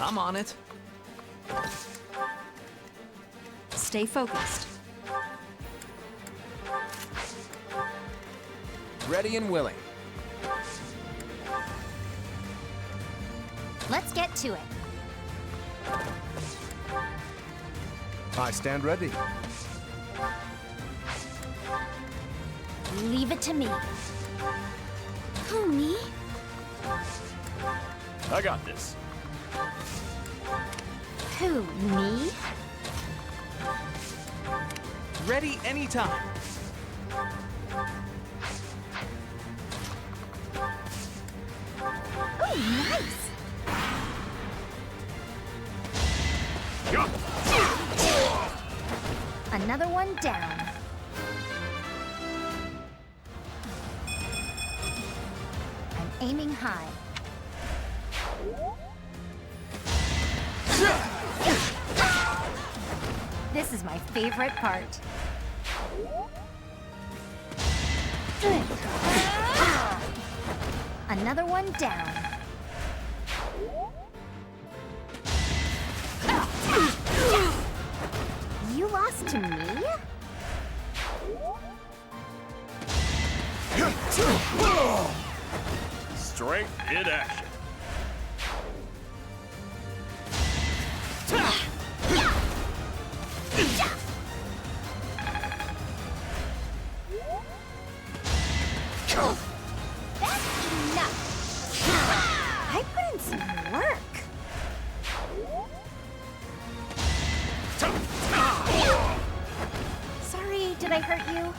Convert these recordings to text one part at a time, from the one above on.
I'm on it. Stay focused. Ready and willing. Let's get to it. I stand ready. Leave it to me. Who, me? I got this. Who, me? Ready anytime. Oh, nice! Another one down. I'm aiming high. This is my favorite part. Another one down. You lost to me? Strength in action. That's enough. I put in some work. Sorry, did I hurt you?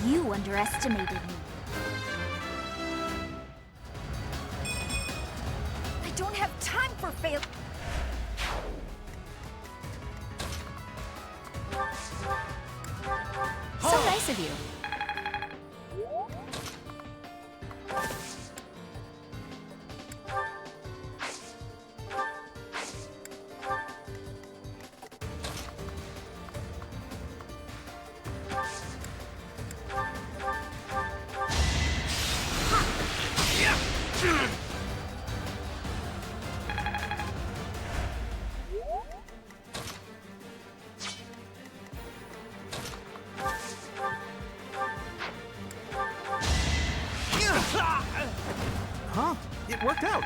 You underestimated me. I don't have time for fail. So nice of you. Huh? It worked out.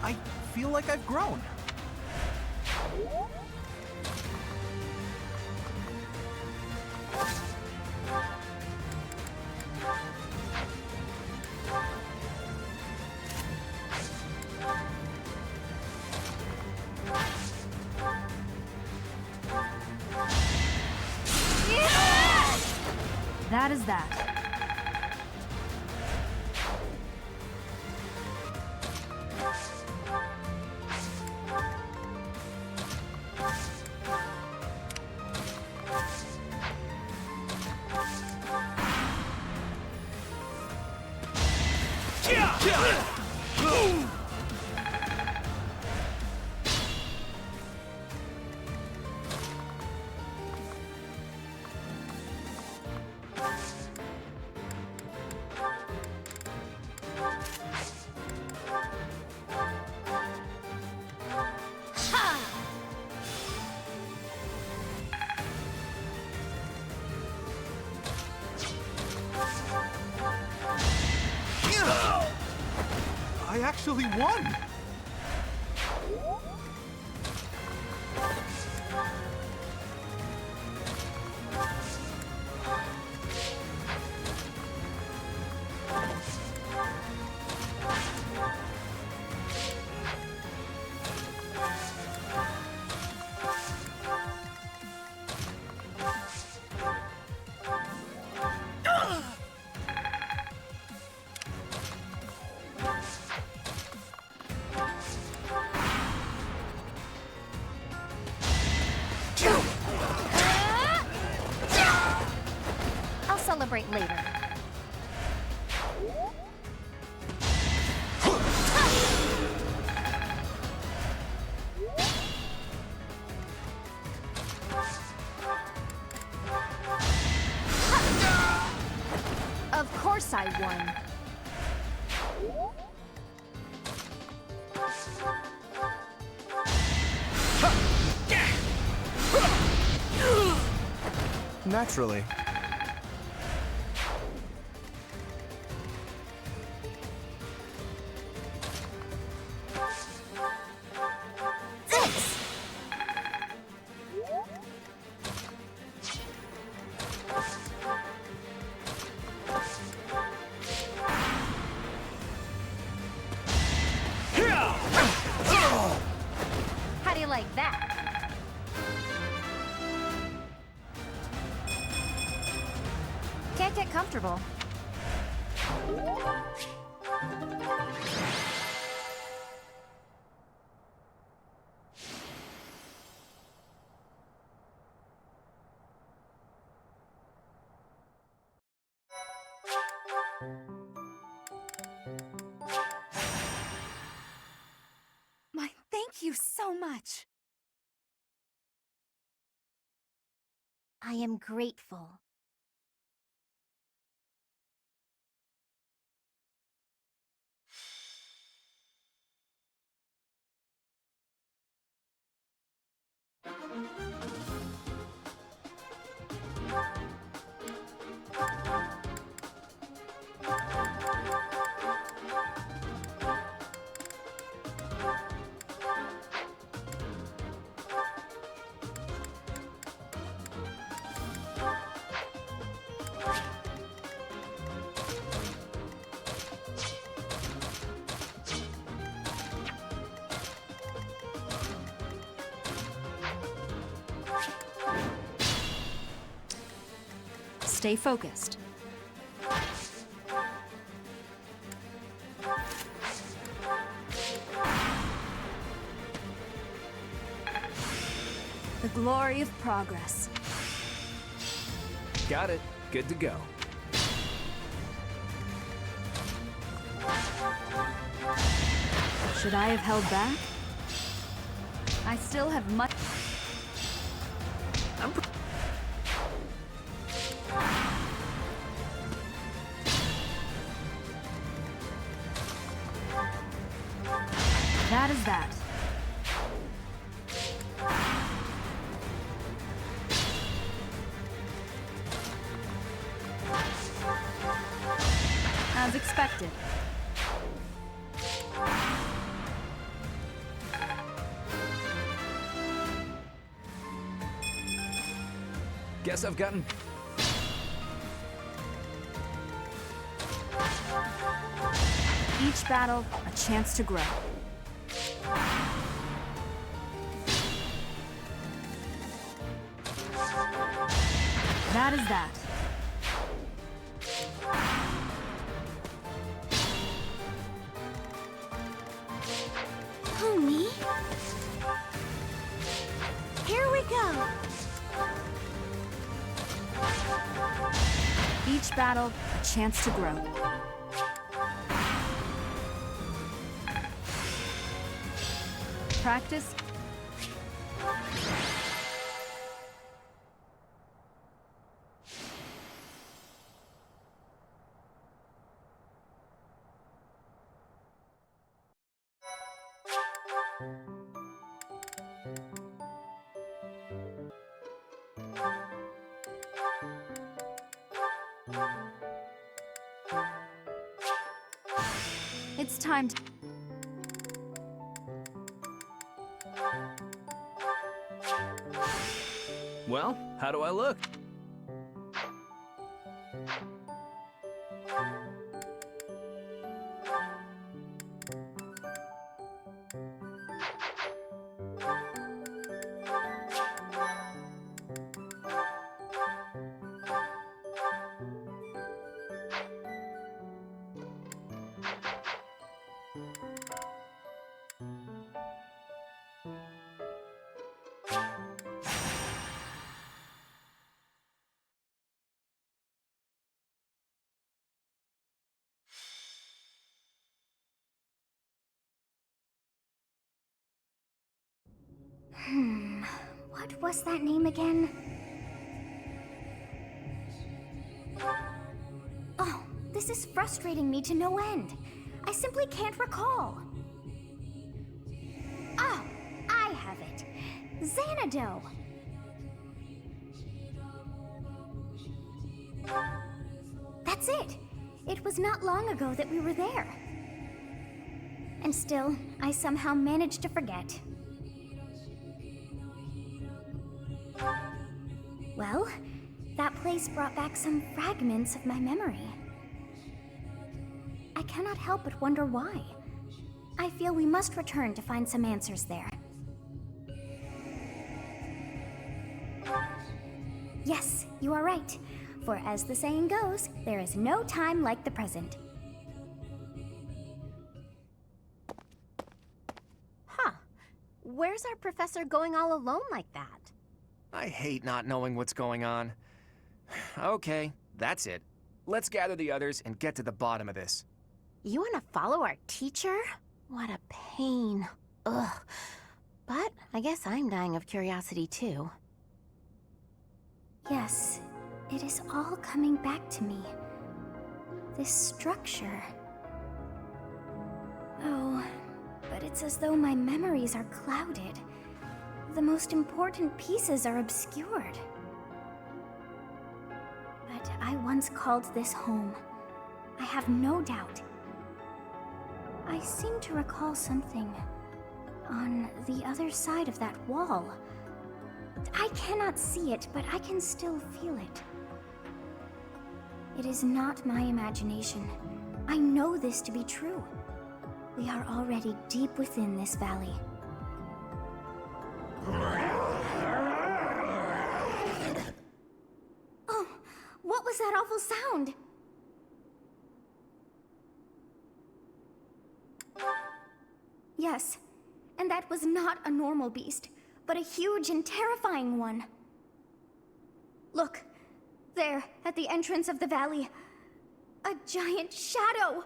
I feel like I've grown. That is that. actually won! I'll celebrate later. Of course I won. Naturally. Thanks! How do you like that? Can't get comfortable. My thank you so much. I am grateful. Stay focused. The glory of progress. Got it. Good to go. Should I have held back? I still have much. That is that. As expected. Guess I've gotten... Each battle, a chance to grow. That is that. Who, me? Here we go. Each battle, a chance to grow. Practice. It's time to... Well, how do I look? What was that name again? Oh, this is frustrating me to no end. I simply can't recall. Oh, I have it. Xanadu. That's it. It was not long ago that we were there. And still, I somehow managed to forget. Well, that place brought back some fragments of my memory. I cannot help but wonder why. I feel we must return to find some answers there. Yes, you are right. For as the saying goes, there is no time like the present. Huh. Where's our professor going all alone like that? I hate not knowing what's going on. Okay, that's it. Let's gather the others and get to the bottom of this. You want to follow our teacher? What a pain. Ugh. But I guess I'm dying of curiosity too. Yes, it is all coming back to me. This structure. Oh, but it's as though my memories are clouded. The most important pieces are obscured. But I once called this home. I have no doubt. I seem to recall something on the other side of that wall. I cannot see it, but I can still feel it. It is not my imagination. I know this to be true. We are already deep within this valley. Oh, what was that awful sound? Yes, and that was not a normal beast, but a huge and terrifying one. Look, there, at the entrance of the valley, a giant shadow!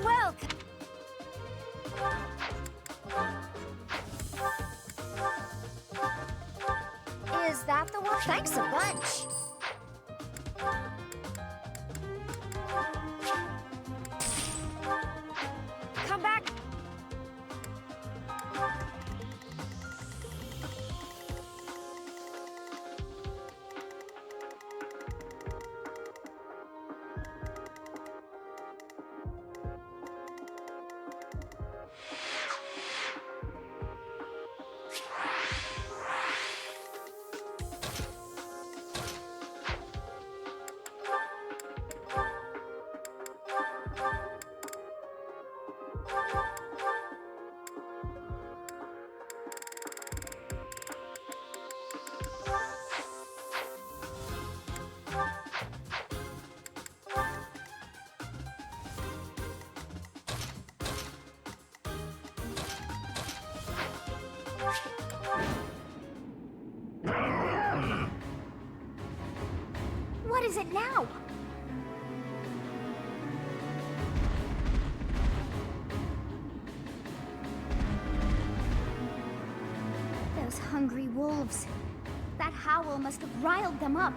Welcome! Is that the one? Thanks a bunch! Come back! is it now? Those hungry wolves. That howl must have riled them up.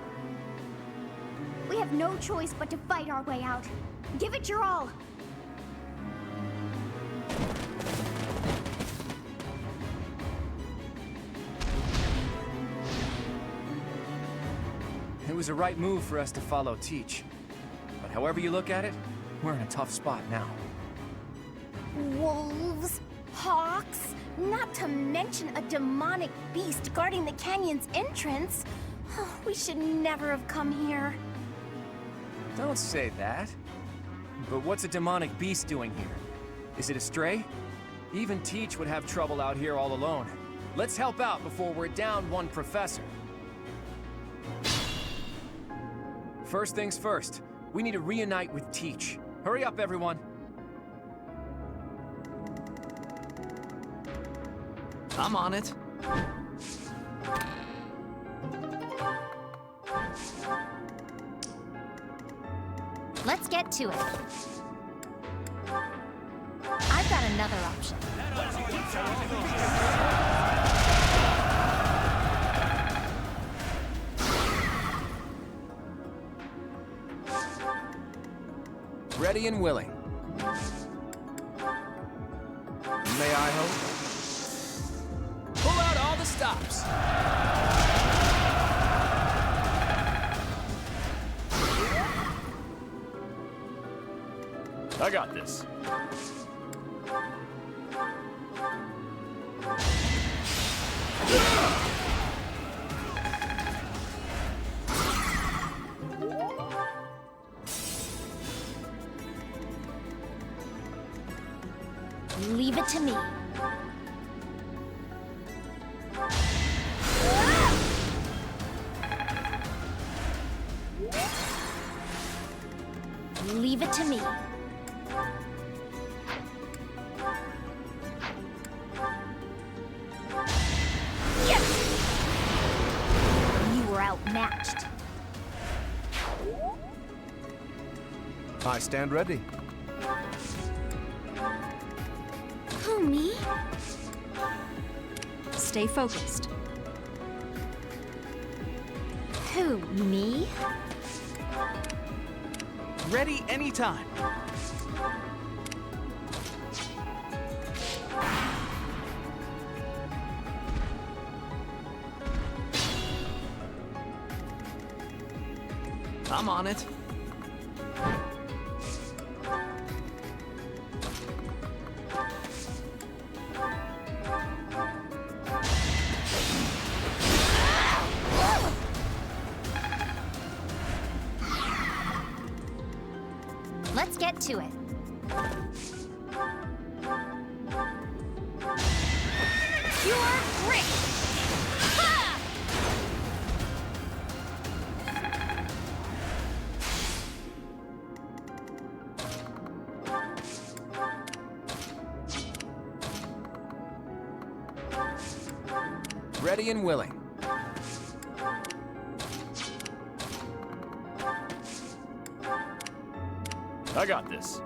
We have no choice but to fight our way out. Give it your all. It was a right move for us to follow Teach. But however you look at it, we're in a tough spot now. Wolves, hawks, not to mention a demonic beast guarding the canyon's entrance. Oh, we should never have come here. Don't say that. But what's a demonic beast doing here? Is it a stray? Even Teach would have trouble out here all alone. Let's help out before we're down one professor. First things first, we need to reunite with Teach. Hurry up, everyone. I'm on it. Let's get to it. I've got another option. Ready and willing. May I hope? Pull out all the stops. I got this. Leave it to me. Leave it to me. Yes! You were outmatched. I stand ready. Who, me? Stay focused. Who, me? Ready anytime. I'm on it. Let's get to it. Pure grit! Ha! Ready and willing. I got this.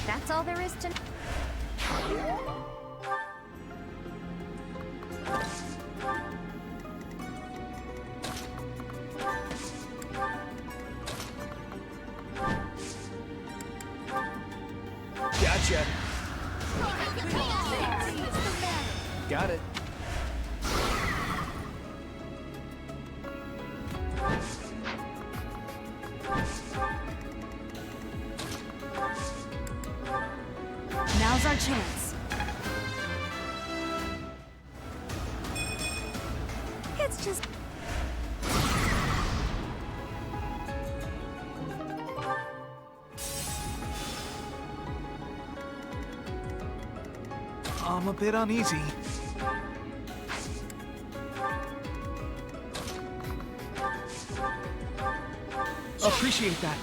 That's all there is to know. Gotcha. Got it. Now's our chance. It's just. I'm a bit uneasy. Appreciate that.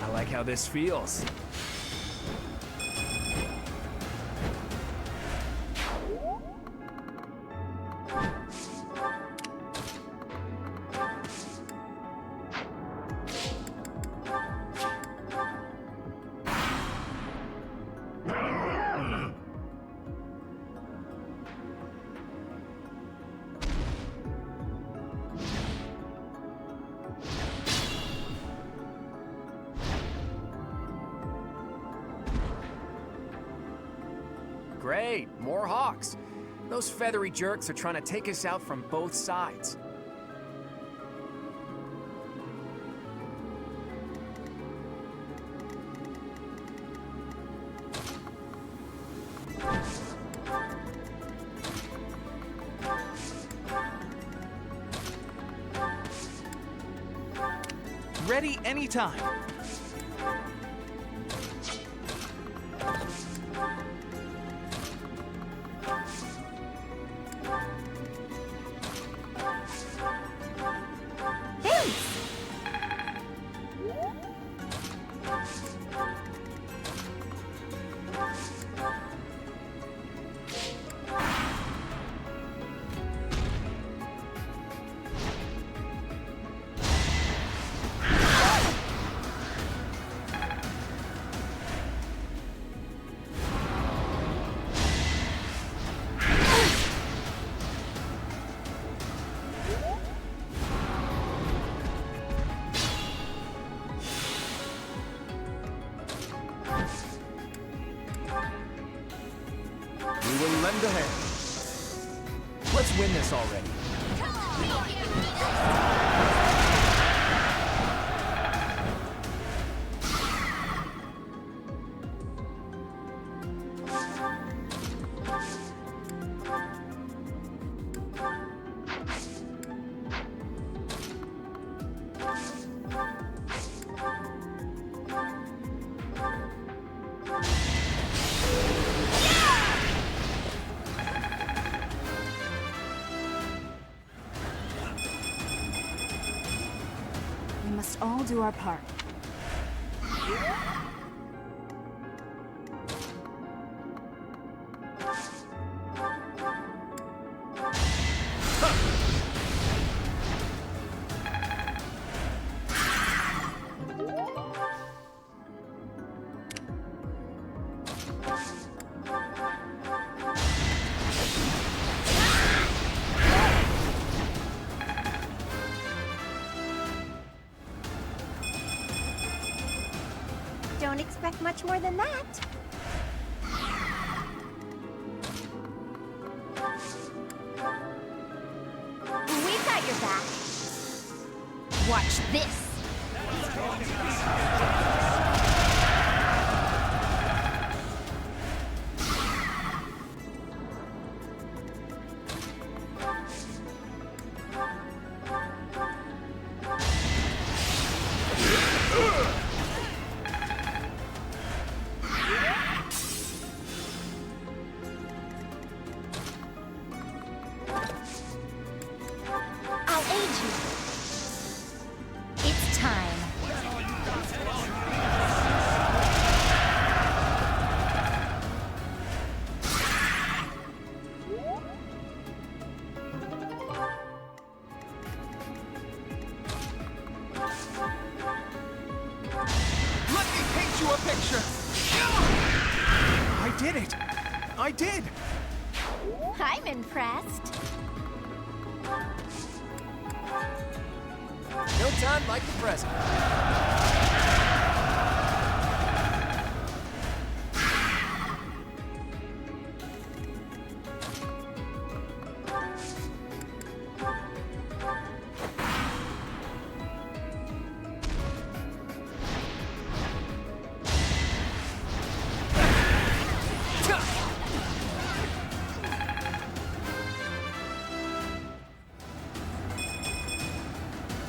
I like how this feels. Great, more hawks. Those feathery jerks are trying to take us out from both sides. Ready anytime. We will lend a hand. Let's win this already. We must all do our part. Don't expect much more than that. We've got your back. Watch this. I'll aid you. It's time. extra. I did it! I did! I'm impressed. No time like the present.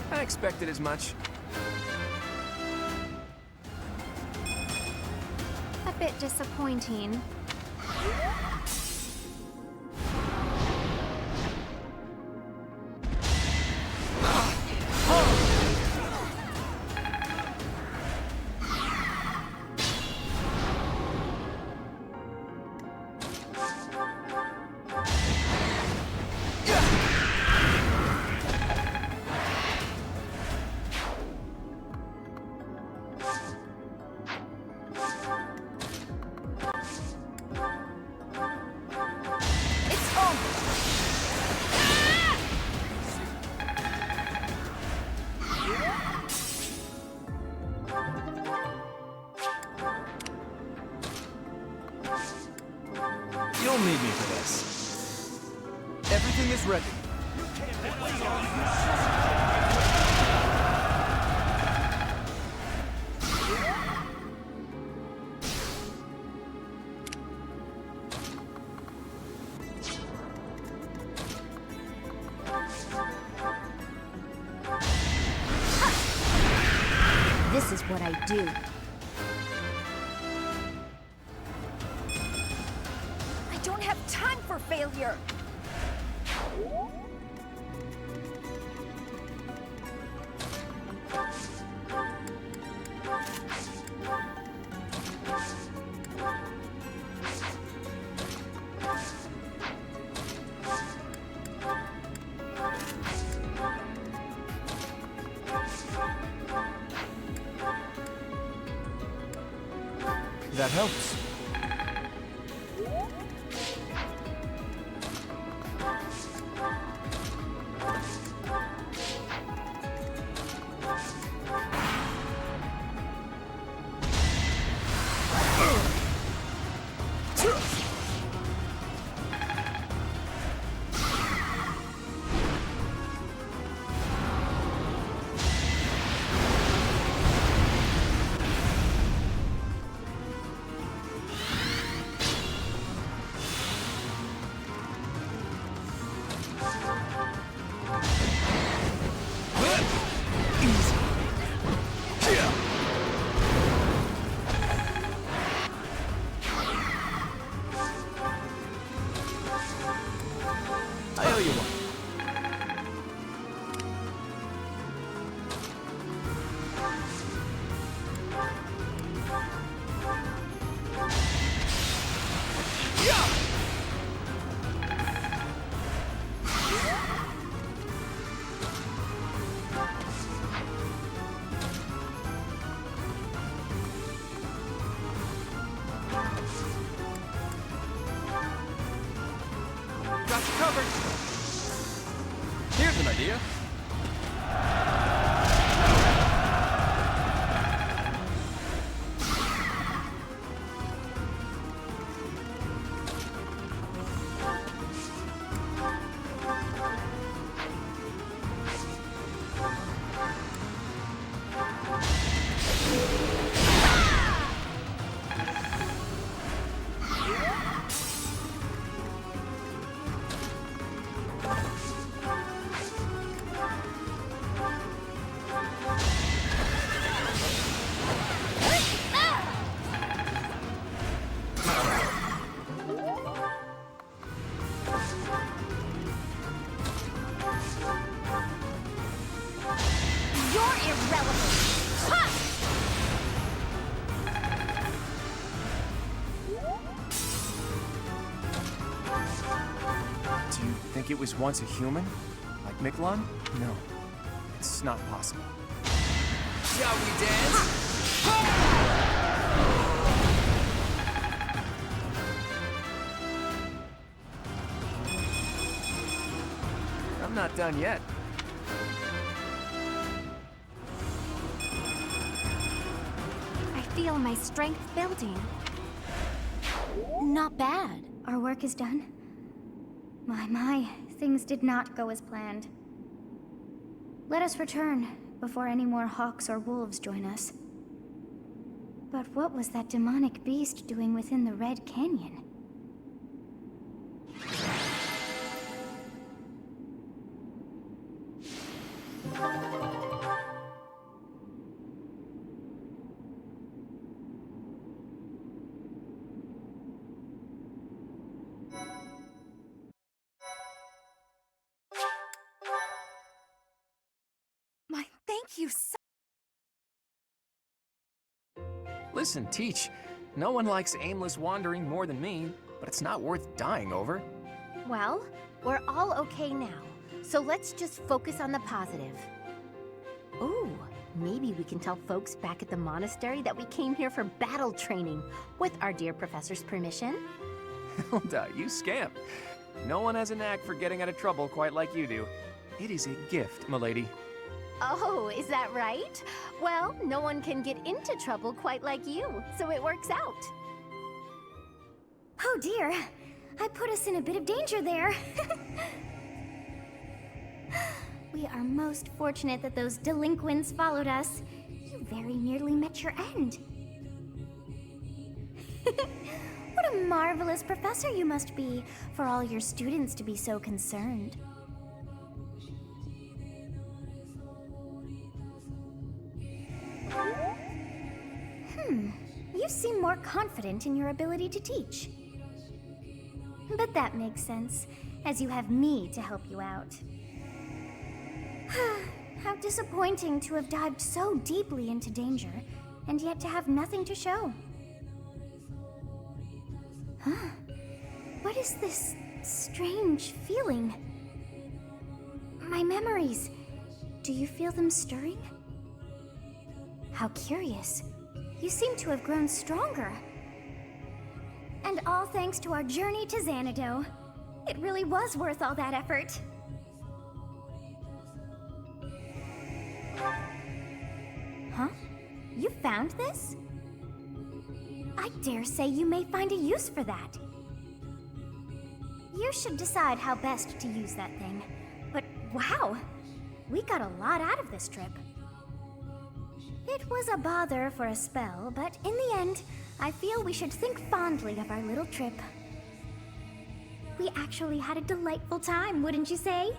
I expected as much. A bit disappointing. You'll need me for this. Everything is ready. This is what I do. I don't have time for failure. That helps. I owe you one. Got you covered. Here's an idea. You're irrelevant. Ha! Do you think it was once a human? Like Miklon? No. It's not possible. Shall we dance? not done yet. I feel my strength building. Not bad. Our work is done. My, things did not go as planned. Let us return before any more hawks or wolves join us. But what was that demonic beast doing within the Red Canyon? My thank you so Listen, Teach, no one likes aimless wandering more than me, but it's not worth dying over. Well, we're all okay now, so let's just focus on the positive. Ooh, maybe we can tell folks back at the monastery that we came here for battle training, with our dear professor's permission. Hilda, you scamp. No one has a knack for getting out of trouble quite like you do. It is a gift, milady. Oh, is that right? Well, no one can get into trouble quite like you, so it works out. Oh dear, I put us in a bit of danger there. We are most fortunate that those delinquents followed us. You very nearly met your end. What a marvelous professor you must be, for all your students to be so concerned. You seem more confident in your ability to teach. But that makes sense, as you have me to help you out. How disappointing to have dived so deeply into danger, and yet to have nothing to show. Huh? What is this strange feeling? My memories. Do you feel them stirring? How curious. You seem to have grown stronger. And all thanks to our journey to Xanadu. It really was worth all that effort. Huh? You found this? I dare say you may find a use for that. You should decide how best to use that thing. But wow, we got a lot out of this trip. It was a bother for a spell, but in the end, I feel we should think fondly of our little trip. We actually had a delightful time, wouldn't you say?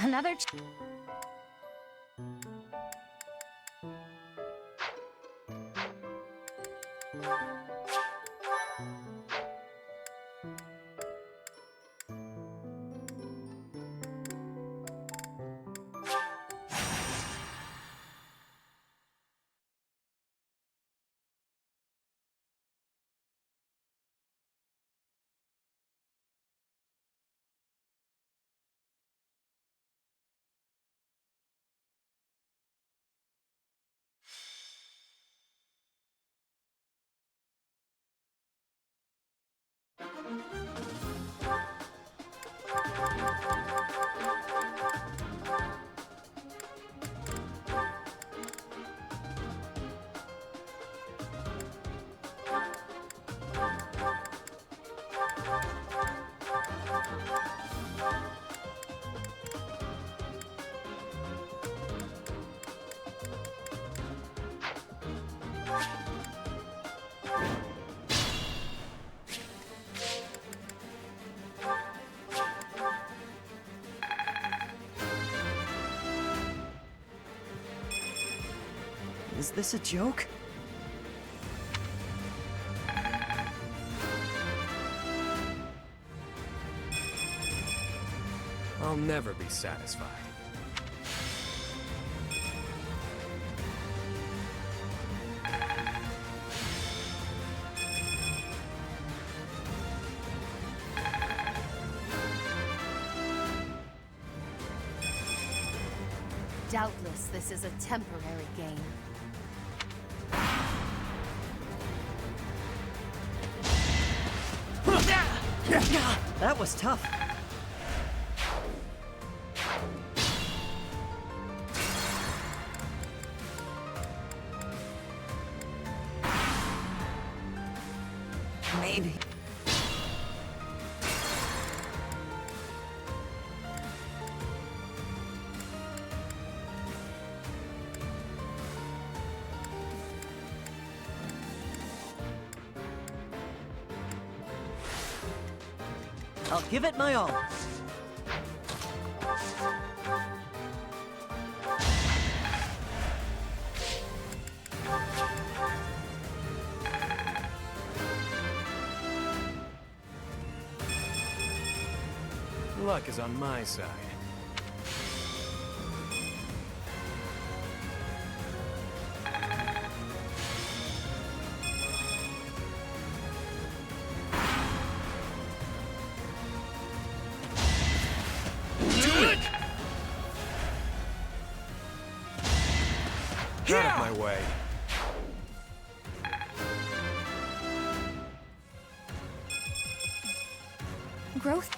Another Is this a joke? I'll never be satisfied. Doubtless, this is a temporary game. That was tough. Maybe. I'll give it my all. Luck is on my side. Out of my way. Growth.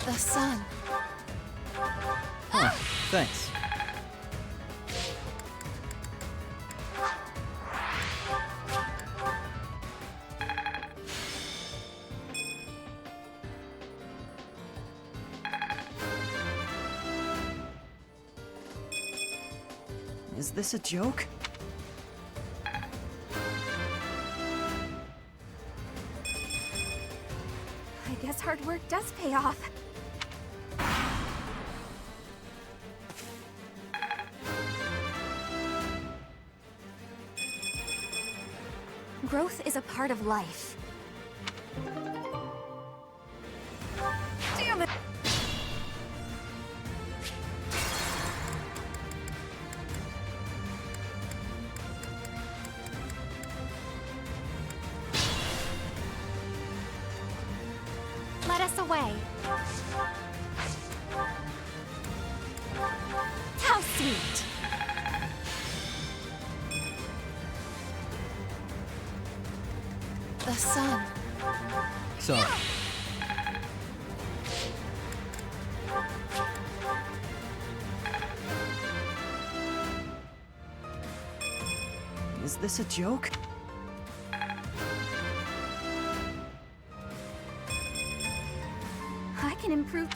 The sun. Huh, thanks. Is this a joke? I guess hard work does pay off. Growth is a part of life. Damn it! Let us away. How sweet. The sun. So, is this a joke? I can improve.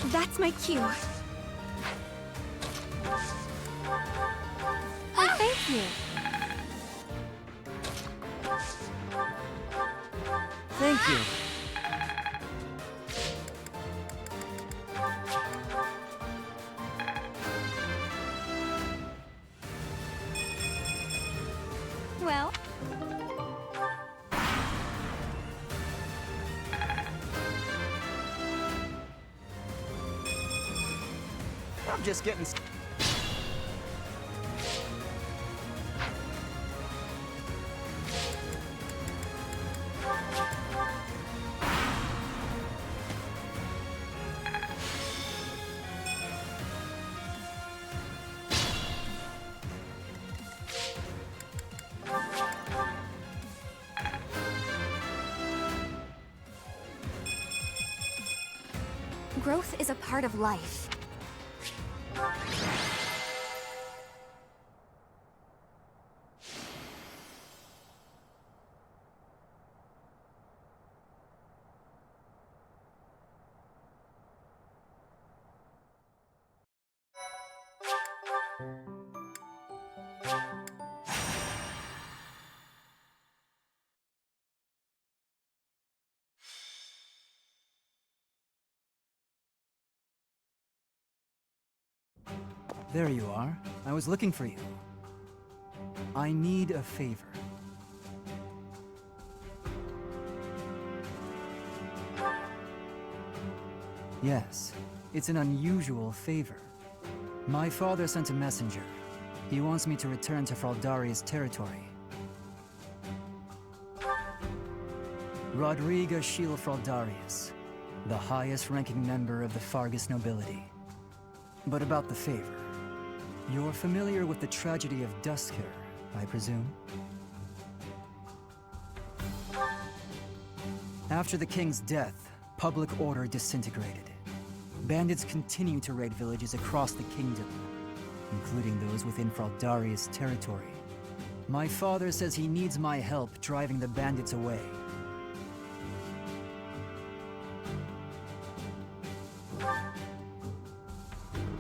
That's my cue. Oh, thank you. Thank you. Well, I'm just getting. growth is a part of life. There you are. I was looking for you. I need a favor. Yes, it's an unusual favor. My father sent a messenger. He wants me to return to Fraldaria's territory. Rodriga Shiel Fraldarius, the highest-ranking member of the Fargus nobility. But about the favor. You're familiar with the tragedy of Dusker, I presume? After the king's death, public order disintegrated. Bandits continue to raid villages across the kingdom, including those within Fraldaria's territory. My father says he needs my help driving the bandits away.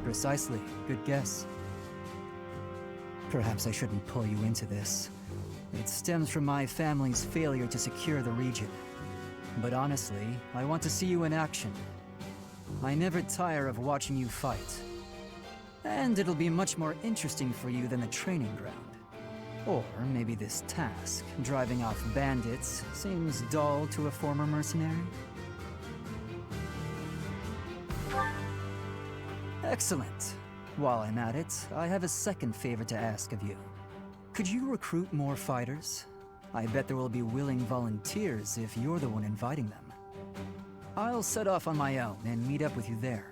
Precisely. Good guess. Perhaps I shouldn't pull you into this. It stems from my family's failure to secure the region. But honestly, I want to see you in action. I never tire of watching you fight. And it'll be much more interesting for you than the training ground. Or maybe this task, driving off bandits, seems dull to a former mercenary? Excellent. While I'm at it, I have a second favor to ask of you. Could you recruit more fighters? I bet there will be willing volunteers if you're the one inviting them. I'll set off on my own and meet up with you there.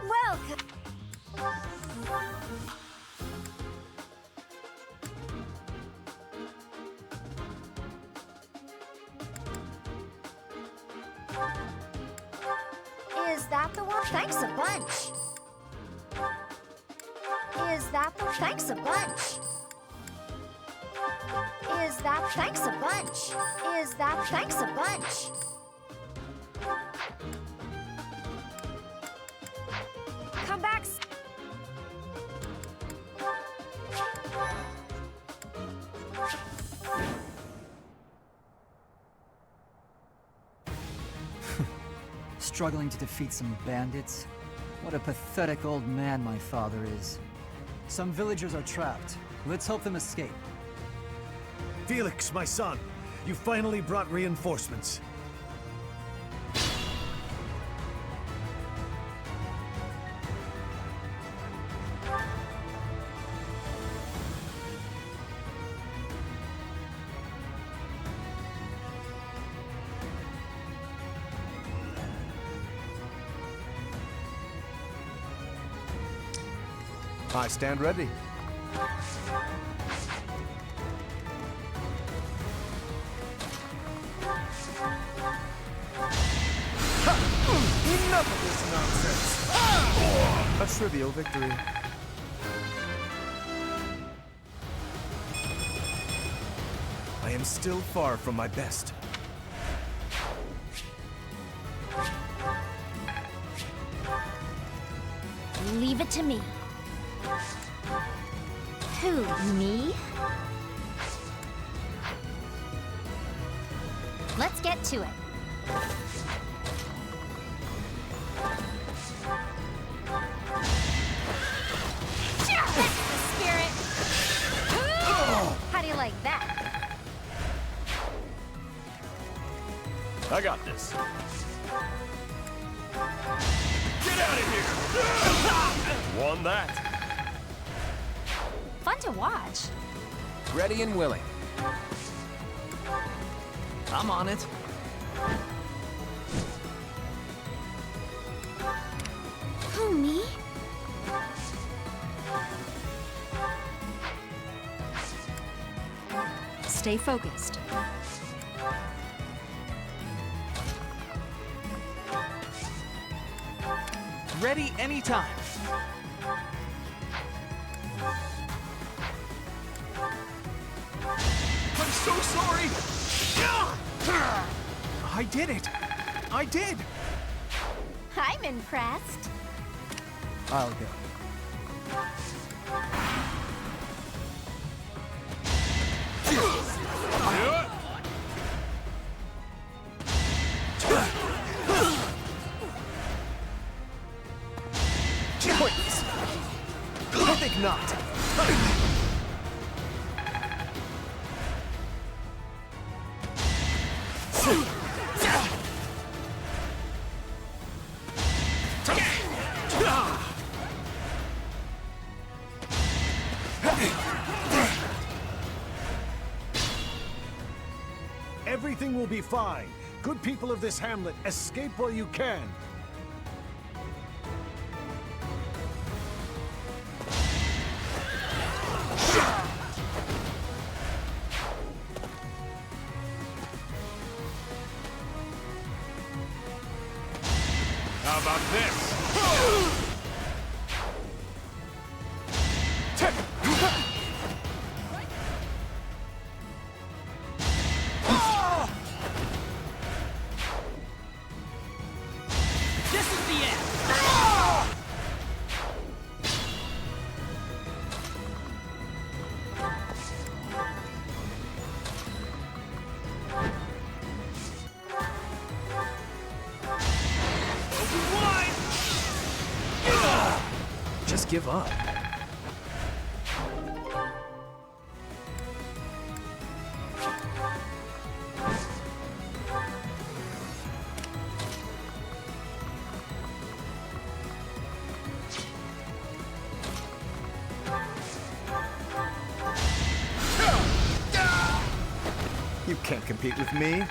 Welcome! Is that the one? Thanks a bunch! Is that the... Thanks a bunch! Is that... Thanks a bunch! Is that... Thanks a bunch! Come back! Struggling to defeat some bandits? What a pathetic old man my father is. Some villagers are trapped. Let's help them escape. Felix, my son, you finally brought reinforcements. I stand ready. Enough of this nonsense! A trivial victory. I am still far from my best. Leave it to me. Who, me? Let's get to it. That's the spirit! How do you like that? I got this. Get out of here! Won that. Fun to watch. Ready and willing. I'm on it. Who, me? Stay focused. Ready anytime. I'm so sorry! I did it! I did! I'm impressed. I'll go. Pointless. I think not. Everything will be fine. Good people of this hamlet, escape while you can. How about this? This is the end! Just give up. You can't compete with me.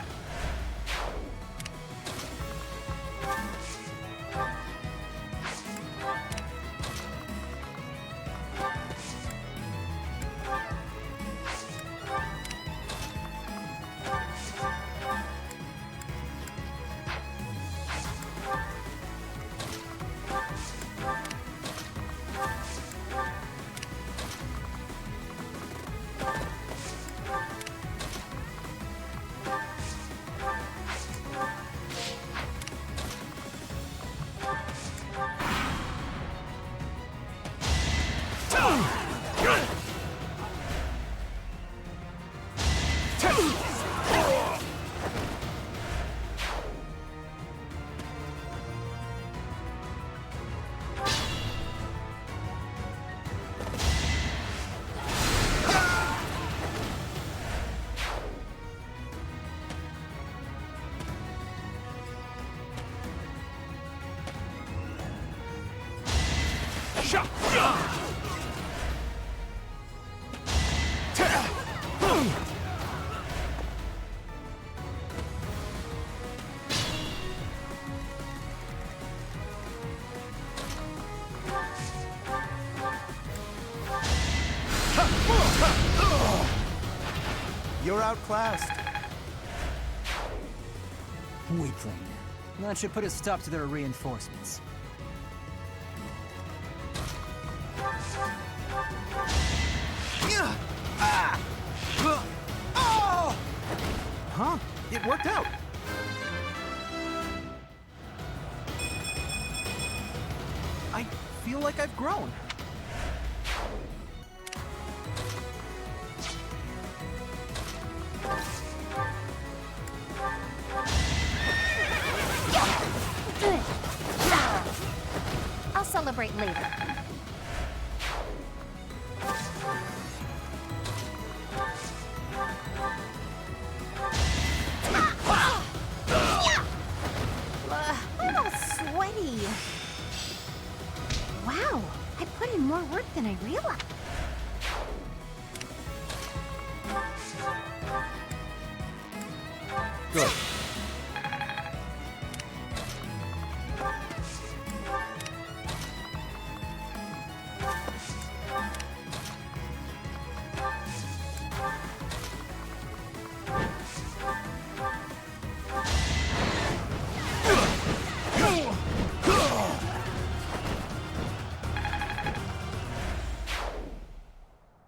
You're outclassed. Weakling. That should put a stop to their reinforcements. Huh? It worked out. I feel like I've grown. I'll celebrate later. I'm all sweaty. Wow, I put in more work than I realized. Good.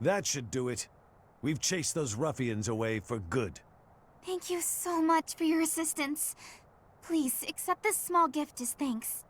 That should do it. We've chased those ruffians away for good. Thank you so much for your assistance. Please, accept this small gift as thanks.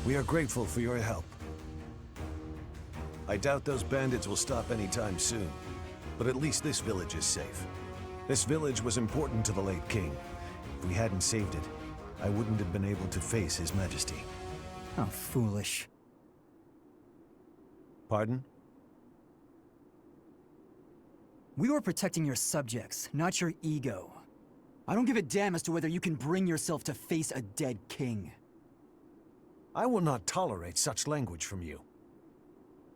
We are grateful for your help. I doubt those bandits will stop anytime soon, but at least this village is safe. This village was important to the late king. If we hadn't saved it, I wouldn't have been able to face his majesty. How foolish. Pardon? We were protecting your subjects, not your ego. I don't give a damn as to whether you can bring yourself to face a dead king. I will not tolerate such language from you.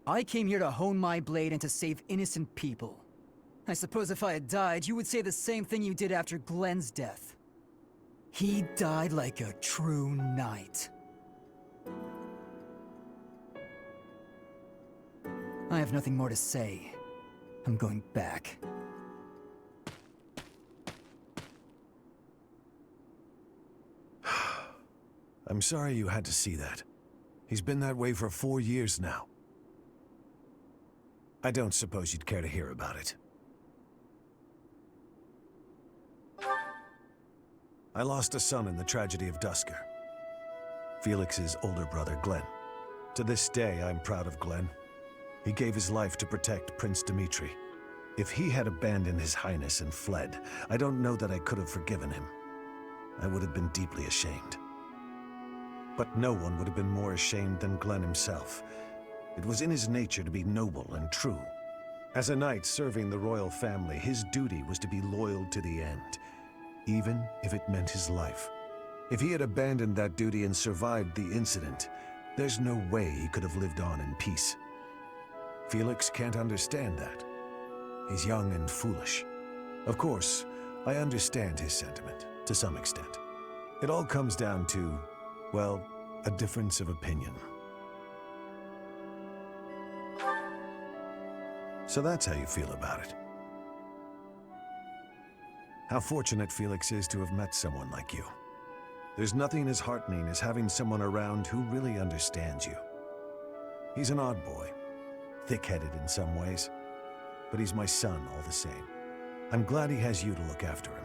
I came here to hone my blade and to save innocent people. I suppose if I had died, you would say the same thing you did after Glenn's death. He died like a true knight. I have nothing more to say. I'm going back. I'm sorry you had to see that. He's been that way for 4 years now. I don't suppose you'd care to hear about it. I lost a son in the tragedy of Dusker. Felix's older brother, Glenn. To this day, I'm proud of Glenn. He gave his life to protect Prince Dimitri. If he had abandoned his highness and fled, I don't know that I could have forgiven him. I would have been deeply ashamed. But no one would have been more ashamed than Glenn himself. It was in his nature to be noble and true. As a knight serving the royal family, his duty was to be loyal to the end, even if it meant his life. If he had abandoned that duty and survived the incident, there's no way he could have lived on in peace. Felix can't understand that. He's young and foolish. Of course, I understand his sentiment, to some extent. It all comes down to, well, a difference of opinion. So that's how you feel about it. How fortunate Felix is to have met someone like you. There's nothing as heartening as having someone around who really understands you. He's an odd boy, thick-headed in some ways, but he's my son all the same. I'm glad he has you to look after him.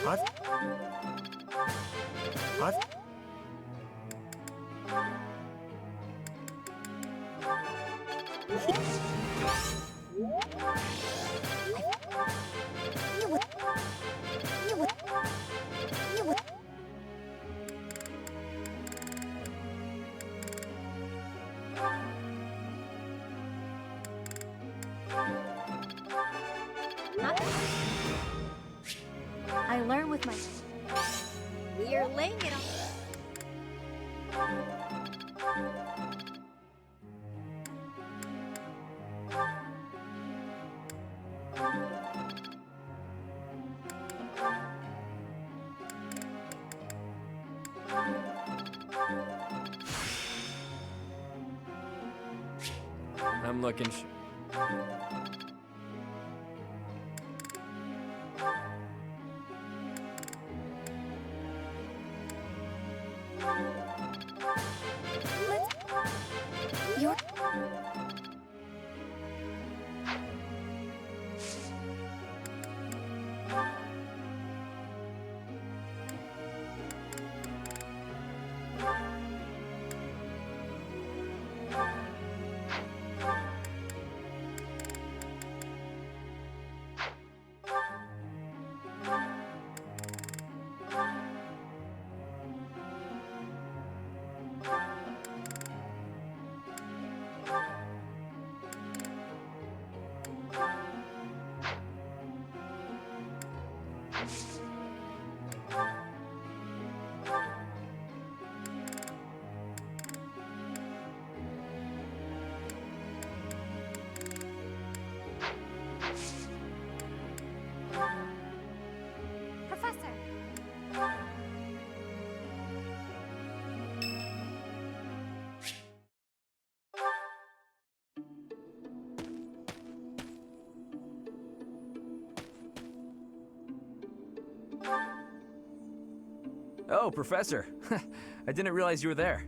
I've... I've... I learn with my... You're laying it on... I'm looking You're... Professor! Oh, Professor. I didn't realize you were there.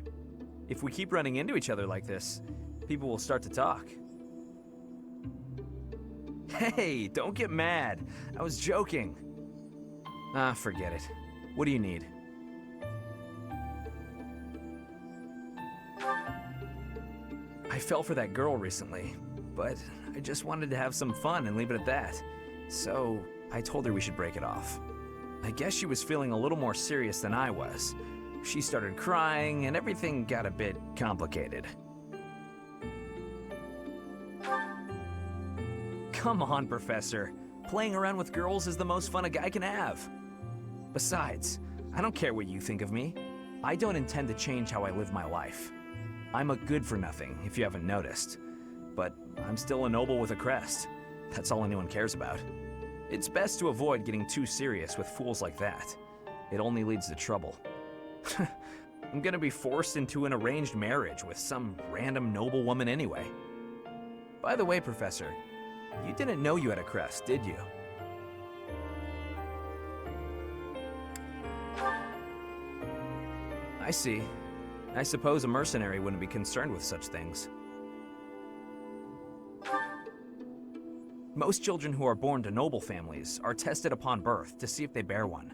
If we keep running into each other like this, people will start to talk. Hey, don't get mad. I was joking. Ah, forget it. What do you need? I fell for that girl recently, but I just wanted to have some fun and leave it at that. So, I told her we should break it off. I guess she was feeling a little more serious than I was. She started crying, and everything got a bit complicated. Come on, Professor. Playing around with girls is the most fun a guy can have. Besides, I don't care what you think of me. I don't intend to change how I live my life. I'm a good-for-nothing, if you haven't noticed. But I'm still a noble with a crest. That's all anyone cares about. It's best to avoid getting too serious with fools like that. It only leads to trouble. I'm gonna be forced into an arranged marriage with some random noble woman anyway. By the way, Professor, you didn't know you had a crest, did you? I see. I suppose a mercenary wouldn't be concerned with such things. Most children who are born to noble families are tested upon birth to see if they bear one.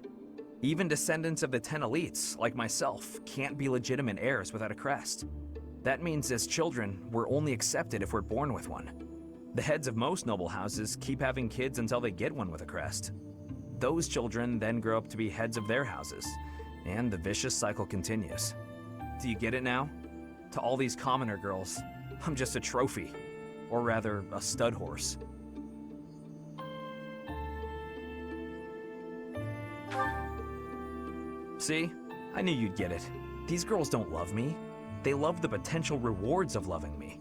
Even descendants of the 10 elites, like myself, can't be legitimate heirs without a crest. That means as children, we're only accepted if we're born with one. The heads of most noble houses keep having kids until they get one with a crest. Those children then grow up to be heads of their houses, and the vicious cycle continues. Do you get it now? To all these commoner girls, I'm just a trophy. Or rather, a stud horse. See? I knew you'd get it. These girls don't love me. They love the potential rewards of loving me.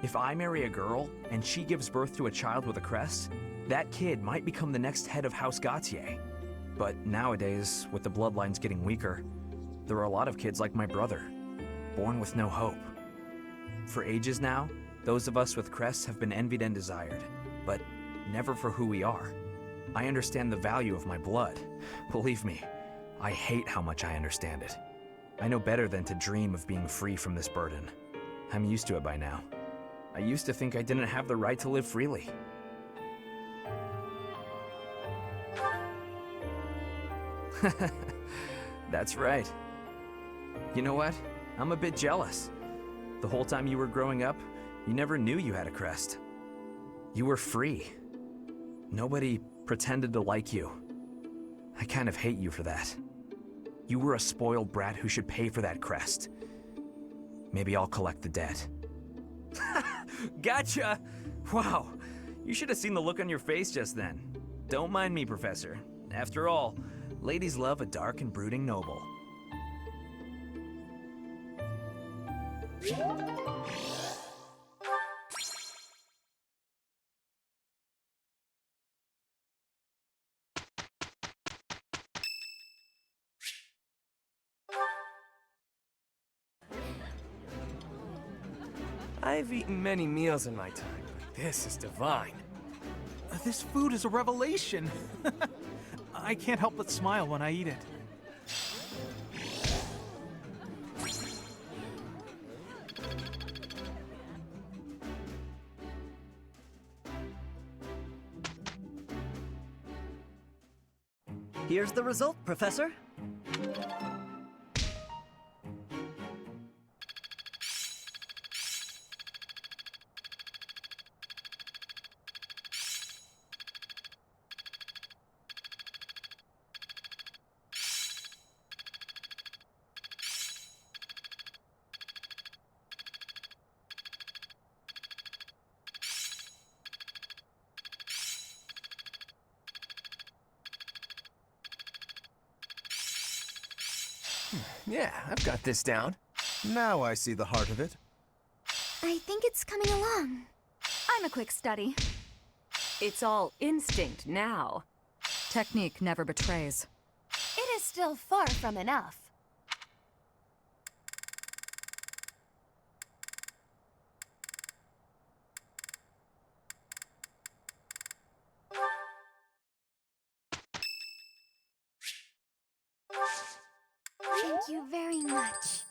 If I marry a girl and she gives birth to a child with a crest, that kid might become the next head of House Gautier. But nowadays, with the bloodlines getting weaker, there are a lot of kids like my brother, born with no hope. For ages now, those of us with crests have been envied and desired, but never for who we are. I understand the value of my blood. Believe me, I hate how much I understand it. I know better than to dream of being free from this burden. I'm used to it by now. I used to think I didn't have the right to live freely. That's right. You know what? I'm a bit jealous. The whole time you were growing up, you never knew you had a crest. You were free. Nobody pretended to like you. I kind of hate you for that. You were a spoiled brat who should pay for that crest. Maybe I'll collect the debt. Gotcha! Wow, you should have seen the look on your face just then. Don't mind me, Professor. After all, ladies love a dark and brooding noble. I've eaten many meals in my time, but this is divine. This food is a revelation. I can't help but smile when I eat it. Here's the result, Professor. Yeah, I've got this down. Now I see the heart of it. I think it's coming along. I'm a quick study. It's all instinct now. Technique never betrays. It is still far from enough. Thank you very much.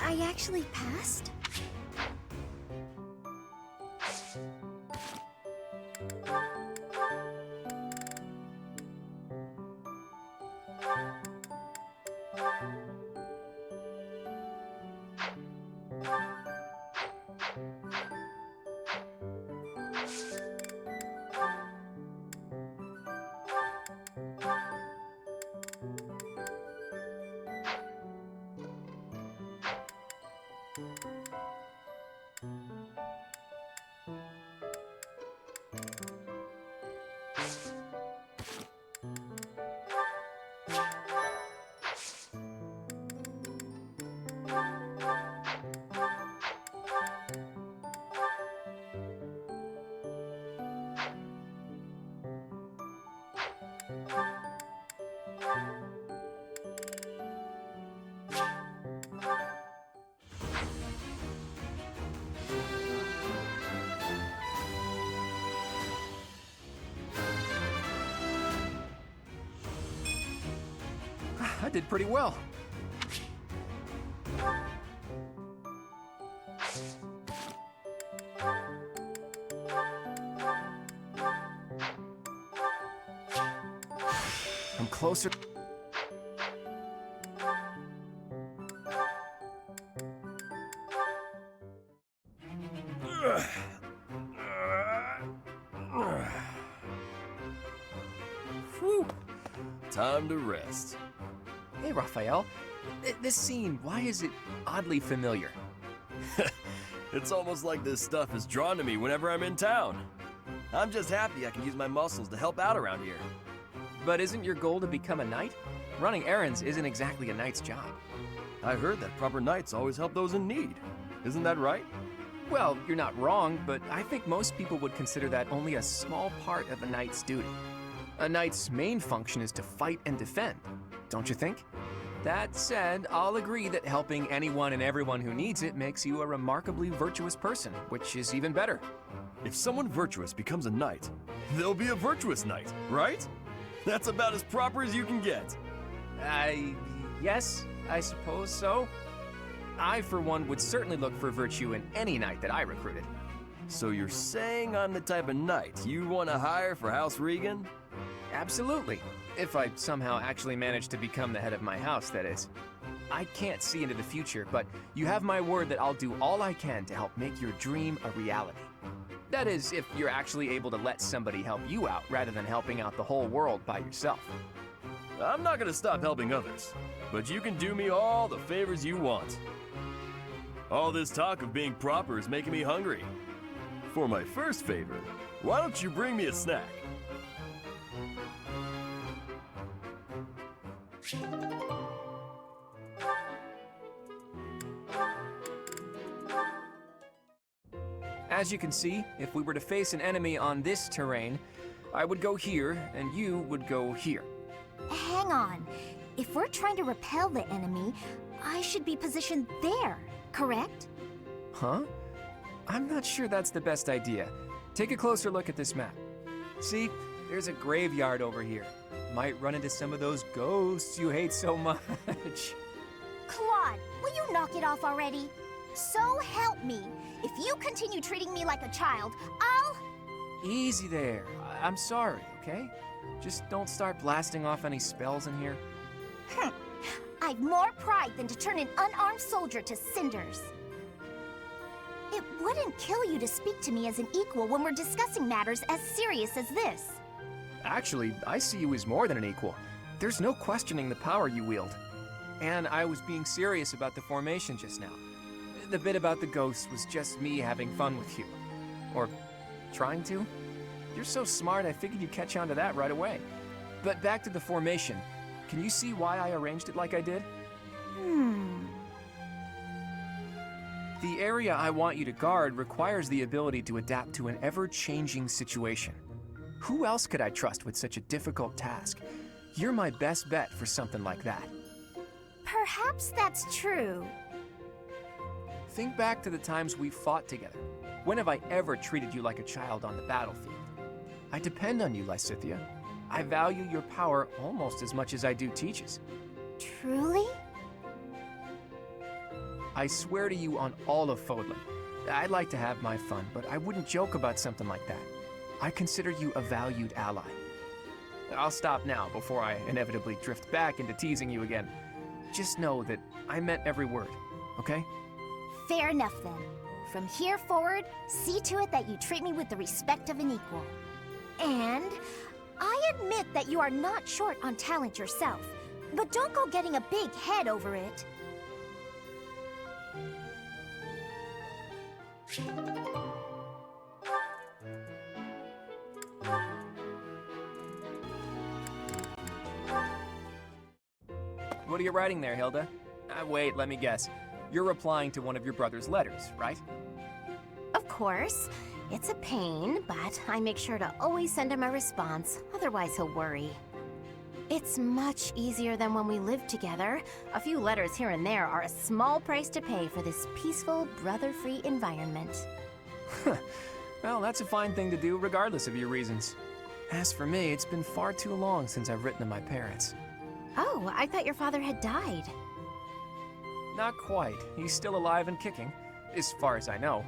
I actually passed? I did pretty well. I'm closer. Whew. Time to rest. Hey, Raphael. This scene, why is it oddly familiar? It's almost like this stuff is drawn to me whenever I'm in town. I'm just happy I can use my muscles to help out around here. But isn't your goal to become a knight? Running errands isn't exactly a knight's job. I heard that proper knights always help those in need. Isn't that right? Well, you're not wrong, but I think most people would consider that only a small part of a knight's duty. A knight's main function is to fight and defend, don't you think? That said, I'll agree that helping anyone and everyone who needs it makes you a remarkably virtuous person, which is even better. If someone virtuous becomes a knight, they'll be a virtuous knight, right? That's about as proper as you can get. Yes, I suppose so. I, for one, would certainly look for virtue in any knight that I recruited. So you're saying I'm the type of knight you want to hire for House Regan? Absolutely. If I somehow actually manage to become the head of my house, that is. I can't see into the future, but you have my word that I'll do all I can to help make your dream a reality. That is, if you're actually able to let somebody help you out rather than helping out the whole world by yourself. I'm not gonna stop helping others, but you can do me all the favors you want. All this talk of being proper is making me hungry. For my first favor, why don't you bring me a snack? As you can see, if we were to face an enemy on this terrain, I would go here, and you would go here. Hang on. If we're trying to repel the enemy, I should be positioned there, correct? Huh? I'm not sure that's the best idea. Take a closer look at this map. See, there's a graveyard over here. Might run into some of those ghosts you hate so much. Claude, will you knock it off already? So help me. If you continue treating me like a child, I'll... Easy there. I'm sorry, okay? Just don't start blasting off any spells in here. I've more pride than to turn an unarmed soldier to cinders. It wouldn't kill you to speak to me as an equal when we're discussing matters as serious as this. Actually, I see you as more than an equal. There's no questioning the power you wield. And I was being serious about the formation just now. The bit about the ghosts was just me having fun with you. Or trying to. You're so smart, I figured you'd catch on to that right away. But back to the formation. Can you see why I arranged it like I did? The area I want you to guard requires the ability to adapt to an ever-changing situation. Who else could I trust with such a difficult task? You're my best bet for something like that. Perhaps that's true. Think back to the times we fought together. When have I ever treated you like a child on the battlefield? I depend on you, Lysithea. I value your power almost as much as I do Teach's. Truly? I swear to you on all of Fodlan. I'd like to have my fun, but I wouldn't joke about something like that. I consider you a valued ally. I'll stop now before I inevitably drift back into teasing you again. Just know that I meant every word, okay? Fair enough then. From here forward, see to it that you treat me with the respect of an equal. And I admit that you are not short on talent yourself, but don't go getting a big head over it. What are you writing there, Hilda? Wait, let me guess. You're replying to one of your brother's letters, right? Of course. It's a pain, but I make sure to always send him a response, otherwise he'll worry. It's much easier than when we lived together. A few letters here and there are a small price to pay for this peaceful, brother-free environment. Well, that's a fine thing to do regardless of your reasons. As for me, it's been far too long since I've written to my parents. Oh, I thought your father had died. Not quite. He's still alive and kicking, as far as I know.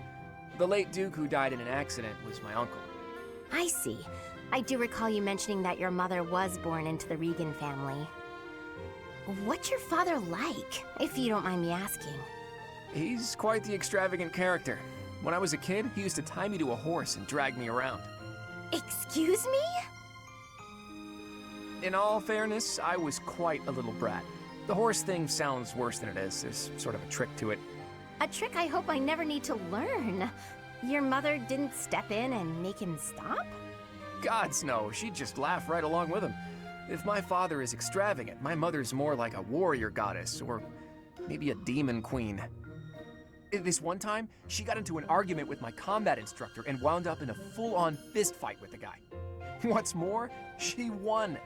The late Duke who died in an accident was my uncle. I see. I do recall you mentioning that your mother was born into the Regan family. What's your father like, if you don't mind me asking? He's quite the extravagant character. When I was a kid, he used to tie me to a horse and drag me around. Excuse me? In all fairness, I was quite a little brat. The horse thing sounds worse than it is. There's sort of a trick to it. A trick I hope I never need to learn. Your mother didn't step in and make him stop? Gods no, she'd just laugh right along with him. If my father is extravagant, my mother's more like a warrior goddess, or maybe a demon queen. This one time, she got into an argument with my combat instructor and wound up in a full-on fist fight with the guy. What's more, she won.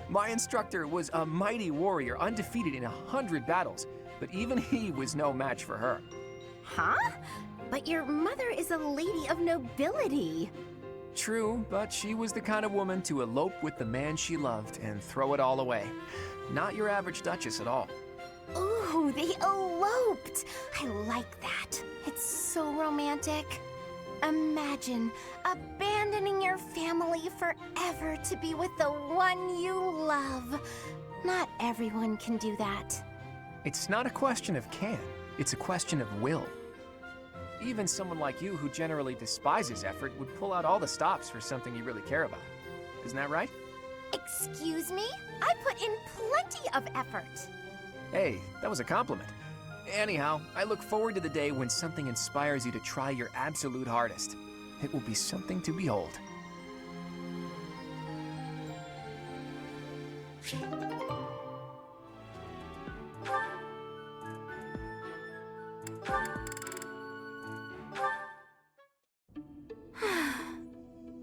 My instructor was a mighty warrior, undefeated in 100 battles, but even he was no match for her. Huh? But your mother is a lady of nobility. True, but she was the kind of woman to elope with the man she loved and throw it all away. Not your average duchess at all. Ooh, they eloped! I like that. It's so romantic. Imagine abandoning your family forever to be with the one you love. Not everyone can do that. It's not a question of can, it's a question of will. Even someone like you who generally despises effort would pull out all the stops for something you really care about. Isn't that right? Excuse me? I put in plenty of effort. Hey, that was a compliment. Anyhow, I look forward to the day when something inspires you to try your absolute hardest. It will be something to behold.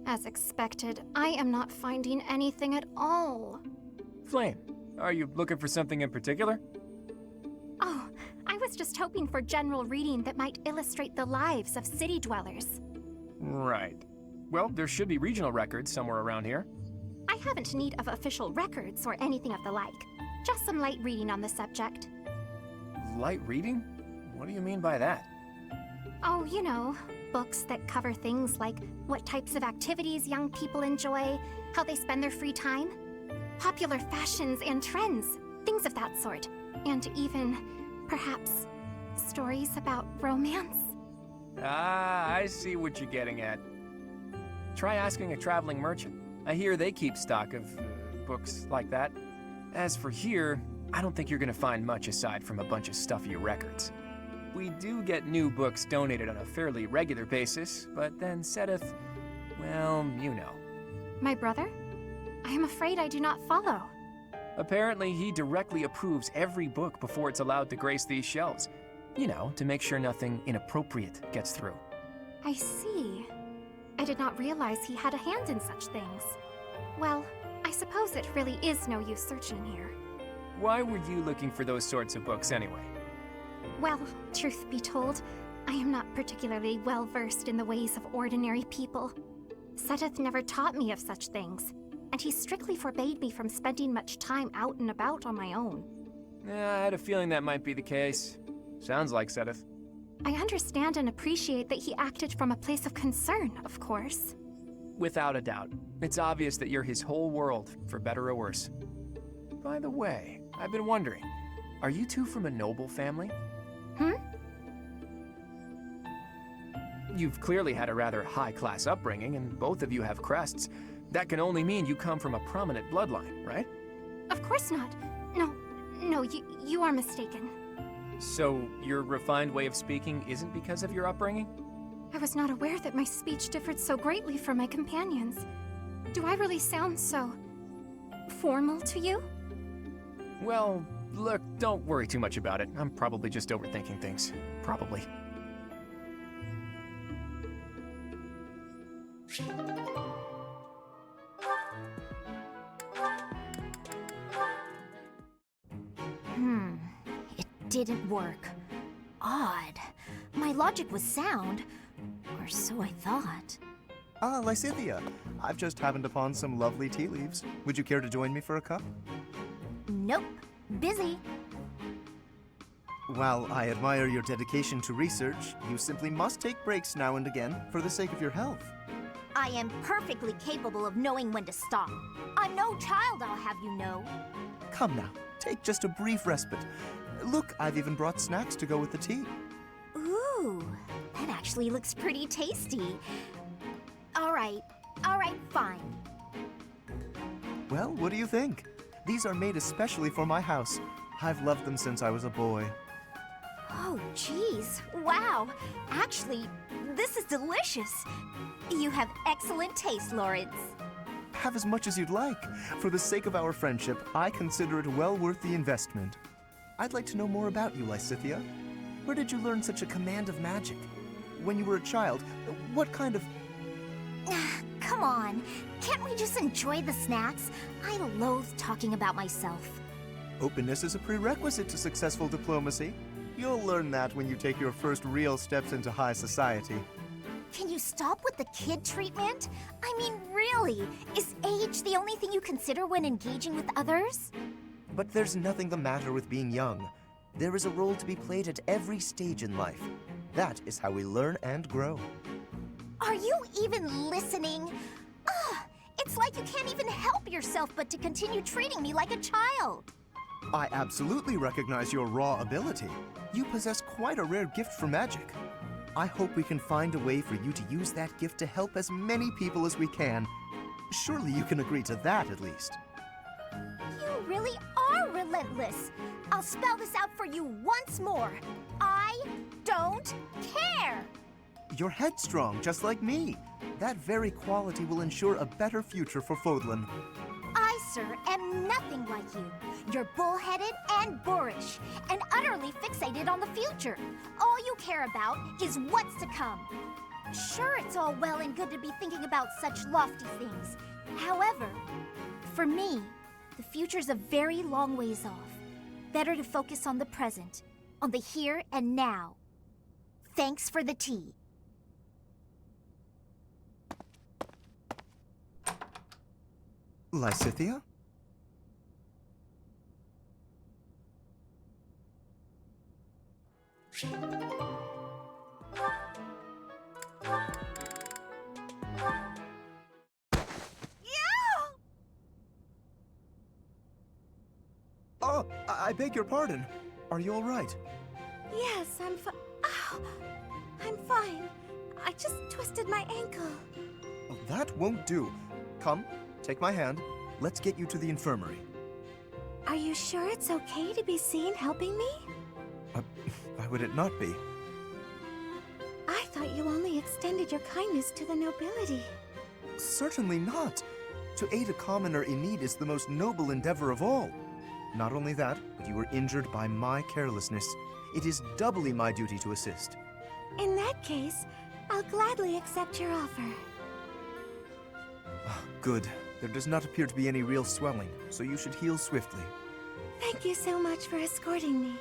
As expected, I am not finding anything at all. Flame, are you looking for something in particular? Oh, I was just hoping for general reading that might illustrate the lives of city dwellers. Right. Well, there should be regional records somewhere around here. I haven't need of official records or anything of the like. Just some light reading on the subject. Light reading? What do you mean by that? Oh, you know, books that cover things like what types of activities young people enjoy, how they spend their free time, popular fashions and trends, things of that sort. And even, perhaps, stories about romance? Ah, I see what you're getting at. Try asking a traveling merchant. I hear they keep stock of books like that. As for here, I don't think you're gonna find much aside from a bunch of stuffy records. We do get new books donated on a fairly regular basis, but then Sedith, well, you know. My brother? I am afraid I do not follow. Apparently, he directly approves every book before it's allowed to grace these shelves. You know, to make sure nothing inappropriate gets through. I see. I did not realize he had a hand in such things. Well, I suppose it really is no use searching here. Why were you looking for those sorts of books anyway? Well, truth be told, I am not particularly well versed in the ways of ordinary people. Sedith never taught me of such things, and he strictly forbade me from spending much time out and about on my own. Yeah, I had a feeling that might be the case. Sounds like Sedith. I understand and appreciate that he acted from a place of concern, of course. Without a doubt. It's obvious that you're his whole world, for better or worse. By the way, I've been wondering, are you two from a noble family? You've clearly had a rather high-class upbringing, and both of you have crests. That can only mean you come from a prominent bloodline, right? Of course not. No, you are mistaken. So, your refined way of speaking isn't because of your upbringing? I was not aware that my speech differed so greatly from my companions. Do I really sound so formal to you? Well, look, don't worry too much about it. I'm probably just overthinking things. Probably. It didn't work. Odd. My logic was sound, or so I thought. Ah, Lysithia. I've just happened upon some lovely tea leaves. Would you care to join me for a cup? Nope. Busy. While I admire your dedication to research, you simply must take breaks now and again for the sake of your health. I am perfectly capable of knowing when to stop. I'm no child, I'll have you know. Come now, take just a brief respite. Look, I've even brought snacks to go with the tea. Ooh, that actually looks pretty tasty. All right, fine. Well, what do you think? These are made especially for my house. I've loved them since I was a boy. Oh, geez. Wow. Actually, this is delicious. You have excellent taste, Lawrence. Have as much as you'd like. For the sake of our friendship, I consider it well worth the investment. I'd like to know more about you, Lysithea. Where did you learn such a command of magic? When you were a child, what kind of... Come on. Can't we just enjoy the snacks? I loathe talking about myself. Openness is a prerequisite to successful diplomacy. You'll learn that when you take your first real steps into high society. Can you stop with the kid treatment? I mean, really, is age the only thing you consider when engaging with others? But there's nothing the matter with being young. There is a role to be played at every stage in life. That is how we learn and grow. Are you even listening? Ugh, it's like you can't even help yourself but to continue treating me like a child. I absolutely recognize your raw ability. You possess quite a rare gift for magic. I hope we can find a way for you to use that gift to help as many people as we can. Surely you can agree to that, at least. You really are relentless. I'll spell this out for you once more. I don't care. You're headstrong, just like me. That very quality will ensure a better future for Fodlan. I, sir, am nothing like you. You're bullheaded and boorish, and utterly fixated on the future. All you care about is what's to come. Sure, it's all well and good to be thinking about such lofty things. However, for me, the future's a very long ways off. Better to focus on the present, on the here and now. Thanks for the tea. Lysithea? Oh, I beg your pardon. Are you all right? Yes, I'm fine. Ow! I'm fine. I just twisted my ankle. That won't do. Come, take my hand. Let's get you to the infirmary. Are you sure it's okay to be seen helping me? Why would it not be? I thought you only extended your kindness to the nobility. Certainly not. To aid a commoner in need is the most noble endeavor of all. Not only that, but you were injured by my carelessness. It is doubly my duty to assist. In that case, I'll gladly accept your offer. Good. There does not appear to be any real swelling, so you should heal swiftly. Thank you so much for escorting me.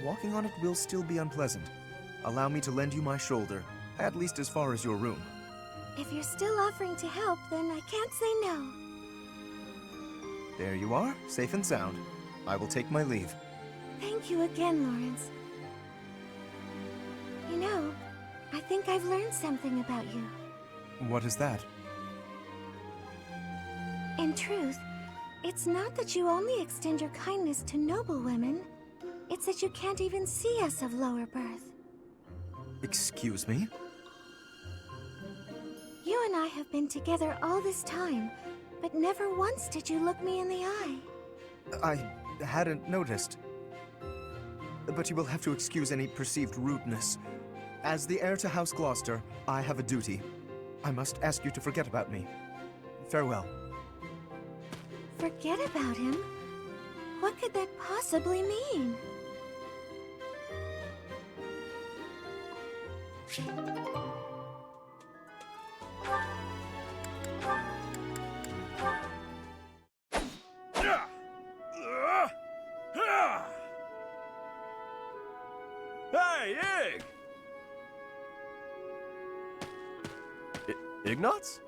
Walking on it will still be unpleasant. Allow me to lend you my shoulder, at least as far as your room. If you're still offering to help, then I can't say no. There you are, safe and sound. I will take my leave. Thank you again, Lawrence. You know, I think I've learned something about you. What is that? In truth, it's not that you only extend your kindness to noble women. It's that you can't even see us of lower birth. Excuse me? You and I have been together all this time, but never once did you look me in the eye. I hadn't noticed. But you will have to excuse any perceived rudeness. As the heir to House Gloucester, I have a duty. I must ask you to forget about me. Farewell. Forget about him? What could that possibly mean? Hey, Ig! Ignatz?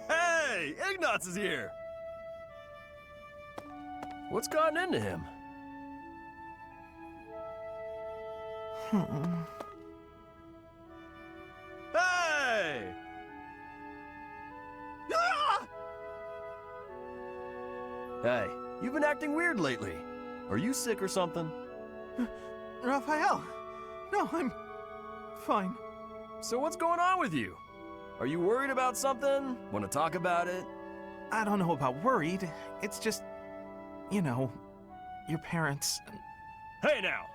Hey! Ignatz is here! What's gotten into him? Hey! Ah! Hey, you've been acting weird lately. Are you sick or something? Raphael! No, I'm fine. So what's going on with you? Are you worried about something? Want to talk about it? I don't know about worried. It's just, you know, your parents. Hey now!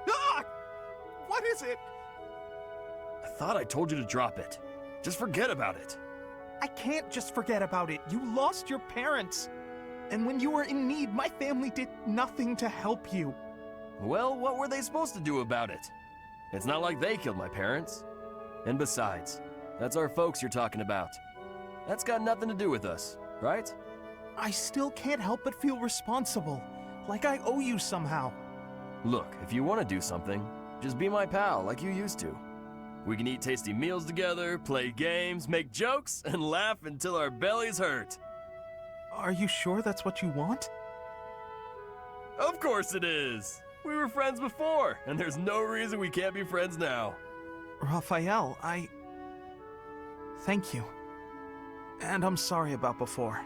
Ah! What is it? I thought I told you to drop it. Just forget about it. I can't just forget about it. You lost your parents. And when you were in need, my family did nothing to help you. Well, what were they supposed to do about it? It's not like they killed my parents. And besides, that's our folks you're talking about. That's got nothing to do with us, right? I still can't help but feel responsible. Like I owe you somehow. Look, if you want to do something, just be my pal like you used to. We can eat tasty meals together, play games, make jokes, and laugh until our bellies hurt. Are you sure that's what you want? Of course it is! We were friends before, and there's no reason we can't be friends now. Raphael, thank you. And I'm sorry about before.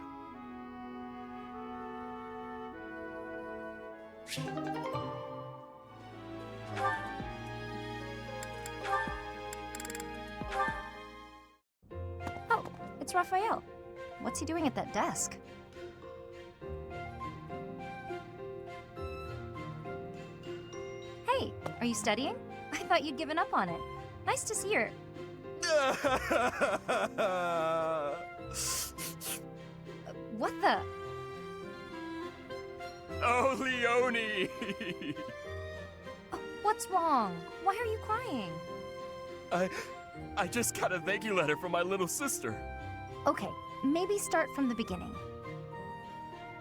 Oh, it's Raphael. What's he doing at that desk? Hey, are you studying? I thought you'd given up on it. Nice to see your... What the... Oh, Leone! What's wrong? Why are you crying? I just got a thank you letter from my little sister. Okay, maybe start from the beginning.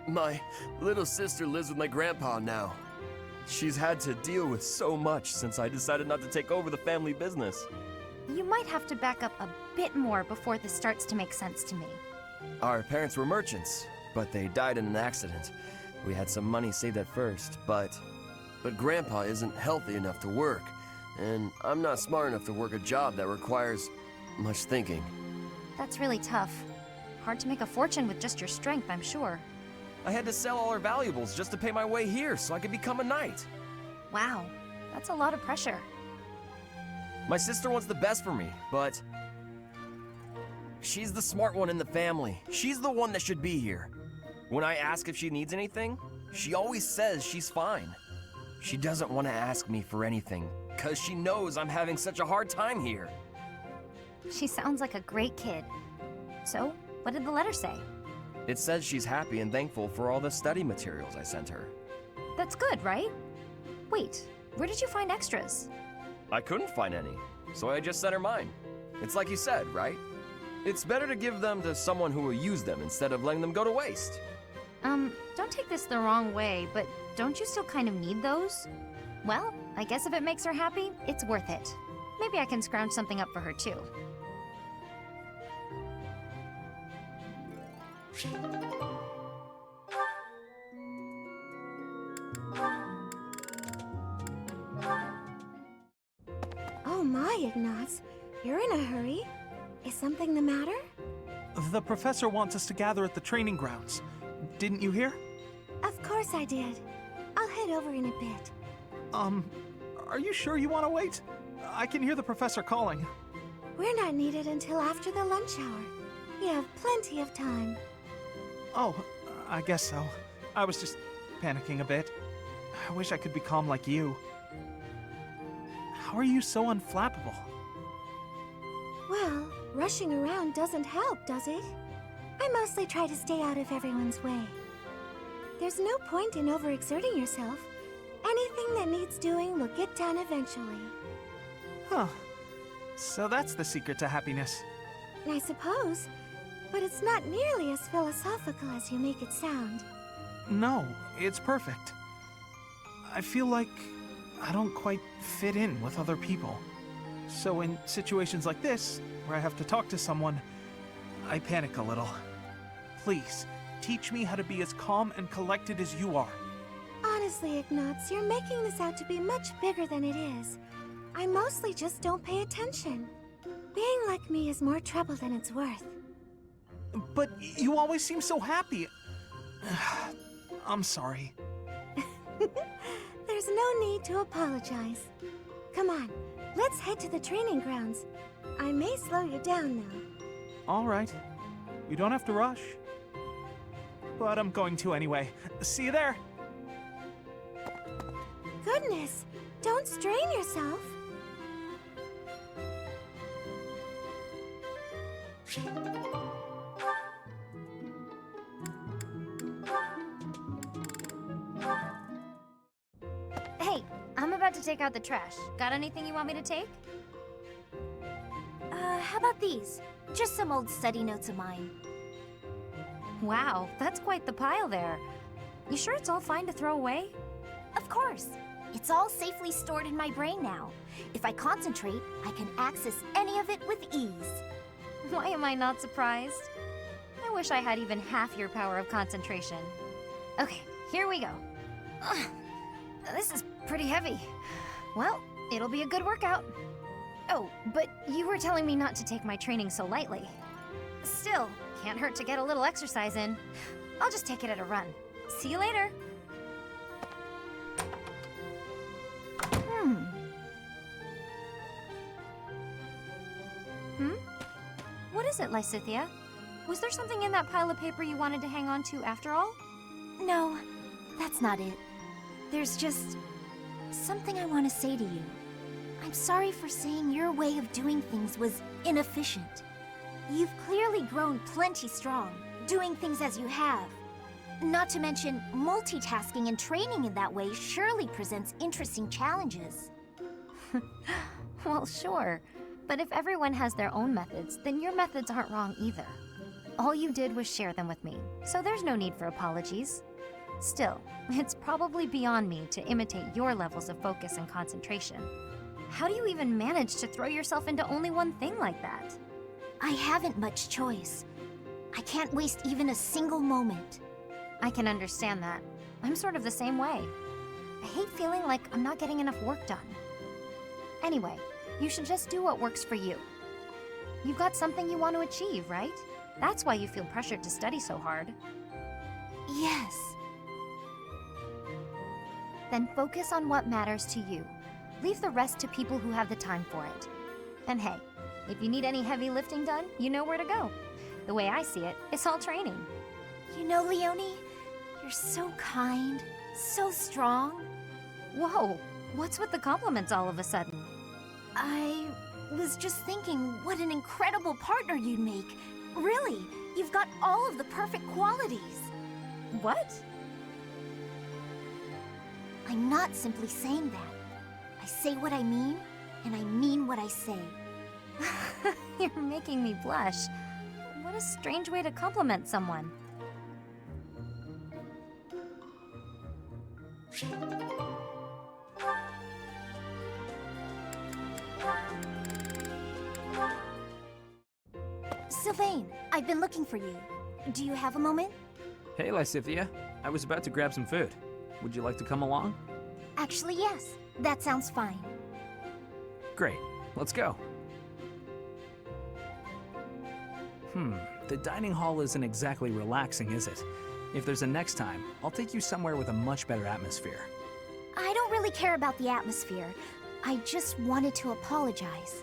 My little sister lives with my grandpa now. She's had to deal with so much since I decided not to take over the family business. You might have to back up a bit more before this starts to make sense to me. Our parents were merchants, but they died in an accident. We had some money saved at first, but Grandpa isn't healthy enough to work, and I'm not smart enough to work a job that requires much thinking. That's really tough. Hard to make a fortune with just your strength, I'm sure. I had to sell all our valuables just to pay my way here so I could become a knight. Wow, that's a lot of pressure. My sister wants the best for me, but she's the smart one in the family. She's the one that should be here. When I ask if she needs anything, she always says she's fine. She doesn't want to ask me for anything, because she knows I'm having such a hard time here. She sounds like a great kid. So, what did the letter say? It says she's happy and thankful for all the study materials I sent her. That's good, right? Wait, where did you find extras? I couldn't find any, so I just sent her mine. It's like you said, right? It's better to give them to someone who will use them instead of letting them go to waste. Don't take this the wrong way, but don't you still kind of need those? Well, I guess if it makes her happy, it's worth it. Maybe I can scrounge something up for her too. Oh my, Ignatz. You're in a hurry. Is something the matter? The professor wants us to gather at the training grounds. Didn't you hear? Of course I did. I'll head over in a bit. Are you sure you want to wait? I can hear the professor calling. We're not needed until after the lunch hour. We have plenty of time. Oh, I guess so. I was just panicking a bit. I wish I could be calm like you. How are you so unflappable? Well, rushing around doesn't help, does it? I mostly try to stay out of everyone's way. There's no point in overexerting yourself. Anything that needs doing will get done eventually. Huh. So that's the secret to happiness. I suppose. But it's not nearly as philosophical as you make it sound. No, it's perfect. I feel like I don't quite fit in with other people. So in situations like this, where I have to talk to someone, I panic a little. Please, teach me how to be as calm and collected as you are. Honestly, Ignatz, you're making this out to be much bigger than it is. I mostly just don't pay attention. Being like me is more trouble than it's worth. But you always seem so happy. I'm sorry. There's no need to apologize. Come on, let's head to the training grounds. I may slow you down now. All right. You don't have to rush. But I'm going to anyway. See you there. Goodness, don't strain yourself. Hey, I'm about to take out the trash. Got anything you want me to take? How about these? Just some old study notes of mine. Wow, that's quite the pile there. You sure it's all fine to throw away? Of course. It's all safely stored in my brain now. If I concentrate, I can access any of it with ease. Why am I not surprised? I wish I had even half your power of concentration. Okay, here we go. Ugh, this is pretty heavy. Well, it'll be a good workout. Oh, but you were telling me not to take my training so lightly. Still, can't hurt to get a little exercise in. I'll just take it at a run. See you later. What is it, Lysithea? Was there something in that pile of paper you wanted to hang on to after all? No, that's not it. There's just something I want to say to you. I'm sorry for saying your way of doing things was inefficient. You've clearly grown plenty strong, doing things as you have. Not to mention, multitasking and training in that way surely presents interesting challenges. Well, sure. But if everyone has their own methods, then your methods aren't wrong either. All you did was share them with me, so there's no need for apologies. Still, it's probably beyond me to imitate your levels of focus and concentration. How do you even manage to throw yourself into only one thing like that? I haven't much choice. I can't waste even a single moment. I can understand that. I'm sort of the same way. I hate feeling like I'm not getting enough work done. Anyway, you should just do what works for you. You've got something you want to achieve, right? That's why you feel pressured to study so hard. Yes. Then focus on what matters to you. Leave the rest to people who have the time for it. And hey, if you need any heavy lifting done, you know where to go. The way I see it, it's all training. You know, Leonie, you're so kind, so strong. Whoa, what's with the compliments all of a sudden? I was just thinking what an incredible partner you'd make. Really, you've got all of the perfect qualities. What? I'm not simply saying that. I say what I mean, and I mean what I say. You're making me blush. What a strange way to compliment someone. Sylvain, I've been looking for you. Do you have a moment? Hey, Lysithea. I was about to grab some food. Would you like to come along? Actually, yes. That sounds fine. Great. Let's go. The dining hall isn't exactly relaxing, is it? If there's a next time, I'll take you somewhere with a much better atmosphere. I don't really care about the atmosphere. I just wanted to apologize.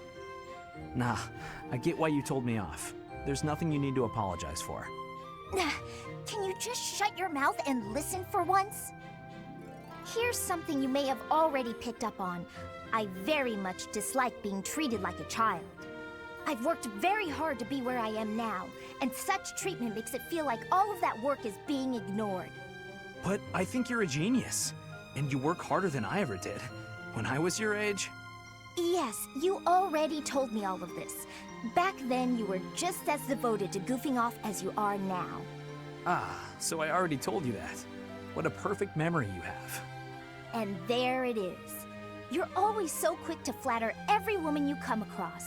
Nah, I get why you told me off. There's nothing you need to apologize for. Can you just shut your mouth and listen for once? Here's something you may have already picked up on. I very much dislike being treated like a child. I've worked very hard to be where I am now, and such treatment makes it feel like all of that work is being ignored. But I think you're a genius, and you work harder than I ever did. When I was your age... Yes, you already told me all of this. Back then, you were just as devoted to goofing off as you are now. Ah, so I already told you that. What a perfect memory you have. And there it is. You're always so quick to flatter every woman you come across.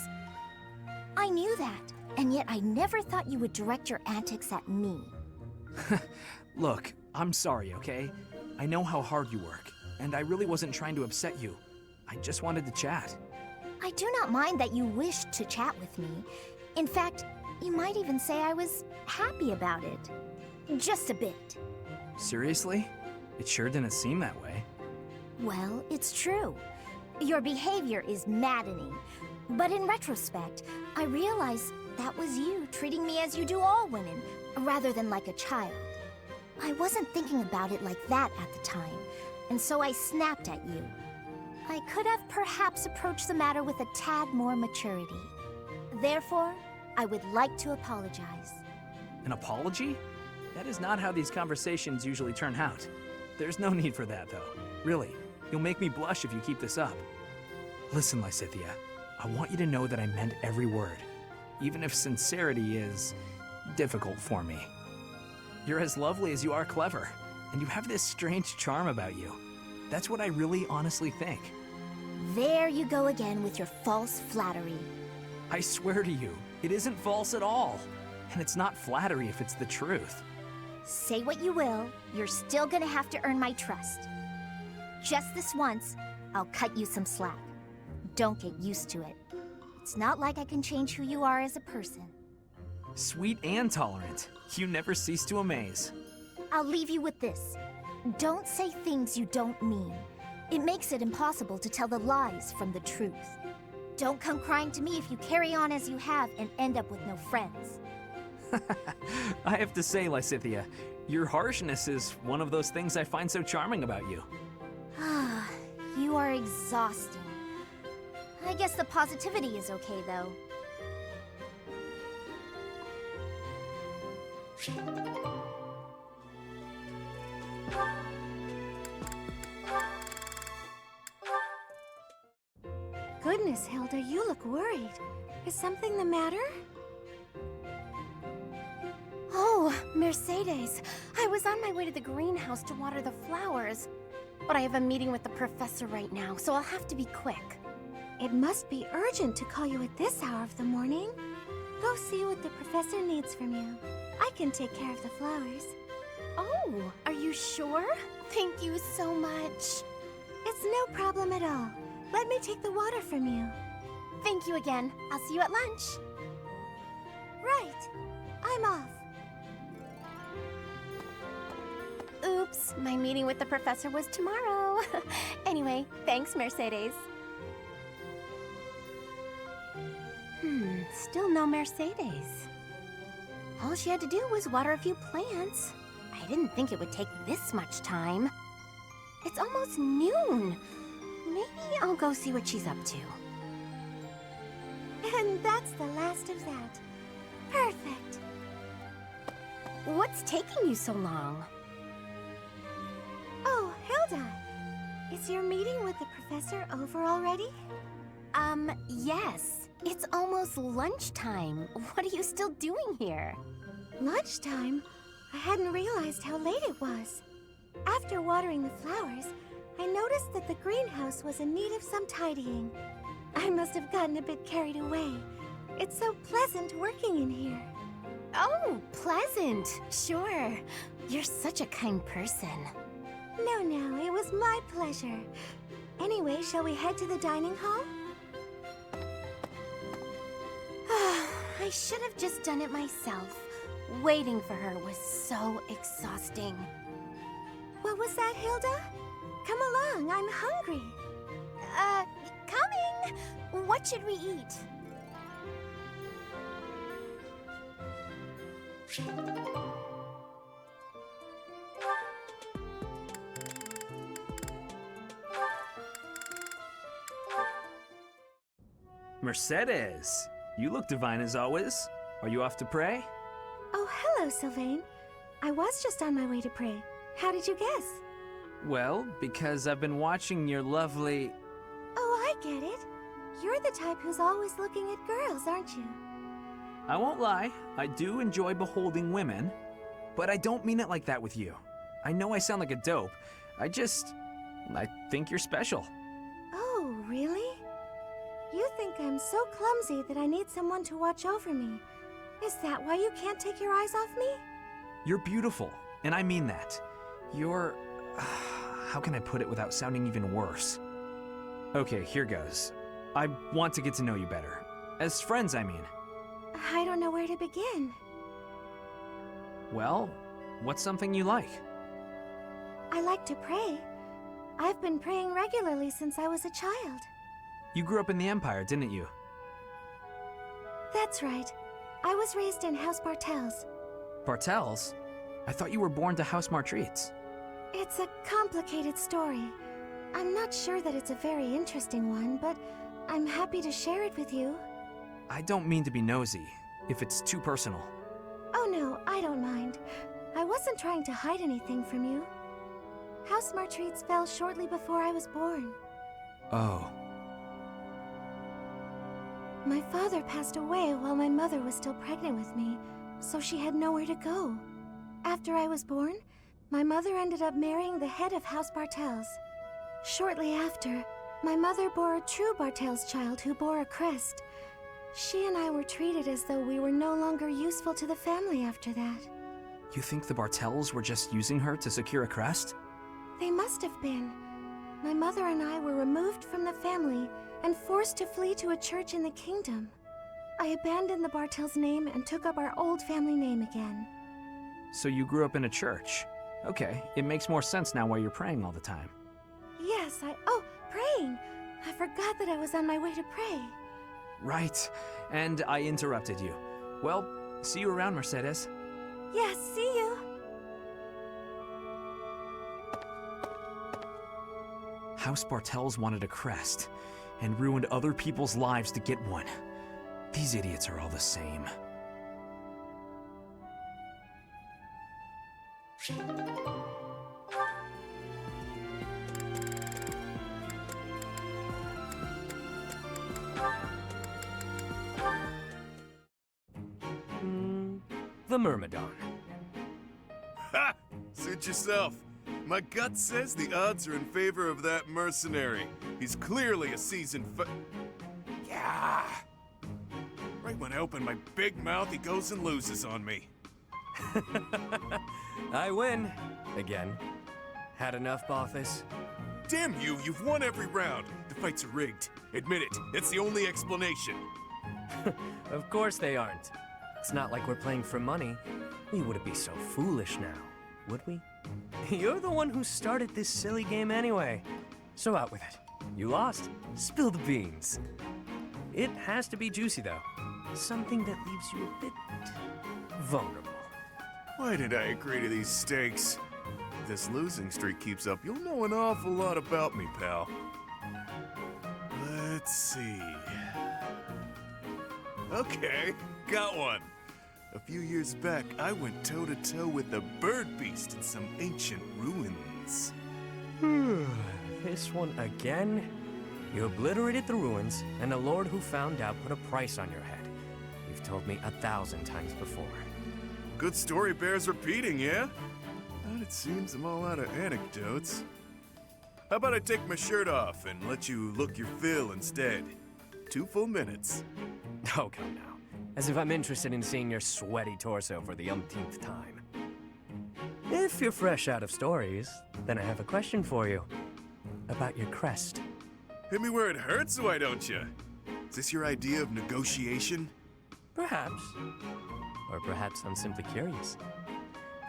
I knew that, and yet I never thought you would direct your antics at me. Look, I'm sorry, okay? I know how hard you work, and I really wasn't trying to upset you. I just wanted to chat. I do not mind that you wished to chat with me. In fact, you might even say I was happy about it. Just a bit. Seriously? It sure didn't seem that way. Well, it's true. Your behavior is maddening. But in retrospect, I realize that was you treating me as you do all women, rather than like a child. I wasn't thinking about it like that at the time, and so I snapped at you. I could have perhaps approached the matter with a tad more maturity. Therefore, I would like to apologize. An apology? That is not how these conversations usually turn out. There's no need for that, though. Really, you'll make me blush if you keep this up. Listen, Lysithea, I want you to know that I meant every word, even if sincerity is difficult for me. You're as lovely as you are clever, and you have this strange charm about you. That's what I really honestly think. There you go again with your false flattery. I swear to you, it isn't false at all. And it's not flattery if it's the truth. Say what you will, you're still gonna have to earn my trust. Just this once, I'll cut you some slack. Don't get used to it. It's not like I can change who you are as a person. Sweet and tolerant. You never cease to amaze. I'll leave you with this. Don't say things you don't mean. It makes it impossible to tell the lies from the truth. Don't come crying to me if you carry on as you have and end up with no friends. I have to say, Lysithea, your harshness is one of those things I find so charming about you. Ah, you are exhausting. I guess the positivity is okay, though. Goodness, Hilda, you look worried. Is something the matter? Oh, Mercedes. I was on my way to the greenhouse to water the flowers. But I have a meeting with the professor right now, so I'll have to be quick. It must be urgent to call you at this hour of the morning. Go see what the professor needs from you. I can take care of the flowers. Oh, are you sure? Thank you so much. It's no problem at all. Let me take the water from you. Thank you again. I'll see you at lunch. Right. I'm off. Oops, my meeting with the professor was tomorrow. Anyway, thanks, Mercedes. Still no Mercedes. All she had to do was water a few plants. I didn't think it would take this much time. It's almost noon. Maybe I'll go see what she's up to. And that's the last of that. Perfect. What's taking you so long? Oh, Hilda. Is your meeting with the professor over already? Yes. It's almost lunchtime. What are you still doing here? Lunchtime? I hadn't realized how late it was. After watering the flowers, I noticed that the greenhouse was in need of some tidying. I must have gotten a bit carried away. It's so pleasant working in here. Oh, pleasant. Sure. You're such a kind person. No, it was my pleasure. Anyway, shall we head to the dining hall? I should have just done it myself. Waiting for her was so exhausting. What was that, Hilda? Come along, I'm hungry. Coming! What should we eat? Mercedes, you look divine as always. Are you off to pray? Oh, hello, Sylvain. I was just on my way to pray. How did you guess? Well, because I've been watching your lovely... Oh, I get it. You're the type who's always looking at girls, aren't you? I won't lie, I do enjoy beholding women, but I don't mean it like that with you. I know I sound like a dope. I think you're special. Oh, really? You think I'm so clumsy that I need someone to watch over me. Is that why you can't take your eyes off me? You're beautiful, and I mean that. You're... how can I put it without sounding even worse? Okay, here goes. I want to get to know you better. As friends, I mean. I don't know where to begin. Well, what's something you like? I like to pray. I've been praying regularly since I was a child. You grew up in the Empire, didn't you? That's right. I was raised in House Bartels. Bartels? I thought you were born to House Martreats. It's a complicated story. I'm not sure that it's a very interesting one, but I'm happy to share it with you. I don't mean to be nosy, if it's too personal. Oh no, I don't mind. I wasn't trying to hide anything from you. House Martreats fell shortly before I was born. Oh. My father passed away while my mother was still pregnant with me, so she had nowhere to go. After I was born, my mother ended up marrying the head of House Bartels. Shortly after, my mother bore a true Bartels child who bore a crest. She and I were treated as though we were no longer useful to the family after that. You think the Bartels were just using her to secure a crest? They must have been. My mother and I were removed from the family and forced to flee to a church in the kingdom. I abandoned the Bartels name and took up our old family name again. So you grew up in a church. Okay, it makes more sense now why you're praying all the time. Yes, Oh, praying! I forgot that I was on my way to pray. Right, and I interrupted you. Well, see you around, Mercedes. Yes, see you! House Bartels wanted a crest, and ruined other people's lives to get one. These idiots are all the same. The Myrmidon. Ha! Suit yourself. My gut says the odds are in favor of that mercenary. He's clearly a seasoned Yeah! Right when I open my big mouth, he goes and loses on me. I win. Again. Had enough, Bothus? Damn you, you've won every round. The fights are rigged. Admit it, that's the only explanation. Of course they aren't. It's not like we're playing for money. We wouldn't be so foolish now, would we? You're the one who started this silly game anyway. So out with it. You lost. Spill the beans. It has to be juicy, though. Something that leaves you a bit vulnerable. Why did I agree to these stakes? If this losing streak keeps up, you'll know an awful lot about me, pal. Let's see. Okay, got one. A few years back, I went toe-to-toe with the bird beast in some ancient ruins. This one again? You obliterated the ruins, and the Lord who found out put a price on your head. You've told me 1,000 times before. Good story bears repeating, yeah? But it seems I'm all out of anecdotes. How about I take my shirt off and let you look your fill instead? 2 full minutes. Oh, come now. As if I'm interested in seeing your sweaty torso for the umpteenth time. If you're fresh out of stories, then I have a question for you. About your crest. Hit me where it hurts, why don't you? Is this your idea of negotiation? Perhaps. Or perhaps I'm simply curious.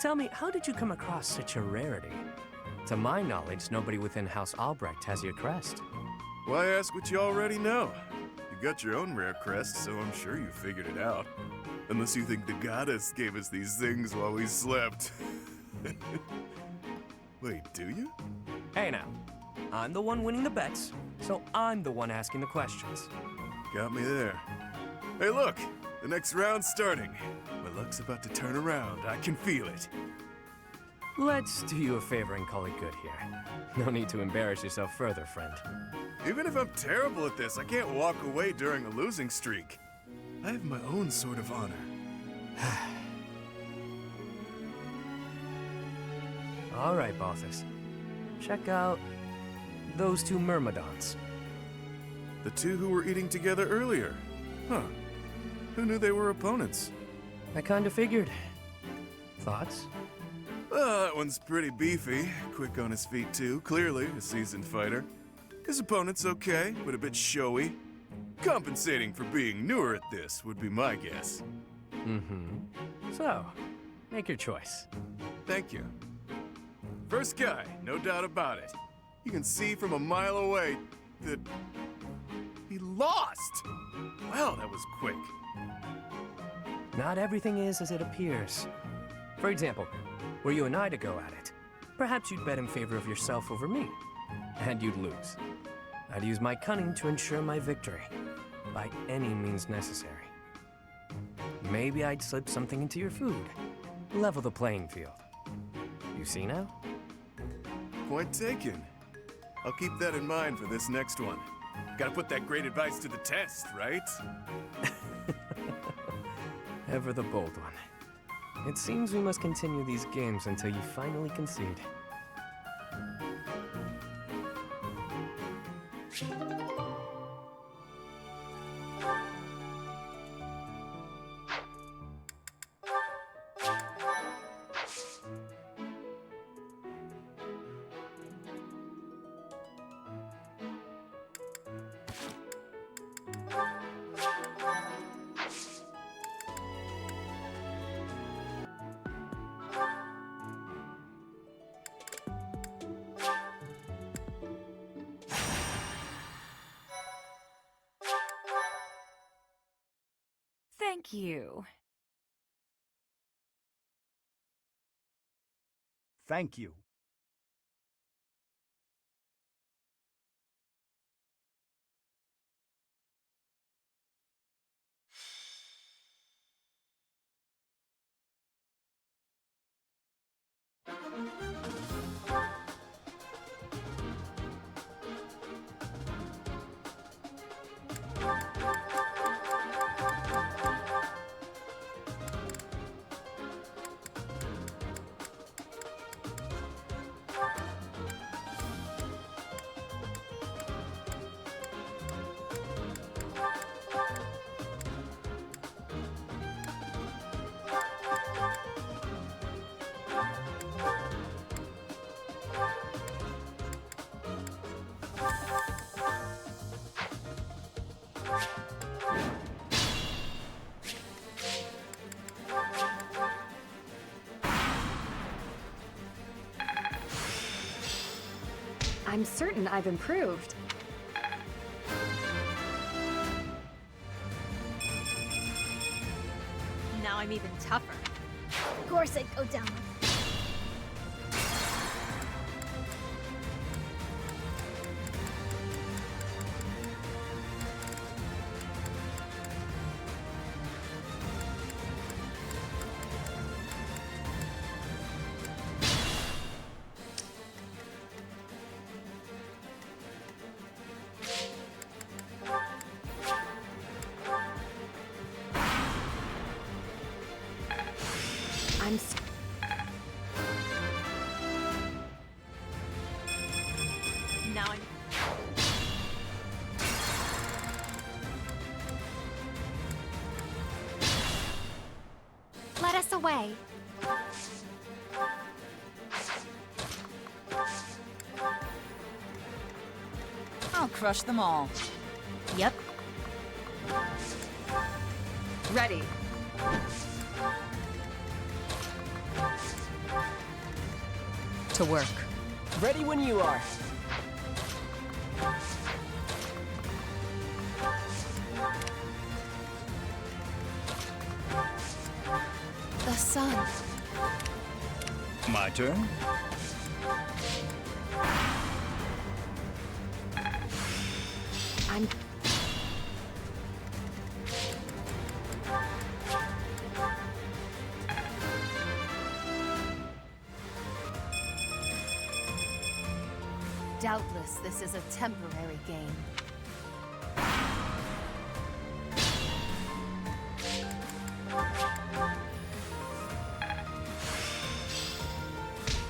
Tell me, how did you come across such a rarity? To my knowledge, nobody within House Albrecht has your crest. Why ask what you already know? You got your own rare crest, so I'm sure you figured it out. Unless you think the goddess gave us these things while we slept. Wait, do you? Hey now, I'm the one winning the bets, so I'm the one asking the questions. Got me there. Hey look, the next round's starting. My luck's about to turn around, I can feel it. Let's do you a favor and call it good here. No need to embarrass yourself further, friend. Even if I'm terrible at this, I can't walk away during a losing streak. I have my own sort of honor. All right, Bothus. Check out those 2 Myrmidons. The two who were eating together earlier. Huh. Who knew they were opponents? I kinda figured. Thoughts? That one's pretty beefy. Quick on his feet, too. Clearly a seasoned fighter. His opponent's okay, but a bit showy. Compensating for being newer at this would be my guess. So, make your choice. Thank you. First guy, no doubt about it. You can see from a mile away that he lost. Wow, that was quick. Not everything is as it appears. For example, were you and I to go at it, perhaps you'd bet in favor of yourself over me, and you'd lose. I'd use my cunning to ensure my victory, by any means necessary. Maybe I'd slip something into your food, level the playing field. You see now? Point taken. I'll keep that in mind for this next one. Gotta put that great advice to the test, right? Ever the bold one. It seems we must continue these games until you finally concede. Thank you. Thank you. I'm certain I've improved. Now I'm even tougher. Of course I'd go down. Now I'm... Let us away. I'll crush them all. Yep. Ready. To work. Ready when you are. The sun. My turn? I'm... Doubtless, this is a temporary game.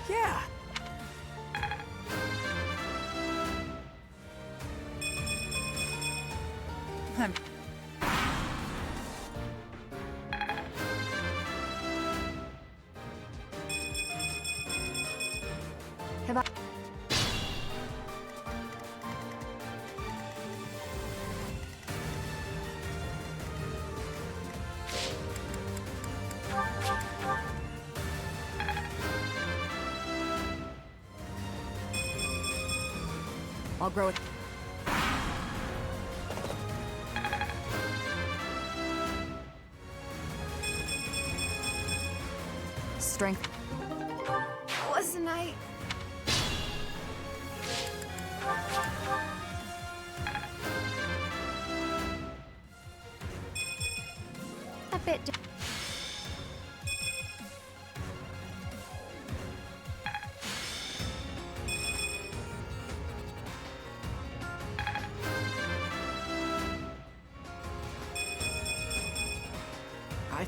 Yeah. I'm... Have I... I'll grow it. Strength. Wasn't I? A bit. I...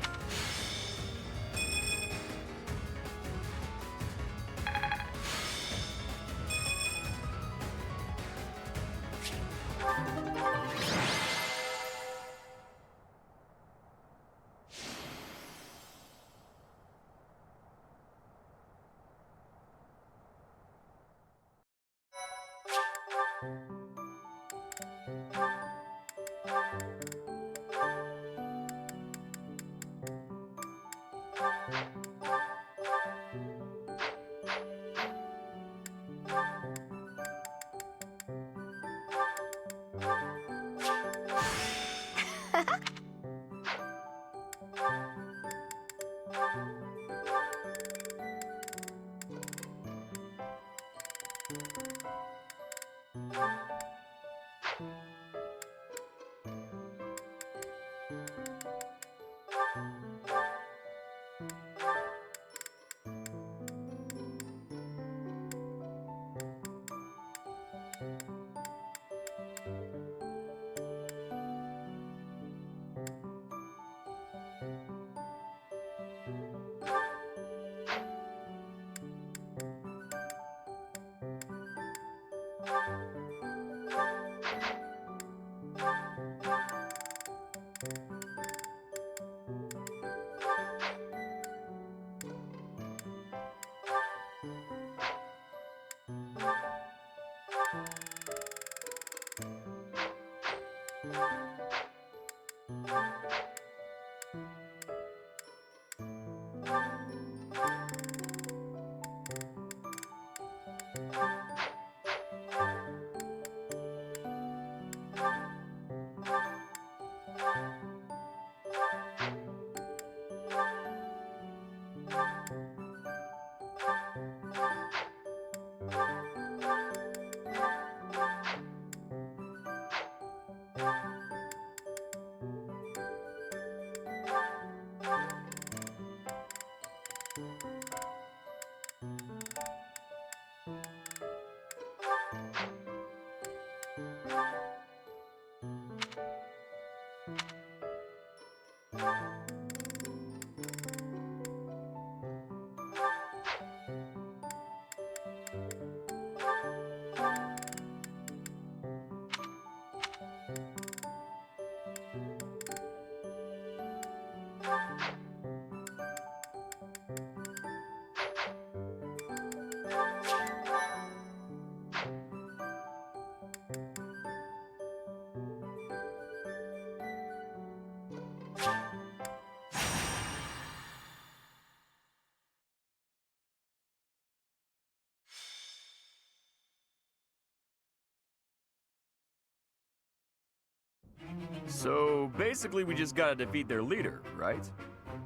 So basically we just gotta defeat their leader, right?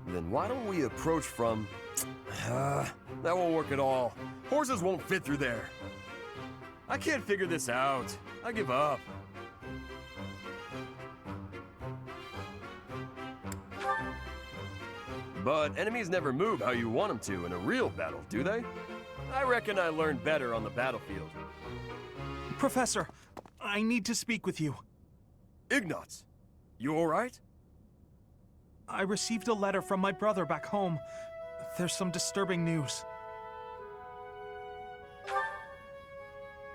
Then why don't we approach from... that won't work at all. Horses won't fit through there. I can't figure this out. I give up. But enemies never move how you want them to in a real battle, do they? I reckon I learned better on the battlefield. Professor, I need to speak with you. Ignatz, you alright? I received a letter from my brother back home. There's some disturbing news.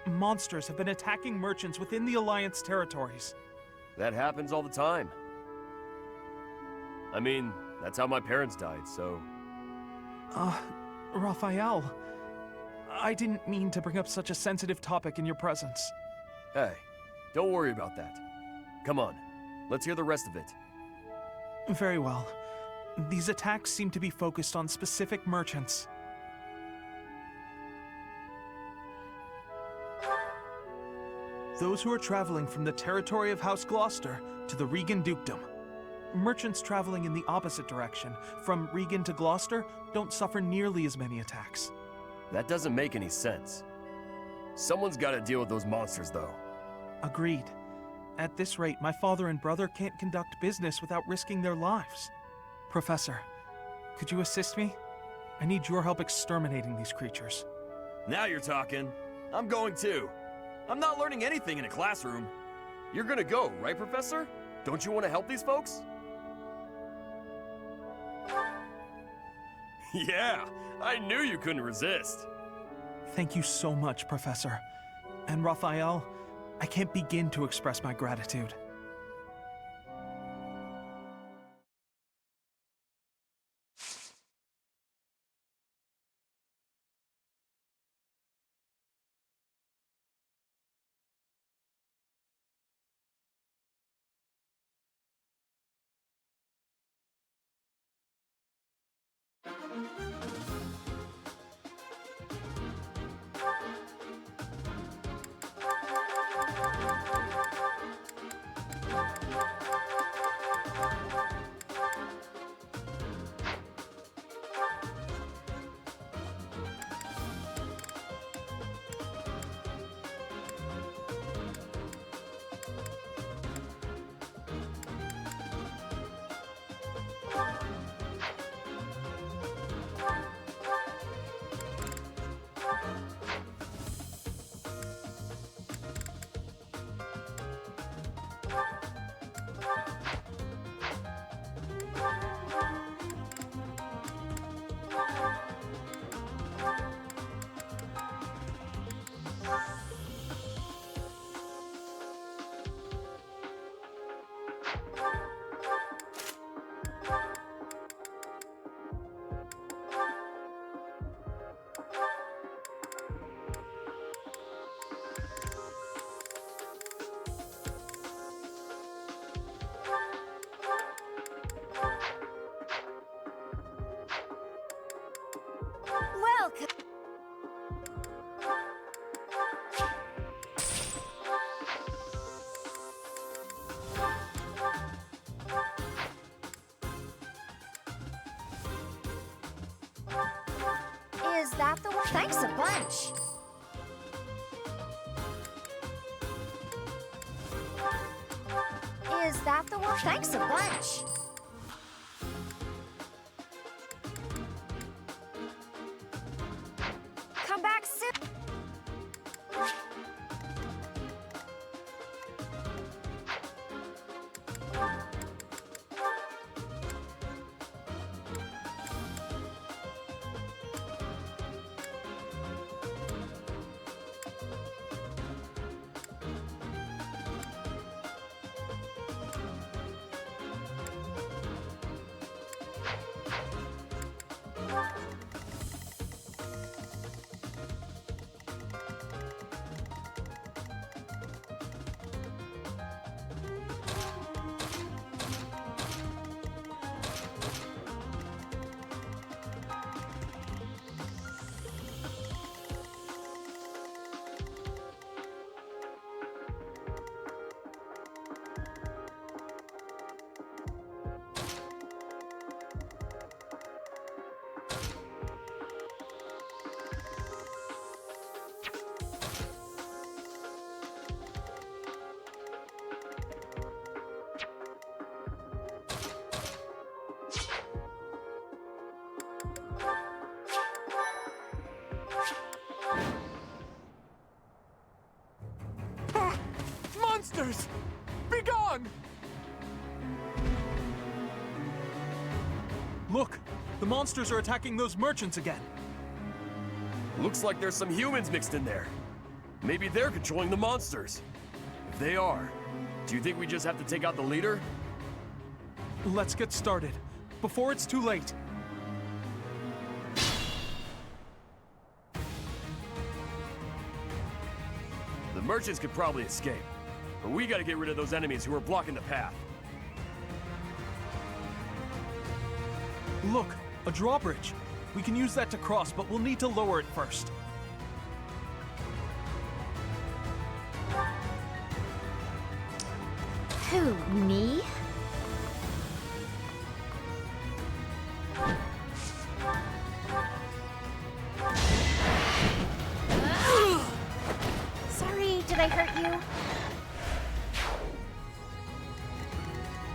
Monsters have been attacking merchants within the Alliance territories. That happens all the time. I mean, that's how my parents died, so... Raphael, I didn't mean to bring up such a sensitive topic in your presence. Hey, don't worry about that. Come on, let's hear the rest of it. Very well. These attacks seem to be focused on specific merchants. Those who are traveling from the territory of House Gloucester to the Regan Dukedom. Merchants traveling in the opposite direction, from Regan to Gloucester, don't suffer nearly as many attacks. That doesn't make any sense. Someone's gotta deal with those monsters, though. Agreed. At this rate, my father and brother can't conduct business without risking their lives. Professor, could you assist me? I need your help exterminating these creatures. Now you're talking. I'm going too. I'm not learning anything in a classroom. You're gonna go, right, Professor? Don't you want to help these folks? Yeah, I knew you couldn't resist. Thank you so much, Professor. And Raphael, I can't begin to express my gratitude. Welcome. Is that the one? Thanks a bunch. Is that the one? Thanks a bunch. Come back soon. Monsters! Be gone! Look! The monsters are attacking those merchants again. Looks like there's some humans mixed in there. Maybe they're controlling the monsters. If they are, Do you think we just have to take out the leader? Let's get started, before it's too late. The merchants could probably escape, but we gotta get rid of those enemies who are blocking the path. Look, a drawbridge. We can use that to cross, but we'll need to lower it first. Who, me? Sorry, did I hurt you?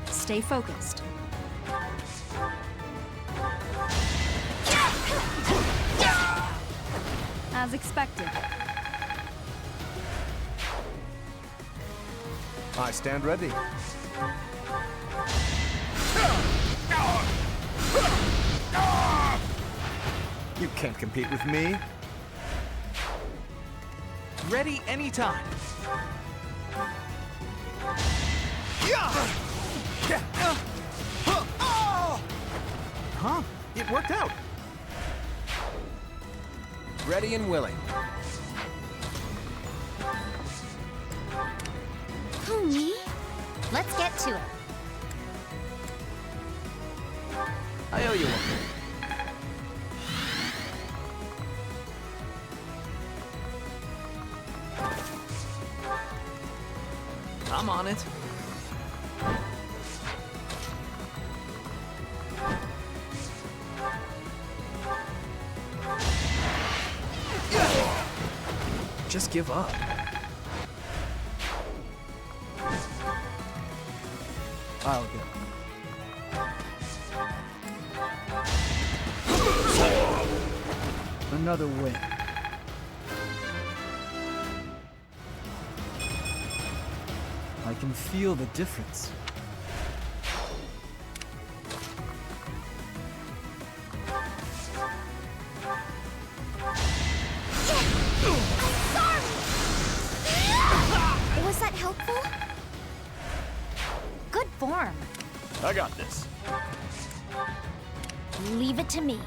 Stay focused. As expected. I stand ready. You can't compete with me. Ready anytime. Huh? It worked out. Ready and willing. Who, me? Let's get to it. I owe you one. I'm on it. Just give up. I'll go. Another win. I can feel the difference. Was that helpful? Good form. I got this. Leave it to me.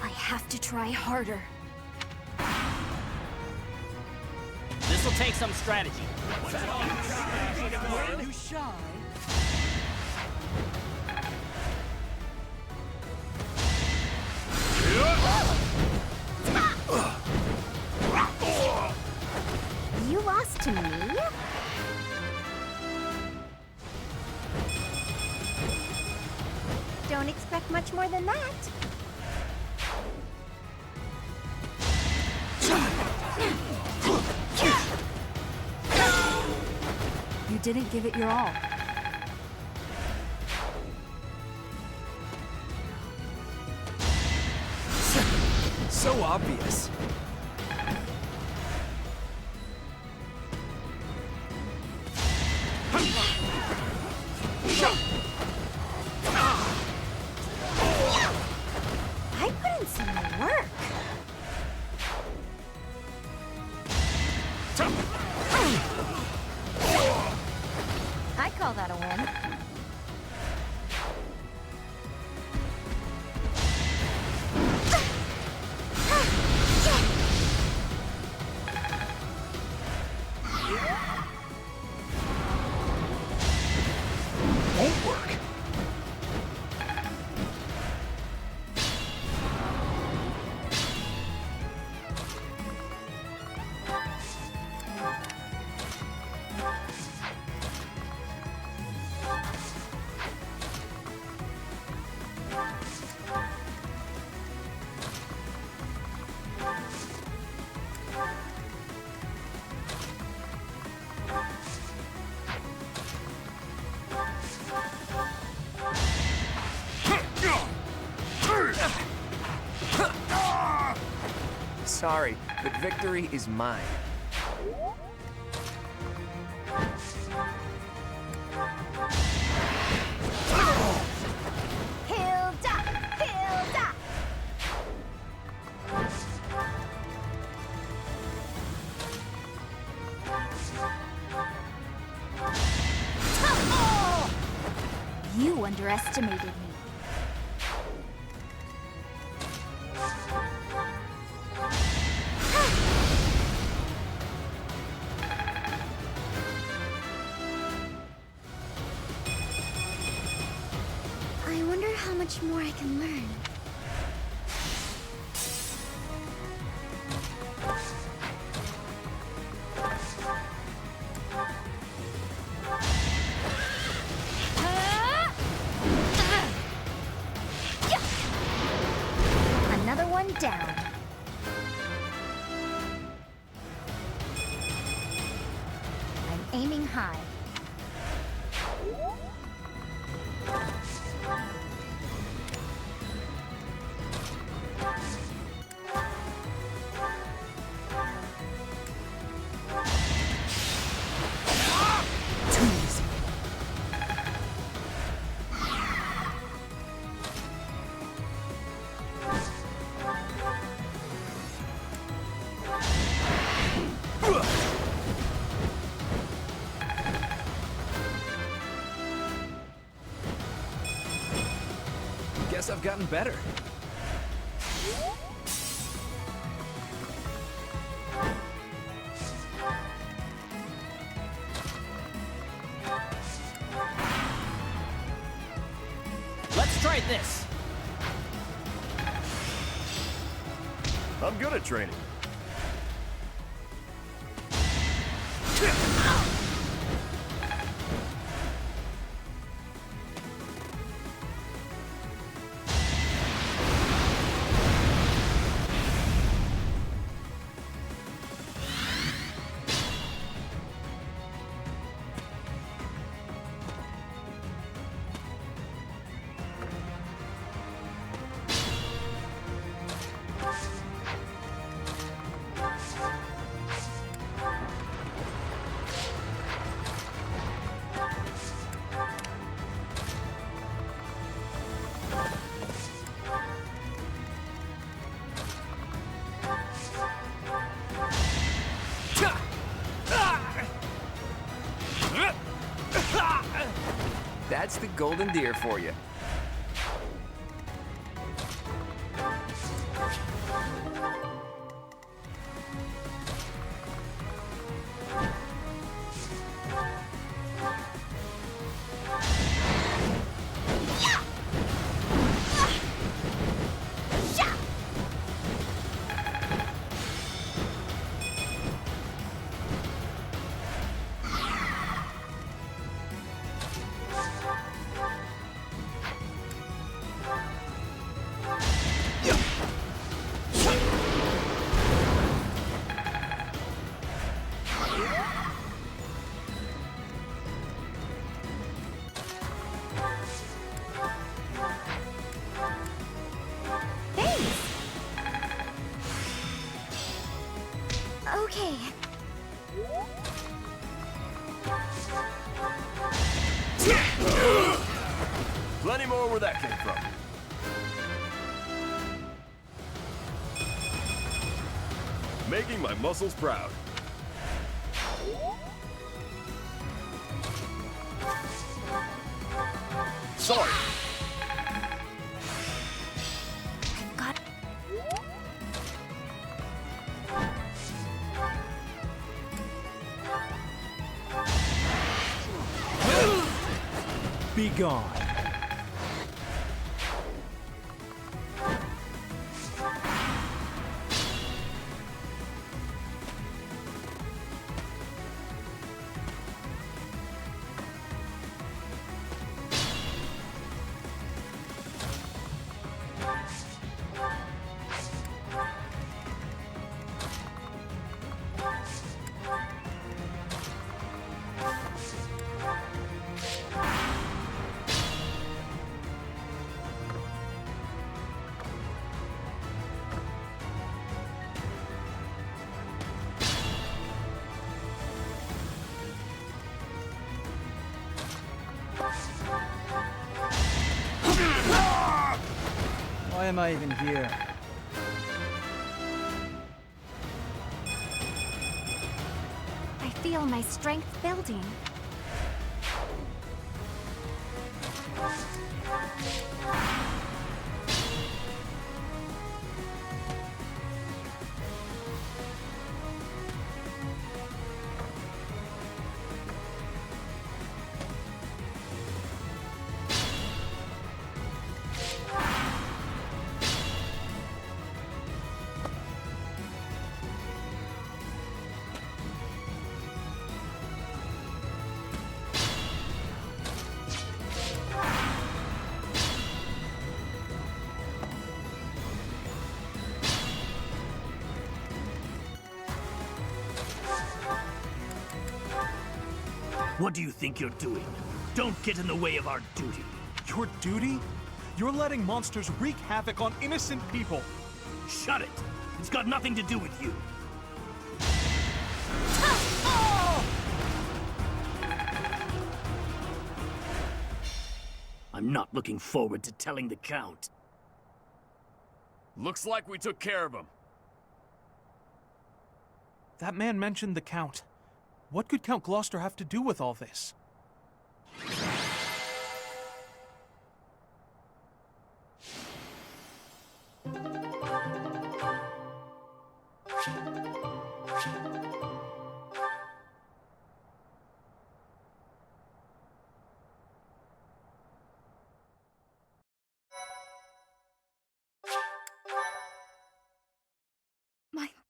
I have to try harder. This'll take some strategy. You shy? You lost to me? Don't expect much more than that. You didn't give it your all. So obvious. I put in some work. I call that a win. sorry, but victory is mine. Hilda! Hilda! You underestimated me. I wonder how much more I can learn. Another one down. I'm aiming high. Guess I've gotten better. Let's try this. I'm good at training. That's the golden deer for you. Okay. Plenty more where that came from. Making my muscles proud. Sorry. Got. Be gone. am I even here? I feel my strength building. What do you think you're doing? Don't get in the way of our duty. Your duty? You're letting monsters wreak havoc on innocent people. Shut it! It's got nothing to do with you. I'm not looking forward to telling the Count. Looks like we took care of him. That man mentioned the Count. What could Count Gloucester have to do with all this?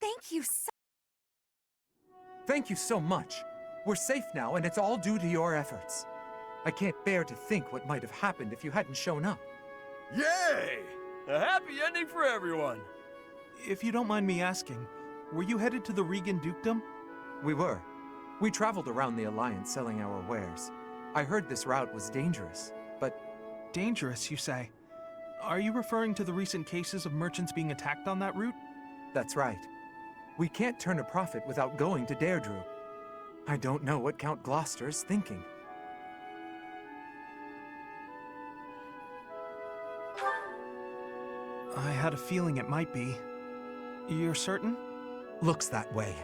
Thank you so... Thank you so much. We're safe now, and it's all due to your efforts. I can't bear to think what might have happened if you hadn't shown up. Yay! A happy ending for everyone! If you don't mind me asking, were you headed to the Regan Dukedom? We were. We traveled around the Alliance selling our wares. I heard this route was dangerous, but... Dangerous, you say? Are you referring to the recent cases of merchants being attacked on that route? That's right. We can't turn a profit without going to Deirdre. I don't know what Count Gloucester's thinking. I had a feeling it might be. You're certain? Looks that way.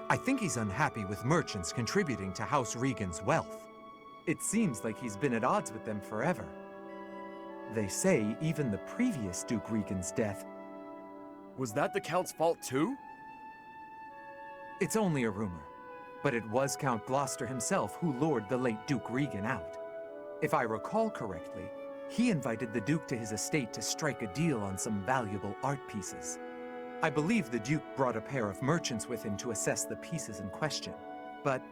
I think he's unhappy with merchants contributing to House Regan's wealth. It seems like he's been at odds with them forever. They say even the previous Duke Regan's death... Was that the Count's fault too? It's only a rumor, but it was Count Gloucester himself who lured the late Duke Regan out. If I recall correctly, he invited the Duke to his estate to strike a deal on some valuable art pieces. I believe the Duke brought a pair of merchants with him to assess the pieces in question, but...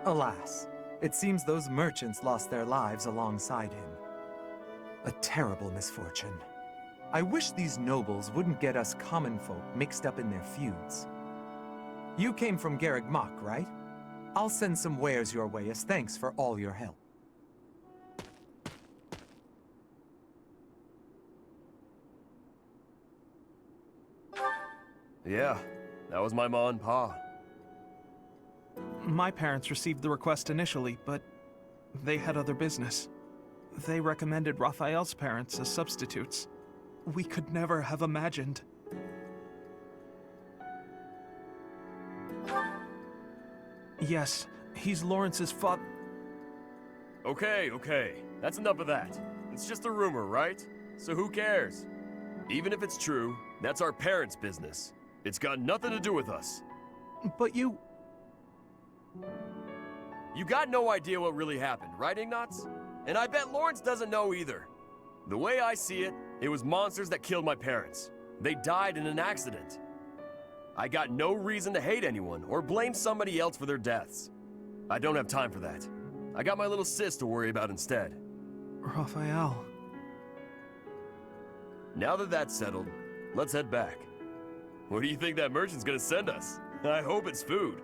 alas, it seems those merchants lost their lives alongside him. A terrible misfortune. I wish these nobles wouldn't get us common folk mixed up in their feuds. You came from Garreg Mach, right? I'll send some wares your way as thanks for all your help. Yeah, that was my ma and pa. My parents received the request initially, but they had other business. They recommended Raphael's parents as substitutes. We could never have imagined. Yes, he's Lawrence's father. Okay. That's enough of that. It's just a rumor, right? So who cares? Even if it's true, that's our parents' business. It's got nothing to do with us. But you... You got no idea what really happened, right, Ignatz? And I bet Lawrence doesn't know either. The way I see it, it was monsters that killed my parents. They died in an accident. I got no reason to hate anyone or blame somebody else for their deaths. I don't have time for that. I got my little sis to worry about instead. Raphael... Now that that's settled, let's head back. What do you think that merchant's gonna send us? I hope it's food.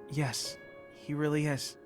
Yes, he really is.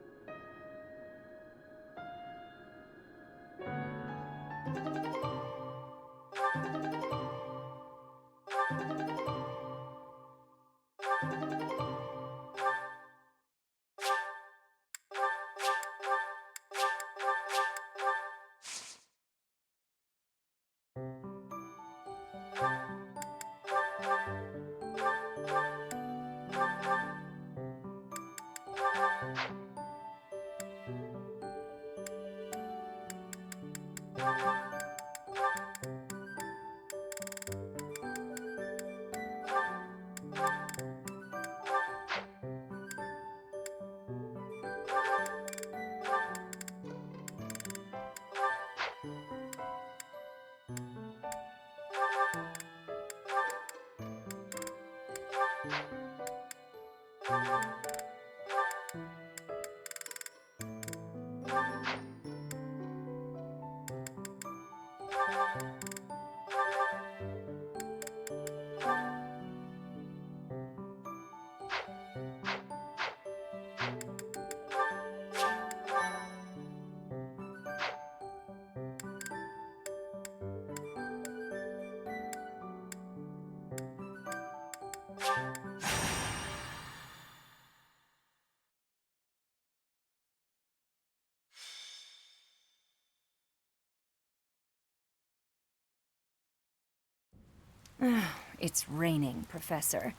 It's raining, Professor.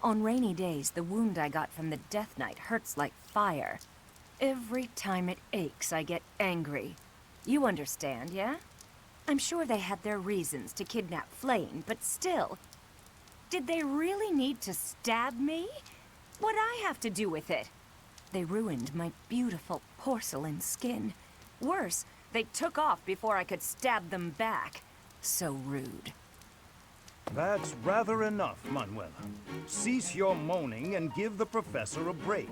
On rainy days, the wound I got from the Death Knight hurts like fire. Every time it aches, I get angry. You understand, yeah? I'm sure they had their reasons to kidnap Flame, but still. Did they really need to stab me? What'd I have to do with it? They ruined my beautiful porcelain skin. Worse, they took off before I could stab them back. So rude. That's rather enough, Manuela. Cease your moaning and give the professor a break.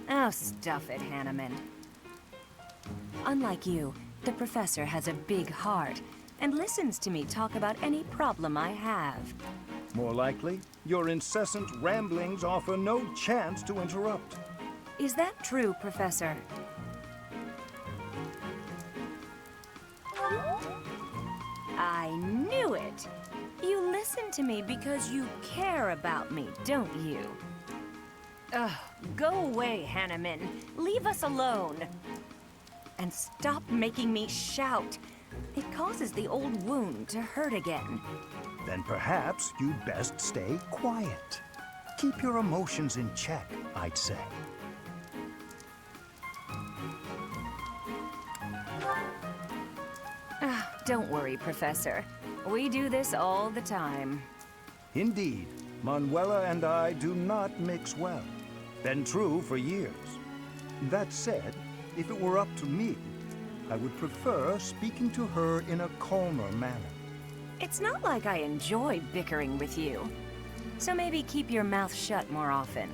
Oh, stuff it, Hanneman. Unlike you, the professor has a big heart and listens to me talk about any problem I have. More likely, your incessant ramblings offer no chance to interrupt. Is that true, Professor? I knew it! You listen to me because you care about me, don't you? Ugh, go away, Hanneman. Leave us alone. And stop making me shout. It causes the old wound to hurt again. Then perhaps you'd best stay quiet. Keep your emotions in check, I'd say. Don't worry, Professor. We do this all the time. Indeed, Manuela and I do not mix well. Been true for years. That said, if it were up to me, I would prefer speaking to her in a calmer manner. It's not like I enjoy bickering with you. So maybe keep your mouth shut more often.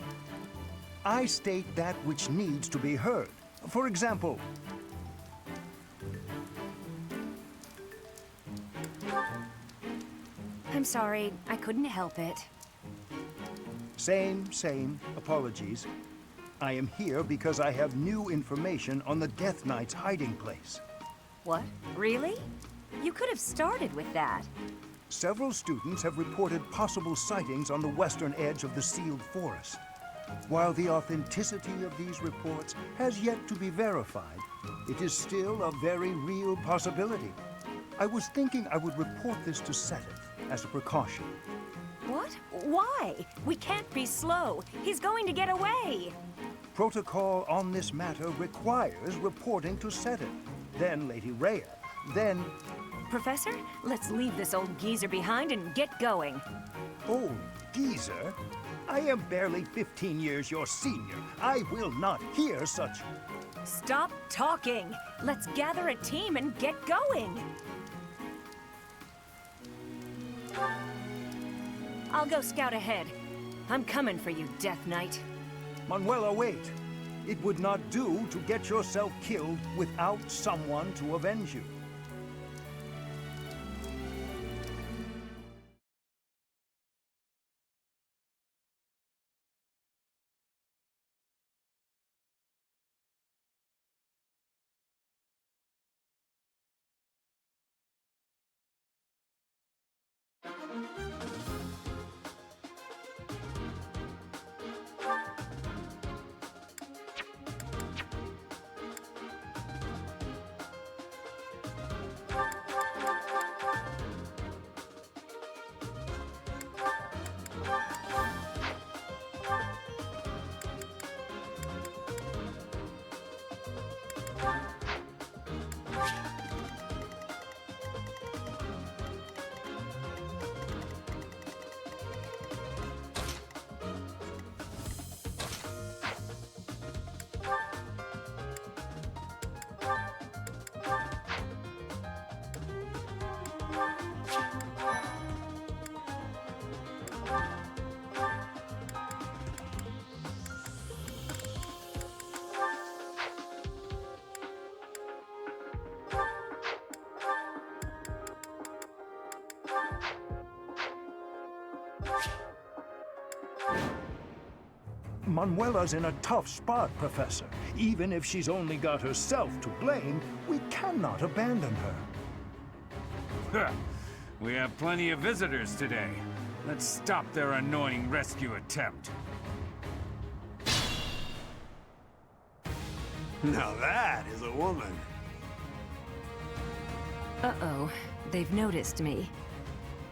I state that which needs to be heard. For example, I'm sorry, I couldn't help it. Same. Apologies. I am here because I have new information on the Death Knight's hiding place. What? Really? You could have started with that. Several students have reported possible sightings on the western edge of the sealed forest. While the authenticity of these reports has yet to be verified, it is still a very real possibility. I was thinking I would report this to Seteth as a precaution. What? Why? We can't be slow. He's going to get away. Protocol on this matter requires reporting to Seteth, then Lady Rhea, then... Professor, let's leave this old geezer behind and get going. Old geezer? I am barely 15 years your senior. I will not hear such... Stop talking! Let's gather a team and get going! I'll go scout ahead. I'm coming for you, Death Knight. Manuela, wait. It would not do to get yourself killed without someone to avenge you. Manuela's in a tough spot, Professor. Even if she's only got herself to blame, we cannot abandon her. We have plenty of visitors today. Let's stop their annoying rescue attempt. Now that is a woman. Uh-oh. They've noticed me.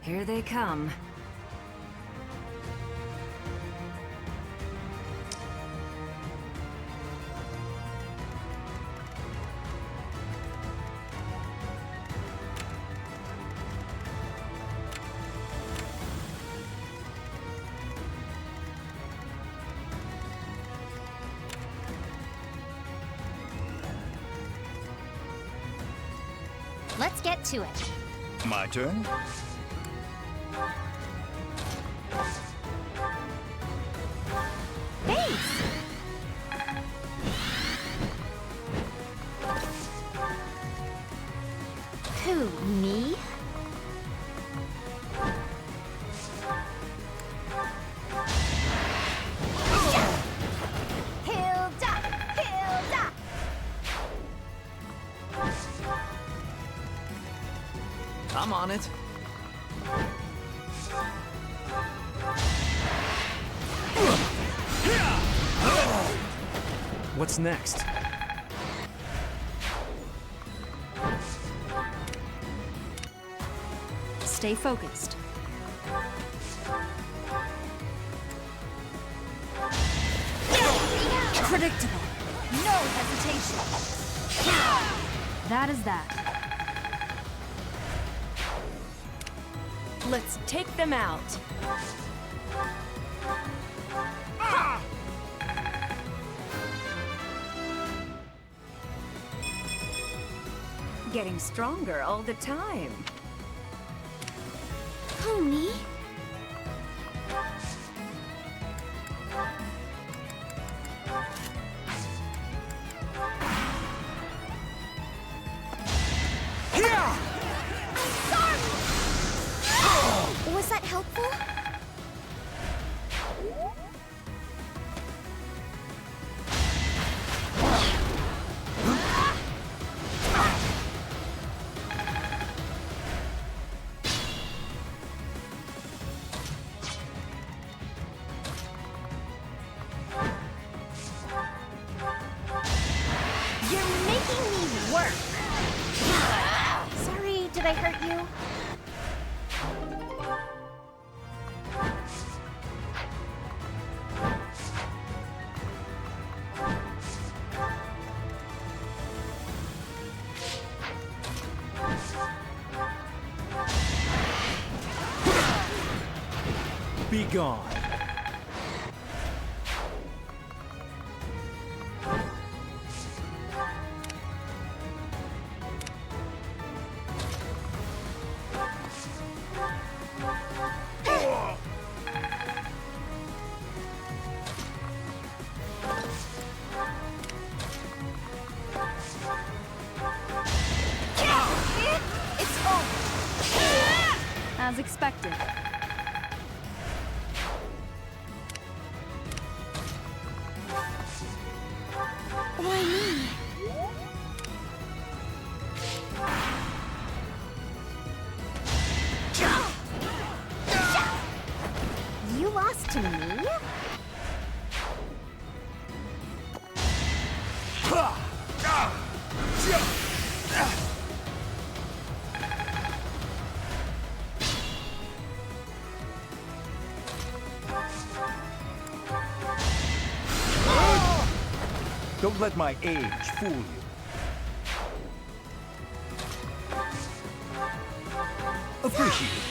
Here they come. Let's get to it. My turn? Thanks! Who, me? Hilda! Hilda! I'm on it. What's next? Stay focused. Predictable. No hesitation. That is that. Let's take them out. Getting stronger all the time. Who, me? Was that helpful? You're making me work! Sorry, did I hurt you? Be gone. It's over! As expected. Why me? You lost to me? Don't let my age fool you. Appreciate it.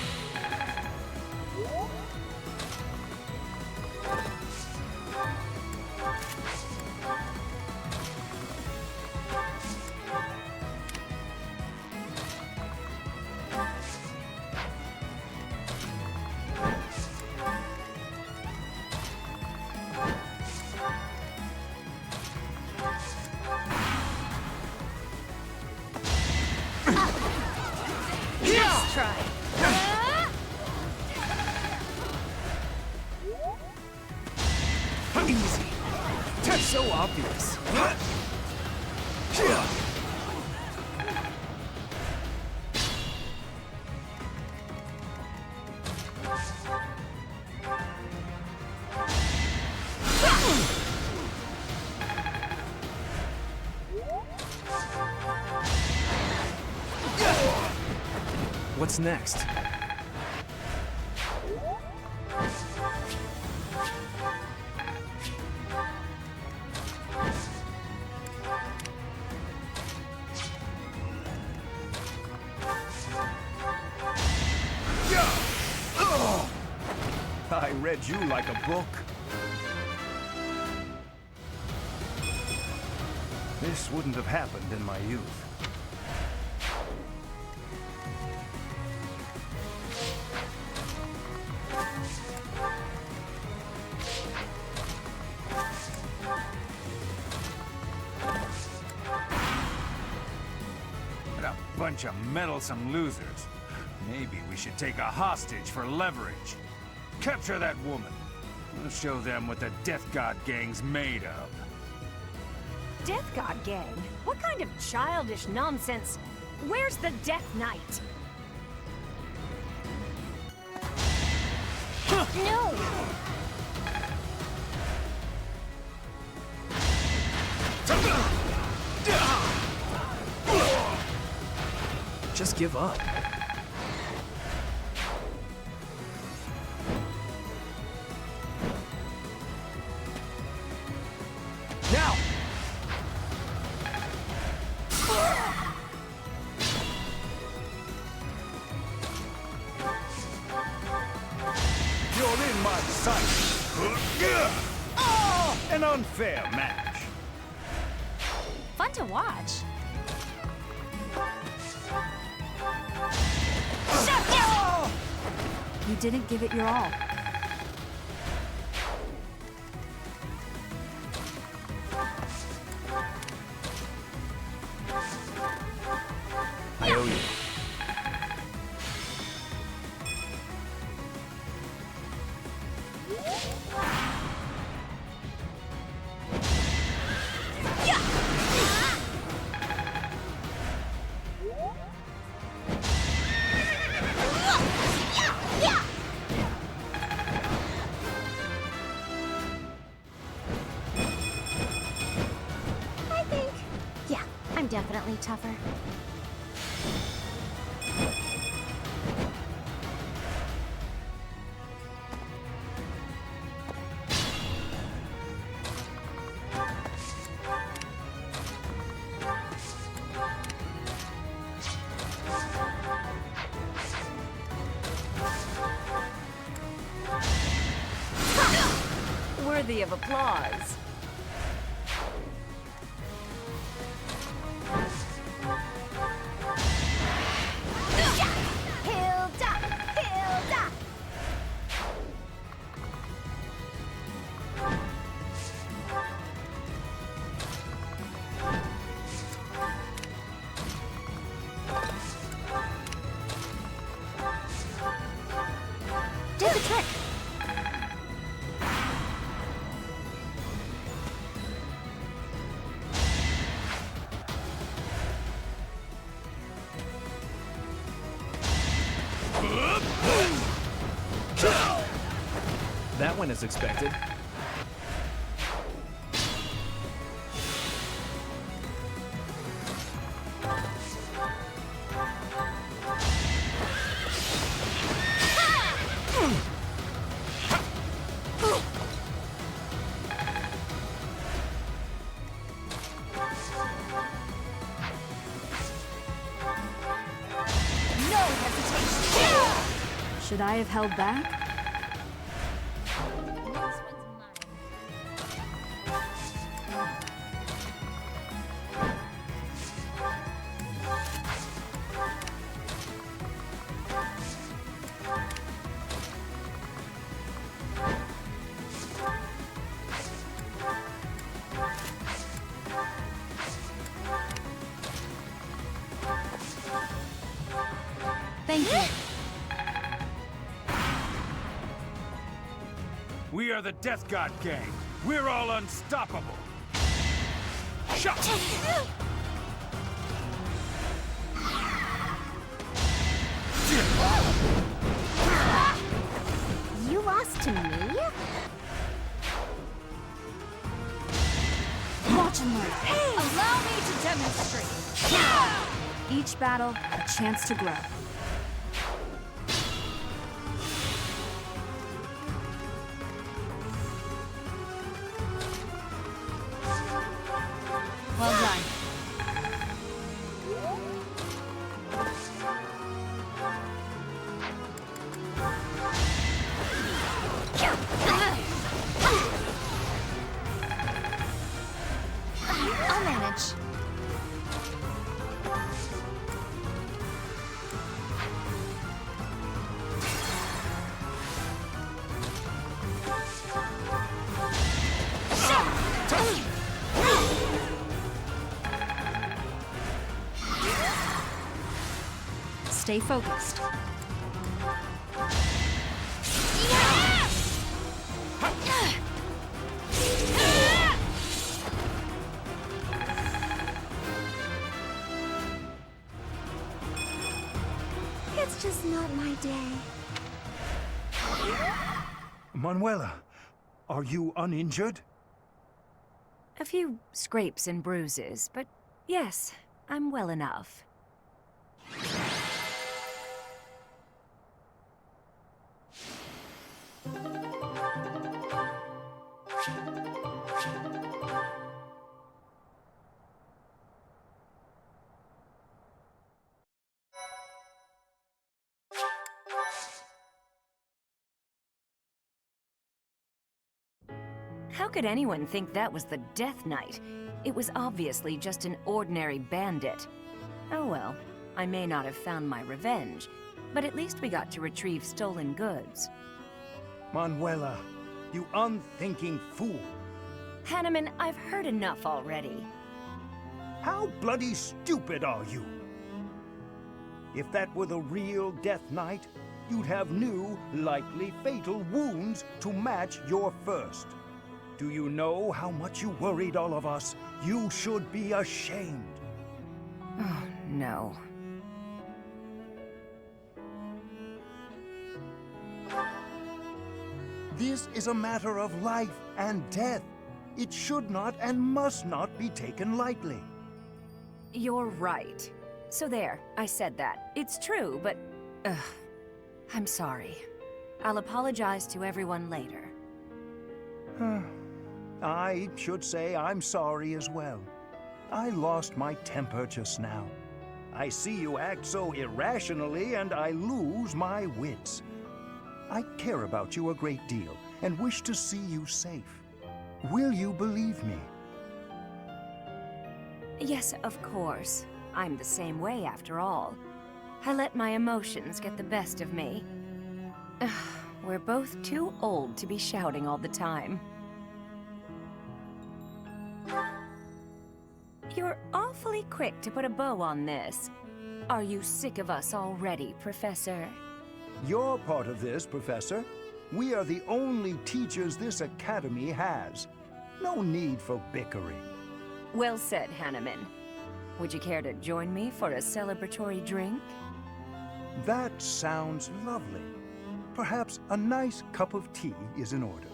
Let's try. Easy. That's so obvious. What's next? I read you like a book. This wouldn't have happened in my youth. What a bunch of meddlesome losers. Maybe we should take a hostage for leverage. Capture that woman. We'll show them what the Death God Gang's made of. Death God Gang? What kind of childish nonsense? Where's the Death Knight? No! Just give up. Now! You're in my sight. An unfair match. Fun to watch. You didn't give it your all. I owe you. I think, yeah, I'm definitely tougher. Worthy of applause. Hilda! Hilda! Do the trick. That went as expected. No hesitation. Should I have held back? Thank you. We are the Death God Gang. We're all unstoppable. Shut! You lost to me? Watch and learn. Allow me to demonstrate. Each battle, a chance to grow. Well done. I'll manage. Stay focused. It's just not my day. Manuela, are you uninjured? A few scrapes and bruises, but yes, I'm well enough. How could anyone think that was the Death Knight? It was obviously just an ordinary bandit. Oh well, I may not have found my revenge, but at least we got to retrieve stolen goods. Manuela, you unthinking fool. Hanneman, I've heard enough already. How bloody stupid are you? If that were the real Death Knight, you'd have new, likely fatal wounds to match your first. Do you know how much you worried all of us? You should be ashamed. Oh, no. This is a matter of life and death. It should not and must not be taken lightly. You're right. So there, I said that. It's true, but... I'm sorry. I'll apologize to everyone later. I should say I'm sorry as well. I lost my temper just now. I see you act so irrationally and I lose my wits. I care about you a great deal and wish to see you safe. Will you believe me? Yes, of course. I'm the same way after all. I let my emotions get the best of me. We're both too old to be shouting all the time. You're awfully quick to put a bow on this. Are you sick of us already, Professor? You're part of this, Professor. We are the only teachers this academy has. No need for bickering. Well said, Hanneman. Would you care to join me for a celebratory drink? That sounds lovely. Perhaps a nice cup of tea is in order.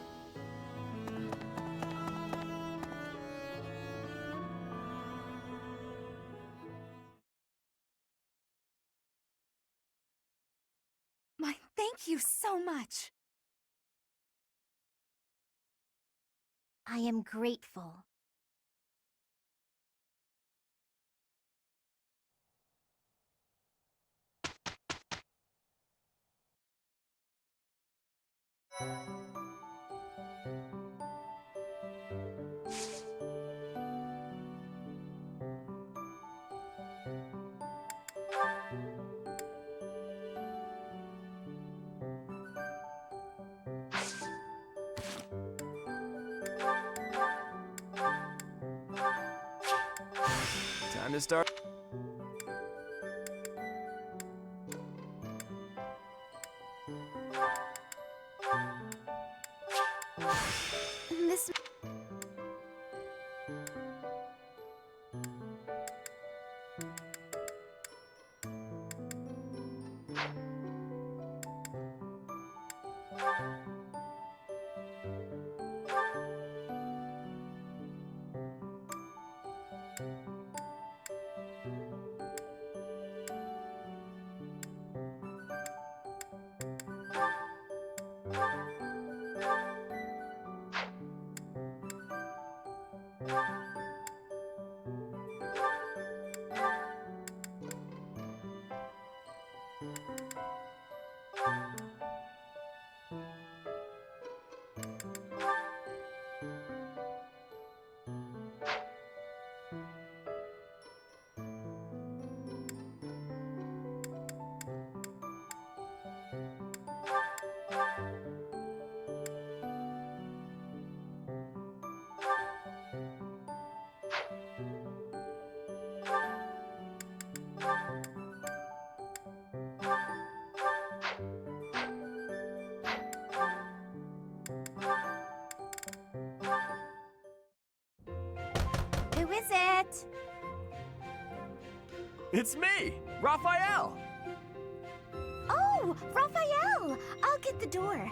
Thank you so much. I am grateful. Time to start. This... Who is it? It's me, Raphael. Oh, Raphael! I'll get the door.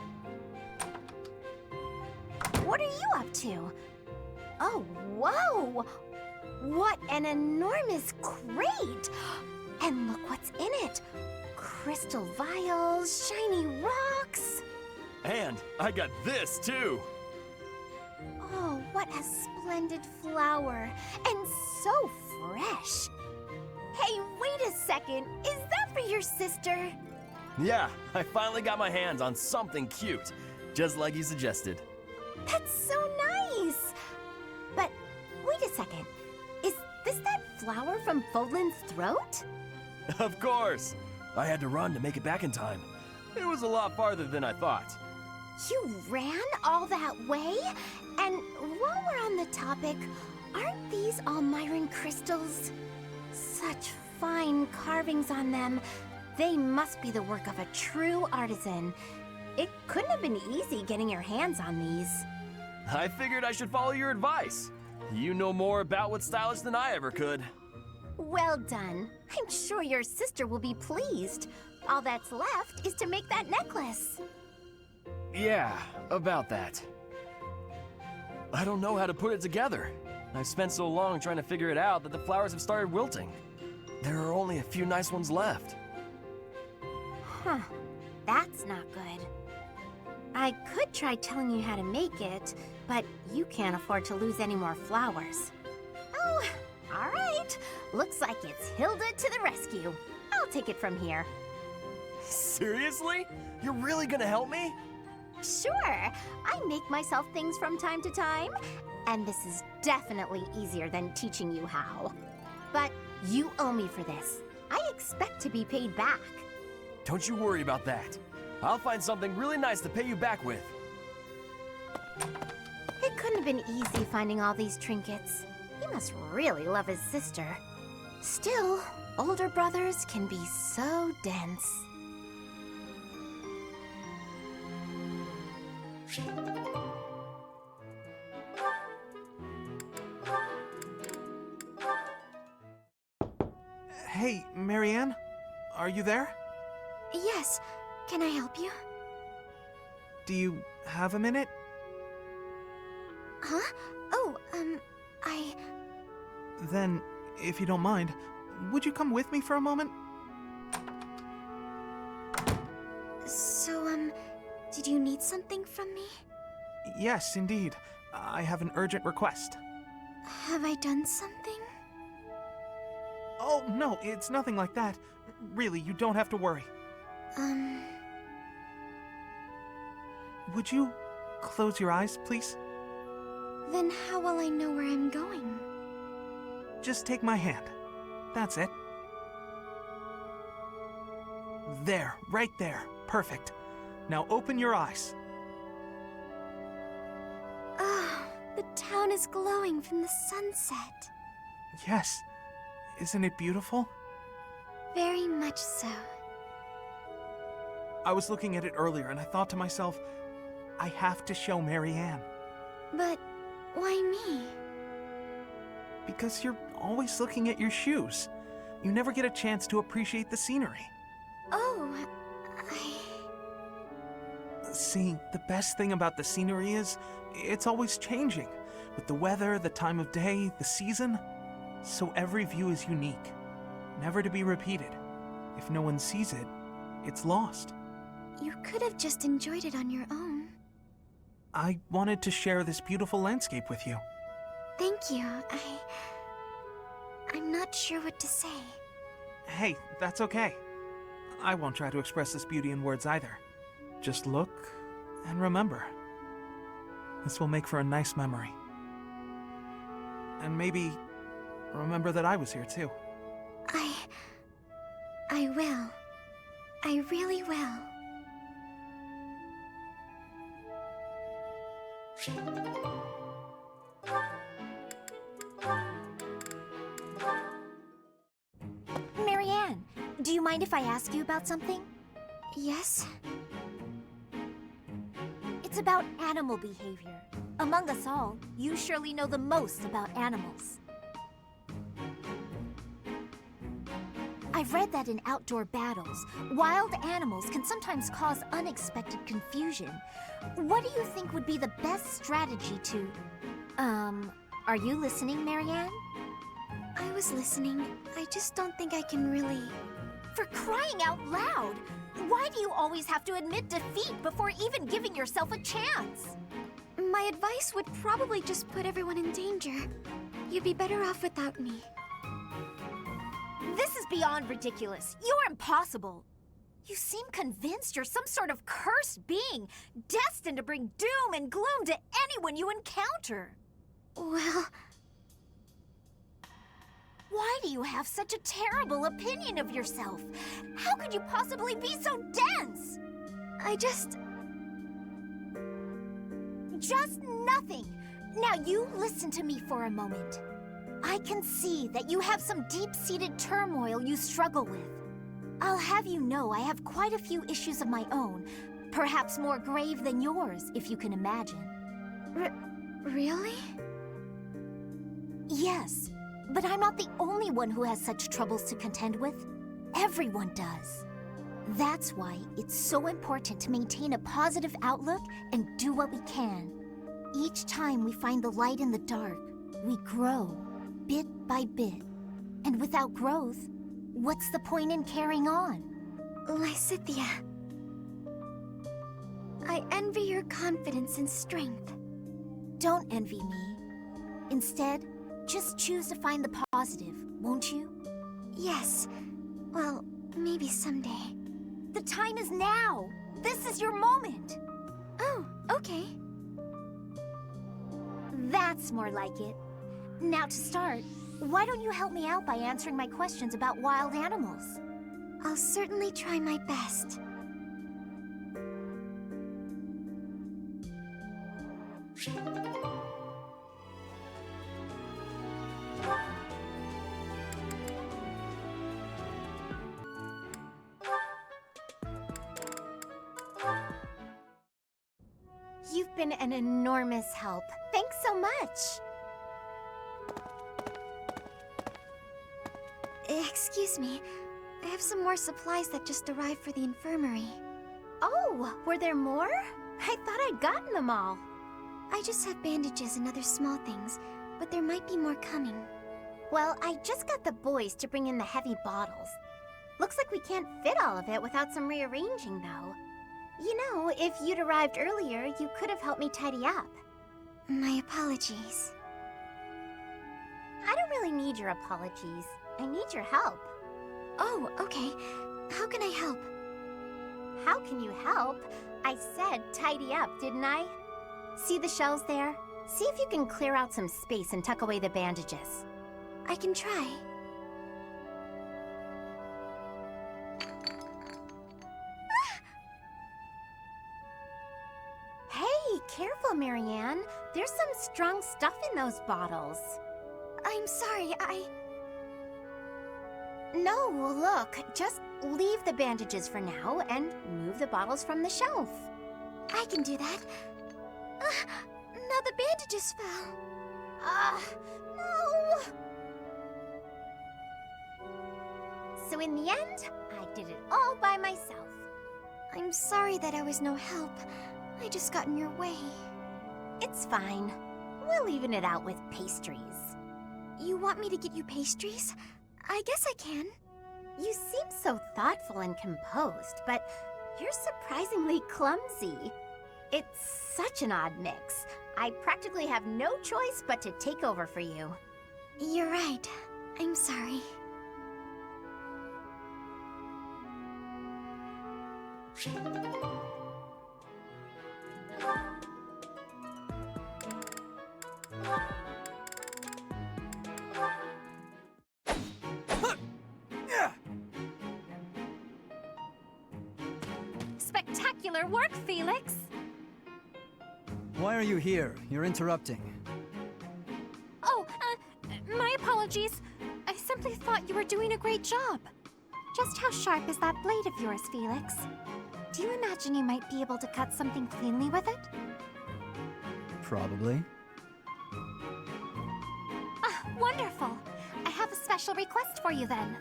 What are you up to? Oh, whoa! What an enormous crate! And look what's in it. Crystal vials, shiny rocks. And I got this too. Oh, what a splendid flower. And so fresh. Hey, wait a second. Is that for your sister? Yeah, I finally got my hands on something cute, just like you suggested. That's so nice. But wait a second. Is this that flower from Fodlan's throat? Of course. I had to run to make it back in time. It was a lot farther than I thought. You ran all that way? And while we're on the topic, aren't these all Myron crystals? Such fine carvings on them. They must be the work of a true artisan. It couldn't have been easy getting your hands on these. I figured I should follow your advice. You know more about what's stylish than I ever could. Well done. I'm sure your sister will be pleased. All that's left is to make that necklace. Yeah, about that. I don't know how to put it together. I've spent so long trying to figure it out that the flowers have started wilting. There are only a few nice ones left. Huh. That's not good. I could try telling you how to make it, but you can't afford to lose any more flowers. Oh, all right. Looks like it's Hilda to the rescue. I'll take it from here. Seriously? You're really gonna help me? Sure. I make myself things from time to time, and this is definitely easier than teaching you how. But you owe me for this. I expect to be paid back. Don't you worry about that. I'll find something really nice to pay you back with. It couldn't have been easy finding all these trinkets. He must really love his sister. Still, older brothers can be so dense. Hey, Marianne? Are you there? Yes. Can I help you? Do you have a minute? Huh? Oh, I... Then, if you don't mind, would you come with me for a moment? So, did you need something from me? Yes, indeed. I have an urgent request. Have I done something? Oh, no, it's nothing like that. Really, you don't have to worry. would you close your eyes, please? Then how will I know where I'm going? Just take my hand. That's it. There, right there. Perfect. Now open your eyes. Oh, the town is glowing from the sunset. Yes. Isn't it beautiful? Very much so. I was looking at it earlier and I thought to myself, I have to show Marianne. But why me? Because you're always looking at your shoes. You never get a chance to appreciate the scenery. Oh, See, the best thing about the scenery is, it's always changing. With the weather, the time of day, the season. So every view is unique. Never to be repeated. If no one sees it, it's lost. You could have just enjoyed it on your own. I wanted to share this beautiful landscape with you. Thank you. I'm not sure what to say. Hey, that's okay. I won't try to express this beauty in words either. Just look and remember. This will make for a nice memory. And maybe remember that I was here too. I will. I really will. Marianne, do you mind if I ask you about something? Yes? It's about animal behavior. Among us all, you surely know the most about animals. I've read that in outdoor battles, wild animals can sometimes cause unexpected confusion. What do you think would be the best strategy to... are you listening, Marianne? I was listening. I just don't think I can really... For crying out loud! Why do you always have to admit defeat before even giving yourself a chance? My advice would probably just put everyone in danger. You'd be better off without me. This is beyond ridiculous. You're impossible. You seem convinced you're some sort of cursed being, destined to bring doom and gloom to anyone you encounter. Well... Why do you have such a terrible opinion of yourself? How could you possibly be so dense? Just nothing. Now you listen to me for a moment. I can see that you have some deep-seated turmoil you struggle with. I'll have you know I have quite a few issues of my own, perhaps more grave than yours, if you can imagine. Really? Yes, but I'm not the only one who has such troubles to contend with. Everyone does. That's why it's so important to maintain a positive outlook and do what we can. Each time we find the light in the dark, we grow, bit by bit. And without growth, what's the point in carrying on? Lysithea, I envy your confidence and strength. Don't envy me. Instead, just choose to find the positive, won't you? Yes. Well, maybe someday. The time is now! This is your moment! Oh, okay. That's more like it. Now to start, why don't you help me out by answering my questions about wild animals? I'll certainly try my best. You've been an enormous help. Thanks so much! Excuse me. I have some more supplies that just arrived for the infirmary. Oh, were there more? I thought I'd gotten them all. I just have bandages and other small things, but there might be more coming. Well, I just got the boys to bring in the heavy bottles. Looks like we can't fit all of it without some rearranging, though. You know, if you'd arrived earlier, you could have helped me tidy up. My apologies. I don't really need your apologies. I need your help. Oh, okay. How can I help? how can you help? I said tidy up, didn't I? See the shelves there? See if you can clear out some space and tuck away the bandages. I can try. Hey, careful, Marianne. There's some strong stuff in those bottles. I'm sorry, No, look, just leave the bandages for now and move the bottles from the shelf. I can do that. Now the bandages fell. No! So in the end, I did it all by myself. I'm sorry that I was no help. I just got in your way. It's fine. We'll even it out with pastries. You want me to get you pastries? I guess I can. You seem so thoughtful and composed, but you're surprisingly clumsy. It's such an odd mix. I practically have no choice but to take over for you. You're right. I'm sorry. Spectacular work, Felix! Why are you here? You're interrupting. Oh, my apologies. I simply thought you were doing a great job. Just how sharp is that blade of yours, Felix? Do you imagine you might be able to cut something cleanly with it? Probably. Wonderful. I have a special request for you then.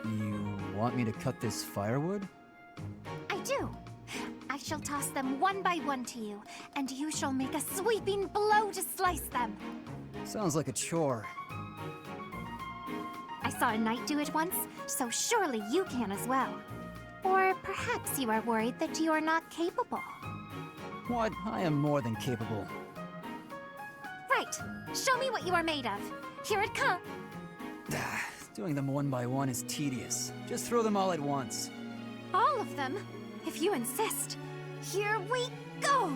You want me to cut this firewood? I do. I shall toss them one by one to you, and you shall make a sweeping blow to slice them. Sounds like a chore. I saw a knight do it once, so surely you can as well. Or perhaps you are worried that you are not capable. What? I am more than capable. Right. Show me what you are made of. Here it comes. Doing them one by one is tedious. Just throw them all at once. All of them? If you insist. Here we go!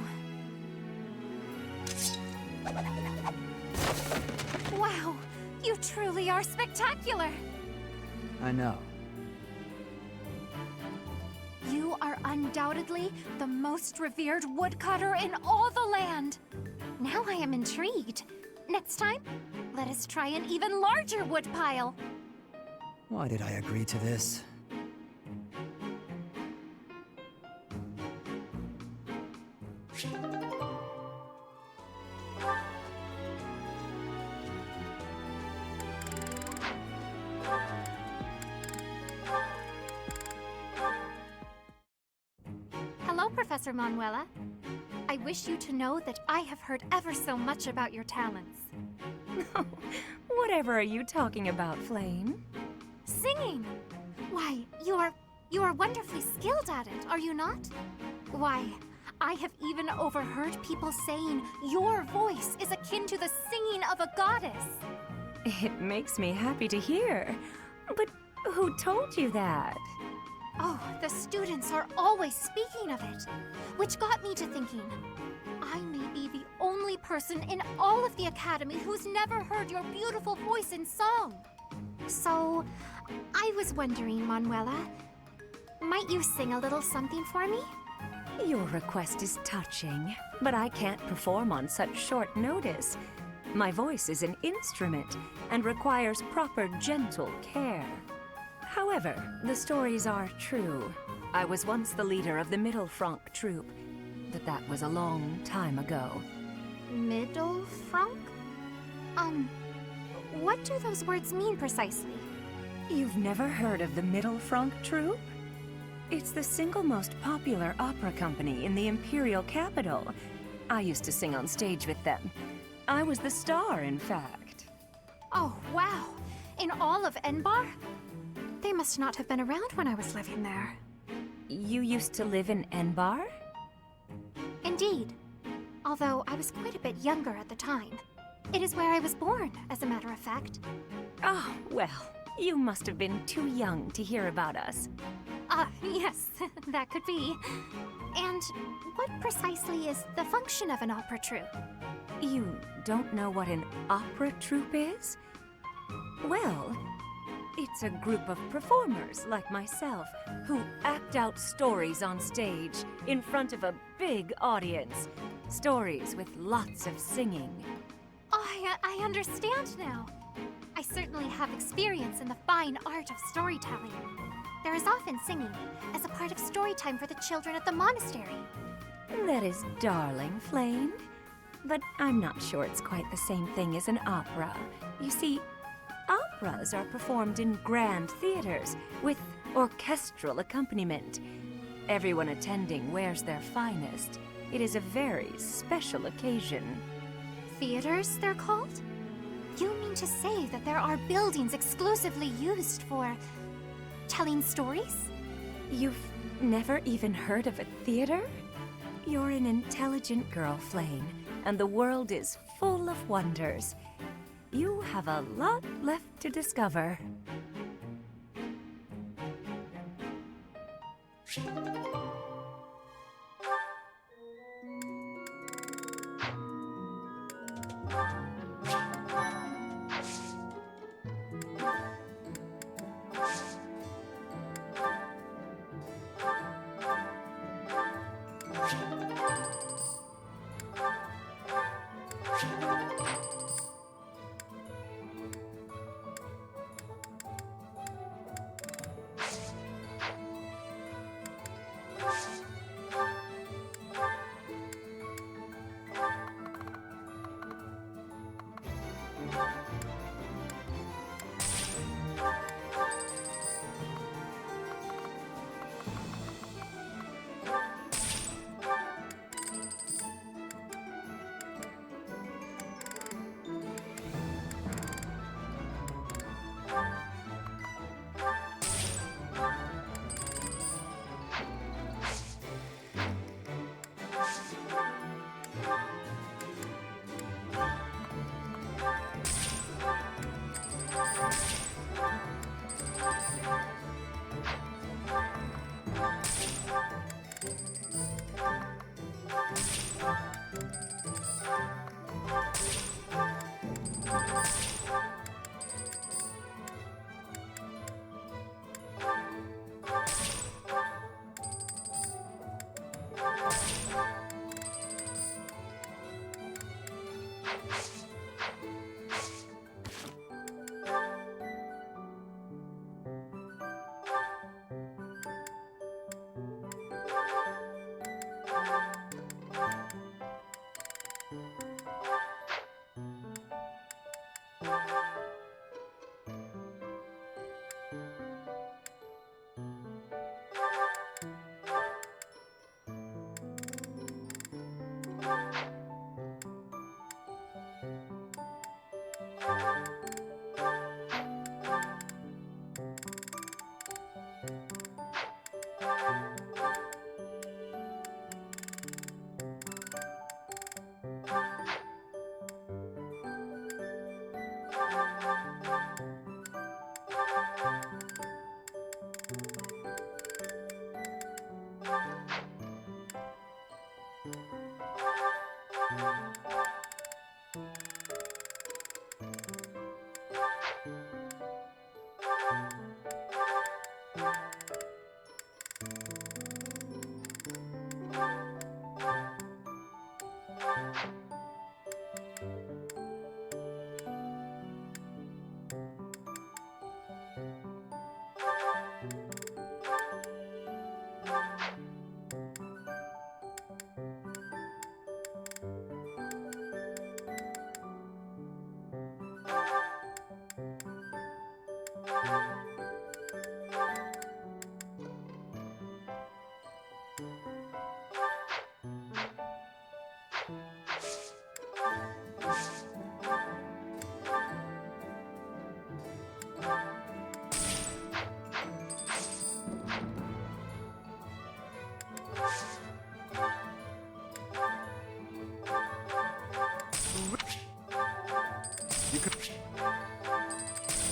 Wow, you truly are spectacular! I know. You are undoubtedly the most revered woodcutter in all the land. Now I am intrigued. Next time, let us try an even larger woodpile. Why did I agree to this? Hello, Professor Manuela. I wish you to know that I have heard ever so much about your talents. Whatever are you talking about, Flame? Singing! Why, you are wonderfully skilled at it, are you not? Why, I have even overheard people saying your voice is akin to the singing of a goddess. It makes me happy to hear. But who told you that? Oh, the students are always speaking of it, which got me to thinking, I may be the only person in all of the Academy who's never heard your beautiful voice in song. So, I was wondering, Manuela, might you sing a little something for me? Your request is touching, but I can't perform on such short notice. My voice is an instrument and requires proper gentle care. However, the stories are true. I was once the leader of the Middle Franc troop, but that was a long time ago. Middle Franc? What do those words mean precisely? You've never heard of the Middle Franc troop? It's the single most popular opera company in the Imperial capital. I used to sing on stage with them. I was the star, in fact. Oh, wow. In all of Enbar? They must not have been around when I was living there. You used to live in Enbar? Indeed. Although I was quite a bit younger at the time. It is where I was born, as a matter of fact. Oh, well, you must have been too young to hear about us. Yes, that could be. And what precisely is the function of an opera troupe? You don't know what an opera troupe is? Well, it's a group of performers like myself who act out stories on stage in front of a big audience. Stories with lots of singing. I understand now. I certainly have experience in the fine art of storytelling. There is often singing as a part of story time for the children at the monastery. That is darling, Flame. But I'm not sure it's quite the same thing as an opera. You see, operas are performed in grand theaters with orchestral accompaniment. Everyone attending wears their finest. It is a very special occasion. Theaters, they're called? You mean to say that there are buildings exclusively used for telling stories? You've never even heard of a theater? You're an intelligent girl, Flame, and the world is full of wonders. You have a lot left to discover.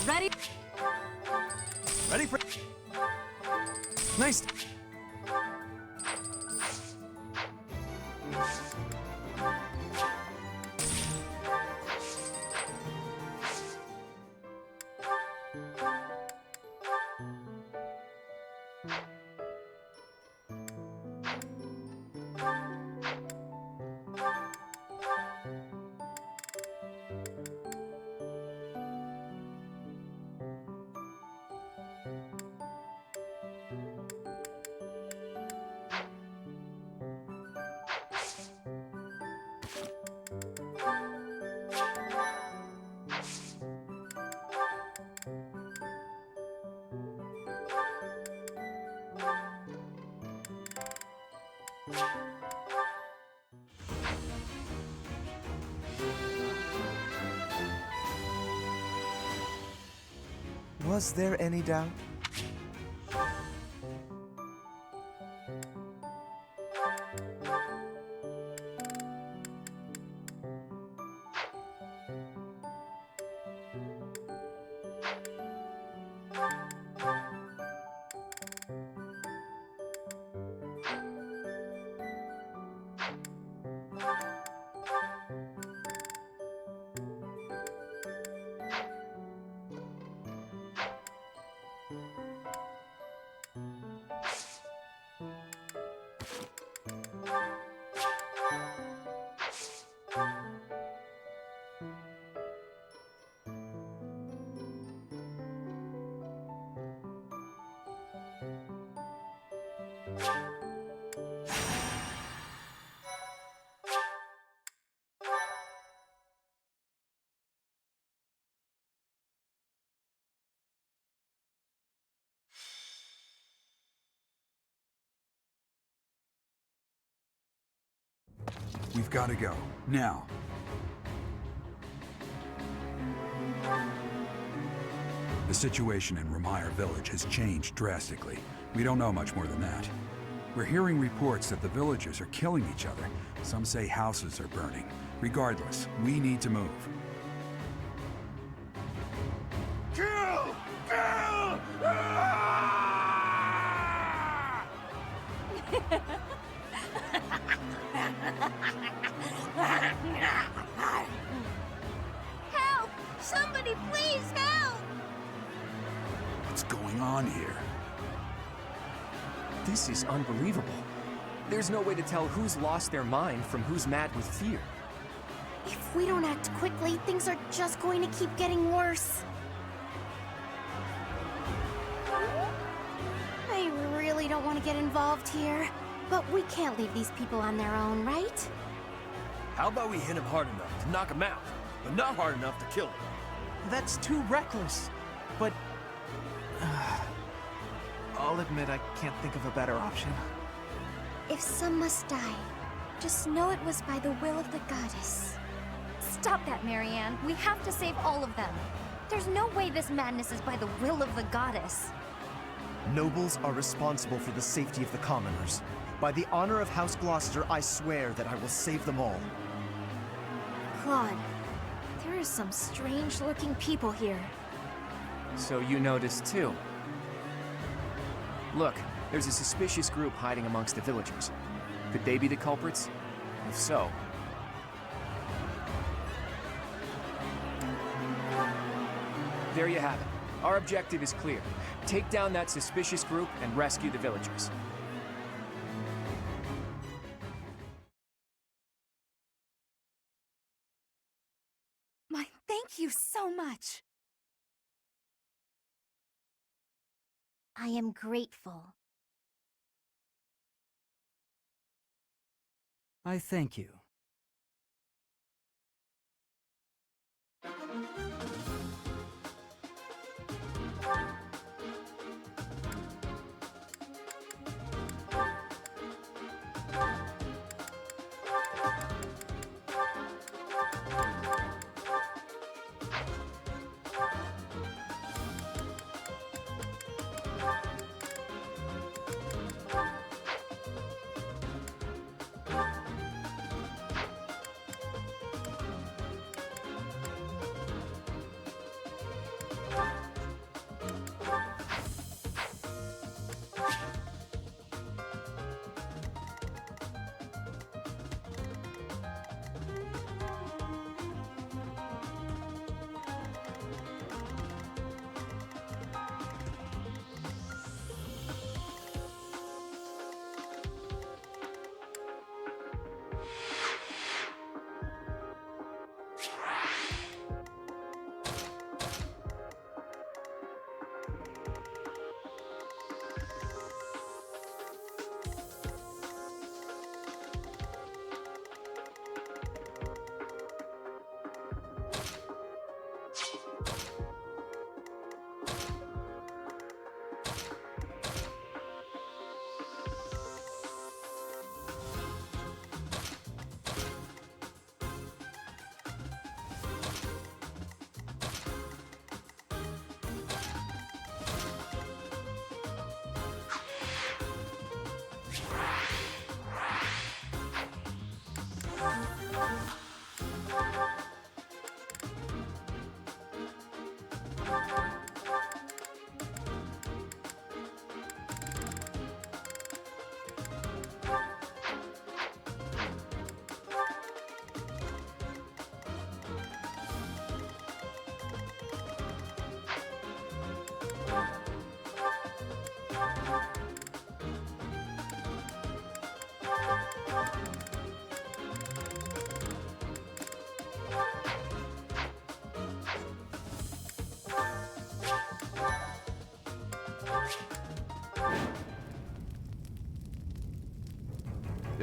Ready? Ready for... Nice. Was there any doubt? We've got to go. Now. The situation in Ramire Village has changed drastically. We don't know much more than that. We're hearing reports that the villagers are killing each other. Some say houses are burning. Regardless, we need to move. Kill! Kill! Help! Somebody please help! What's going on here? This is unbelievable. There's no way to tell who's lost their mind from who's mad with fear. If we don't act quickly, things are just going to keep getting worse. I really don't want to get involved here, but we can't leave these people on their own, right? How about we hit him hard enough to knock him out, but not hard enough to kill him? That's too reckless. But I'll admit I can't think of a better option. If some must die, just know it was by the will of the goddess. Stop that, Marianne. We have to save all of them. There's no way this madness is by the will of the goddess. Nobles are responsible for the safety of the commoners. By the honor of House Gloucester, I swear that I will save them all. Claude, there are some strange-looking people here. So you noticed too. Look, there's a suspicious group hiding amongst the villagers. Could they be the culprits? If so... There you have it. Our objective is clear. Take down that suspicious group and rescue the villagers. Thank you so much. I am grateful. I thank you.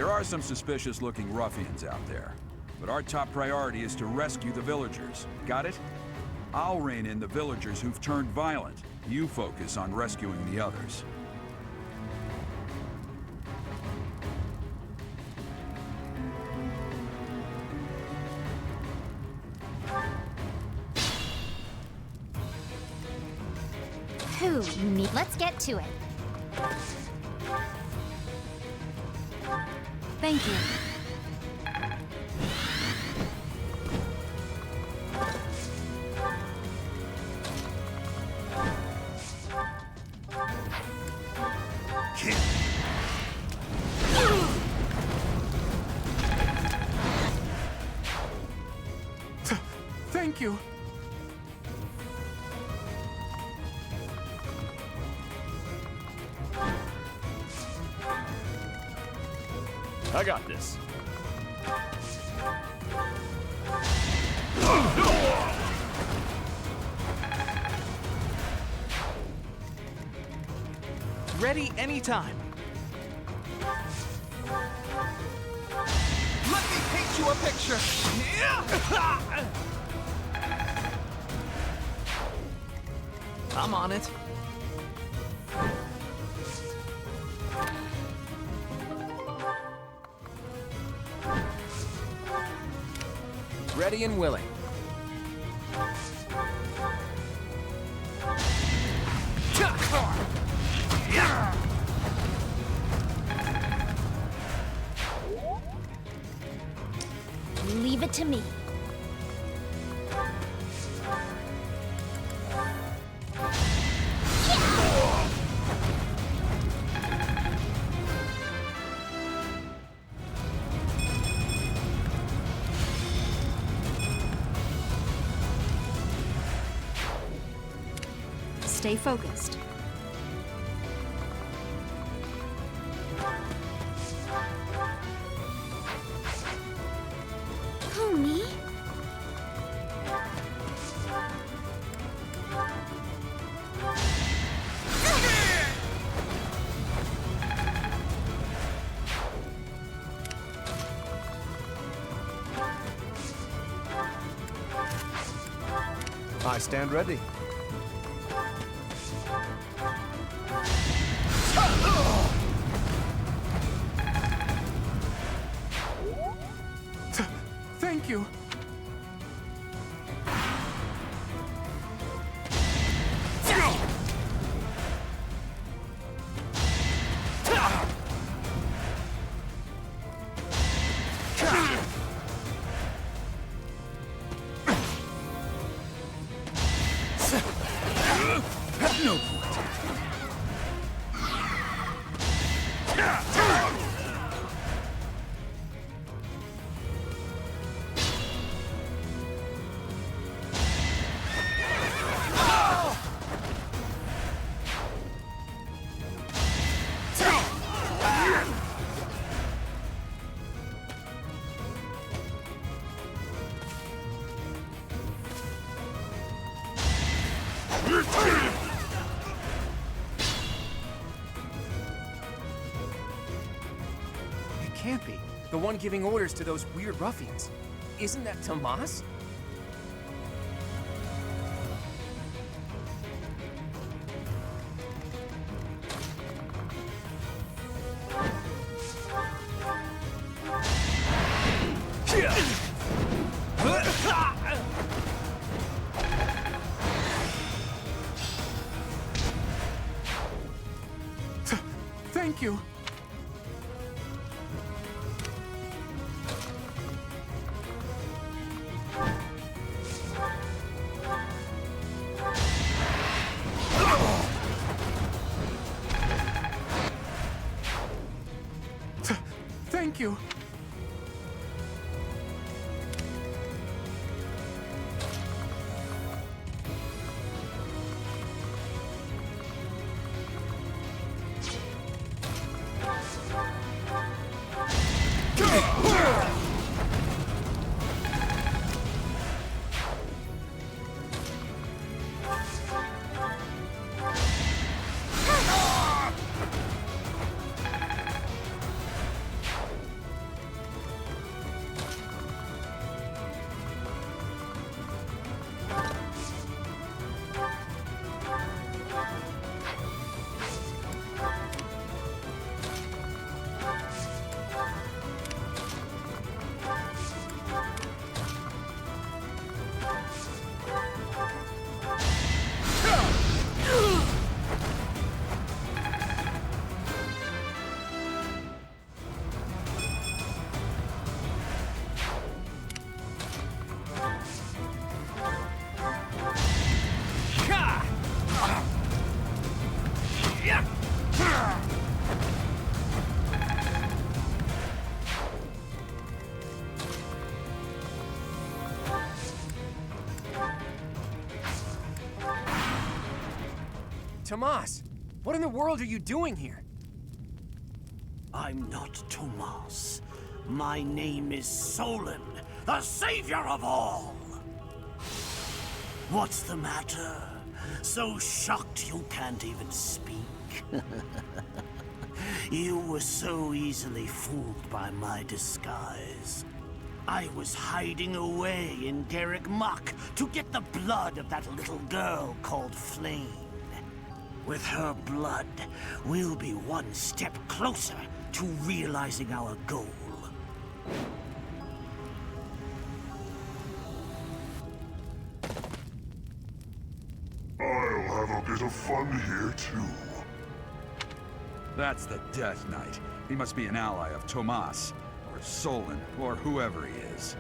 There are some suspicious-looking ruffians out there, but our top priority is to rescue the villagers. Got it? I'll rein in the villagers who've turned violent. You focus on rescuing the others. Who, me? Let's get to it. Thank you. Thank you. I got this. Ready anytime. Let me paint you a picture. I'm on it. Ready and willing. Leave it to me. Stay focused. Who, me? I stand ready. Thank you. No point. It can't be. The one giving orders to those weird ruffians. Isn't that Tomas? Thank you. Thank you. Tomas, what in the world are you doing here? I'm not Tomas. My name is Solon, the savior of all. What's the matter? So shocked you can't even speak? You were so easily fooled by my disguise. I was hiding away in Garrick Mach to get the blood of that little girl called Flame. With her blood, we'll be one step closer to realizing our goal. I'll have a bit of fun here, too. That's the Death Knight. He must be an ally of Tomas, or Solon, or whoever he is.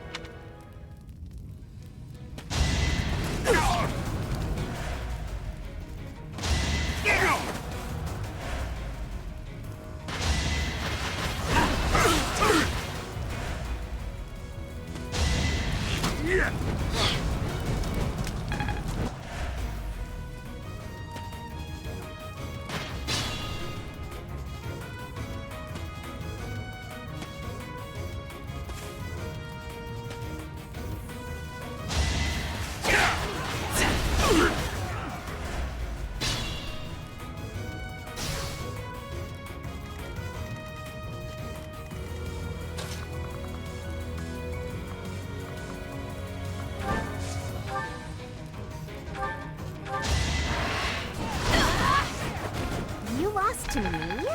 You lost to me?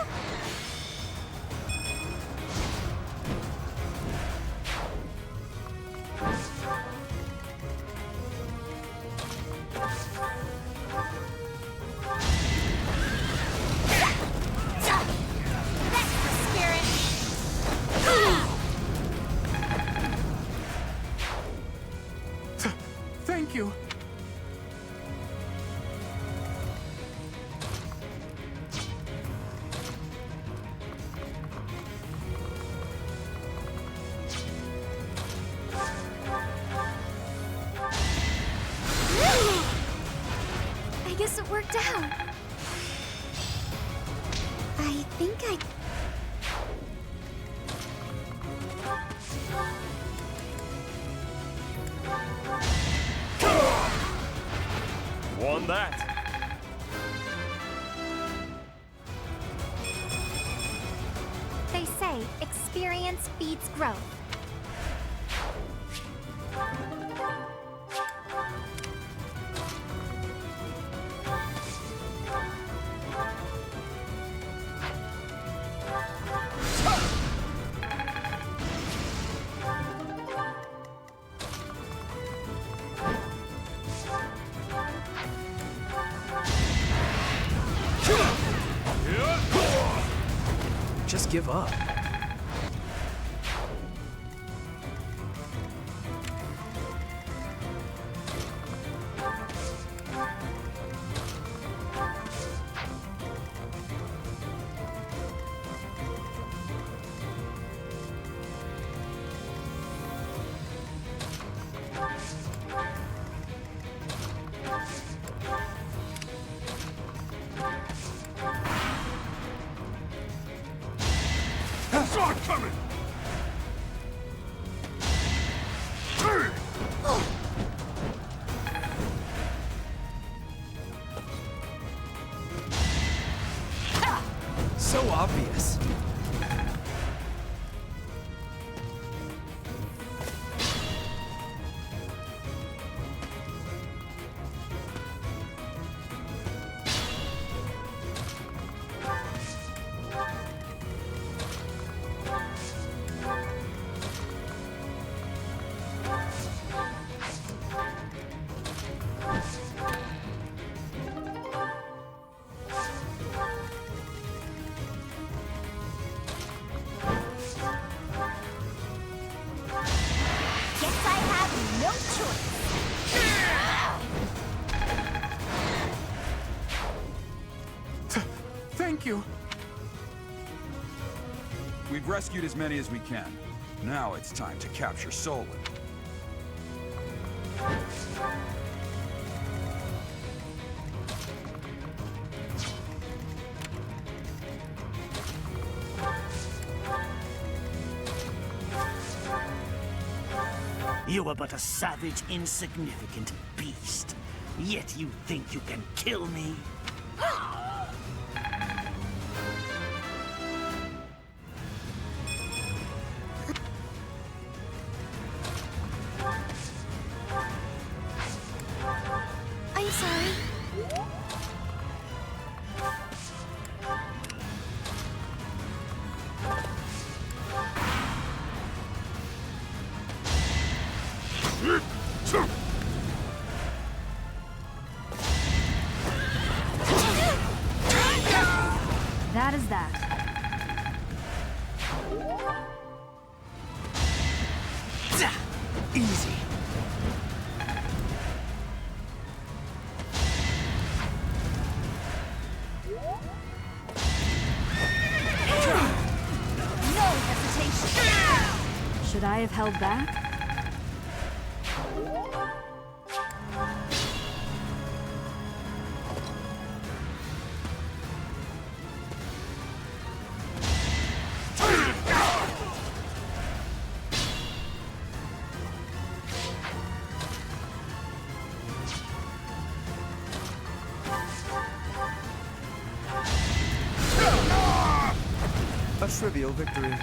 Thank you. I guess it worked out. I think I... Won that. They say experience beats growth. Just give up. Start coming! So obvious. Guess I have no choice. Thank you. We've rescued as many as we can. Now it's time to capture Solon. You are but a savage, insignificant beast. Yet you think you can kill me? I'm sorry. That is that. Easy. No hesitation. Should I have held back? A trivial victory.